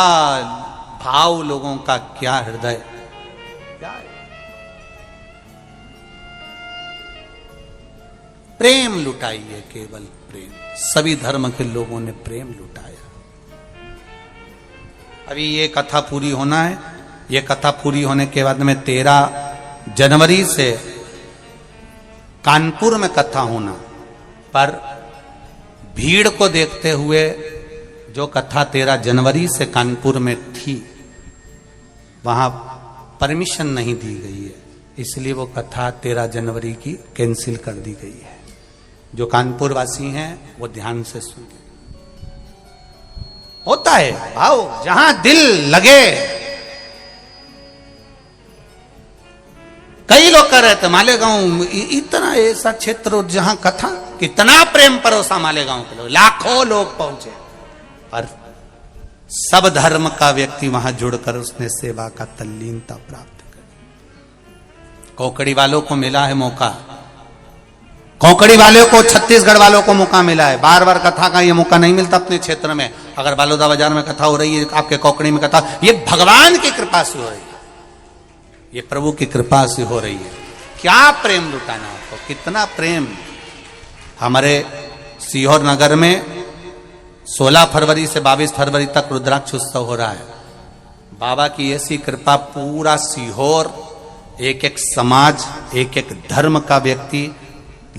भाव लोगों का, क्या हृदय, क्या है? प्रेम लुटाइए, केवल प्रेम। सभी धर्म के लोगों ने प्रेम लुटाया। अभी ये कथा पूरी होना है। ये कथा पूरी होने के बाद में 13 जनवरी से कानपुर में कथा होना, पर भीड़ को देखते हुए जो कथा 13 जनवरी से कानपुर में थी, वहां परमिशन नहीं दी गई है, इसलिए वो कथा 13 जनवरी की कैंसिल कर दी गई है। जो कानपुर वासी हैं वो ध्यान से सुनिए। होता है भाव, जहां दिल लगे। कई लोग कह रहे थे मालेगांव इतना ऐसा क्षेत्र जहां कथा, कितना प्रेम परोसा मालेगांव के लोग, लाखों लोग पहुंचे, और सब धर्म का व्यक्ति वहां जुड़कर उसने सेवा का तल्लीनता प्राप्त कर। कोकड़ी वालों को मिला है मौका, कोकड़ी वालों को, छत्तीसगढ़ वालों को मौका मिला है। बार बार कथा का ये मौका नहीं मिलता अपने क्षेत्र में। अगर बालोदा बाजार में कथा हो रही है, आपके कोकड़ी में कथा, ये भगवान की कृपा से हो रही है, ये प्रभु की कृपा से हो रही है। क्या प्रेम लुटाना आपको, कितना प्रेम। हमारे सीहोर नगर में 16 फरवरी से 22 फरवरी तक रुद्राक्ष उत्सव हो रहा है। बाबा की ऐसी कृपा, पूरा सीहोर, एक एक समाज, एक एक धर्म का व्यक्ति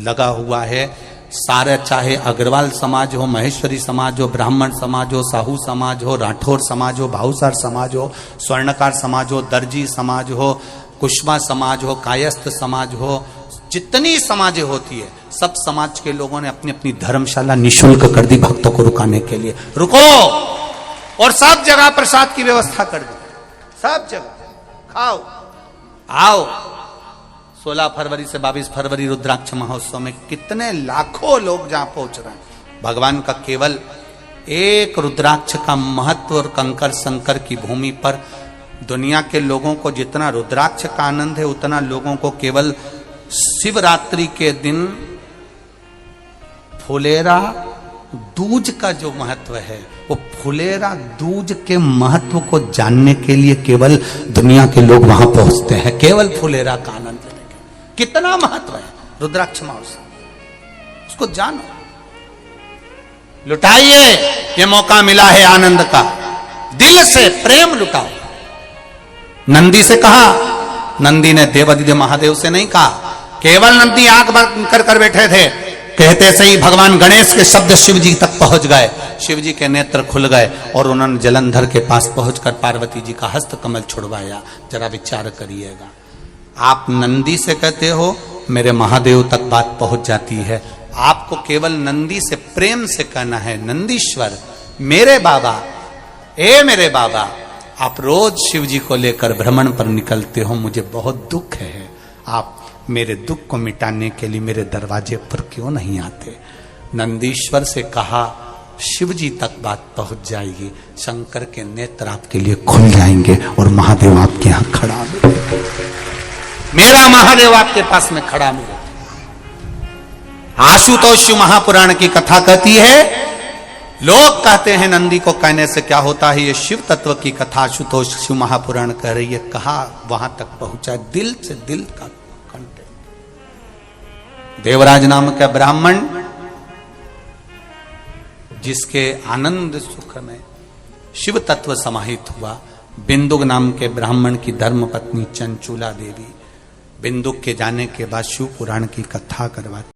लगा हुआ है। सारे, चाहे अग्रवाल समाज हो, महेश्वरी समाज हो, ब्राह्मण समाज हो, साहू समाज हो, राठौर समाज हो, भाऊसार समाज हो, स्वर्णकार समाज हो, दर्जी समाज हो, कुशवा समाज हो, कायस्थ समाज हो, जितनी समाजें होती है, सब समाज के लोगों ने अपनी अपनी धर्मशाला निःशुल्क कर दी भक्तों को रुकाने के लिए। रुको, और सब जगह प्रसाद की व्यवस्था कर दी, सब जगह खाओ आओ। 16 फरवरी से 22 फरवरी रुद्राक्ष महोत्सव में कितने लाखों लोग जहां पहुंच रहे हैं। भगवान का केवल एक रुद्राक्ष का महत्व, और कंकर संकर की भूमि पर दुनिया के लोगों को जितना रुद्राक्ष का आनंद है, उतना लोगों को केवल शिवरात्रि के दिन फुलेरा दूज का जो महत्व है, वो फुलेरा दूज के महत्व को जानने के लिए केवल दुनिया के लोग वहां पहुंचते हैं, केवल फुलेरा का आनंद लेने के। कितना महत्व है रुद्राक्ष महोत्सव, उसको जानो, लुटाइए। ये मौका मिला है आनंद का, दिल से प्रेम लुटाओ। नंदी से कहा नंदी ने देवादिदेव महादेव से नहीं कहा, केवल नंदी आंख बंद कर बैठे थे, कहते से ही भगवान गणेश के शब्द शिव जी तक पहुंच गए। शिव जी के नेत्र खुल गए और उन्होंने जलंधर के पास पहुंचकर पार्वती जी का हस्त कमल छुड़वाया। जरा विचार करिएगा, आप नंदी से कहते हो मेरे महादेव तक बात पहुंच जाती है, आपको केवल नंदी से प्रेम से कहना है, नंदीश्वर मेरे बाबा, ए मेरे बाबा, आप रोज शिव जी को लेकर भ्रमण पर निकलते हो, मुझे बहुत दुख है, आप मेरे दुख को मिटाने के लिए मेरे दरवाजे पर क्यों नहीं आते। नंदीश्वर से कहा, शिव जी तक बात पहुंच जाएगी, शंकर के नेत्र आपके लिए खुल जाएंगे और महादेव आपके यहां खड़ा मिलेगा, मेरा महादेव आपके पास में खड़ा मिलेगा। आशुतोष शिव महापुराण की कथा कहती है, लोग कहते हैं नंदी को कहने से क्या होता है, ये शिव तत्व की कथा आशुतोष शिव महापुराण कह रही है। कहा वहां तक पहुंचा, दिल से दिल का कंटेंट। देवराज नाम का ब्राह्मण जिसके आनंद सुख में शिव तत्व समाहित हुआ, बिंदुक नाम के ब्राह्मण की धर्म पत्नी चंचूला देवी बिंदुक के जाने के बाद शिव पुराण की कथा करवाती।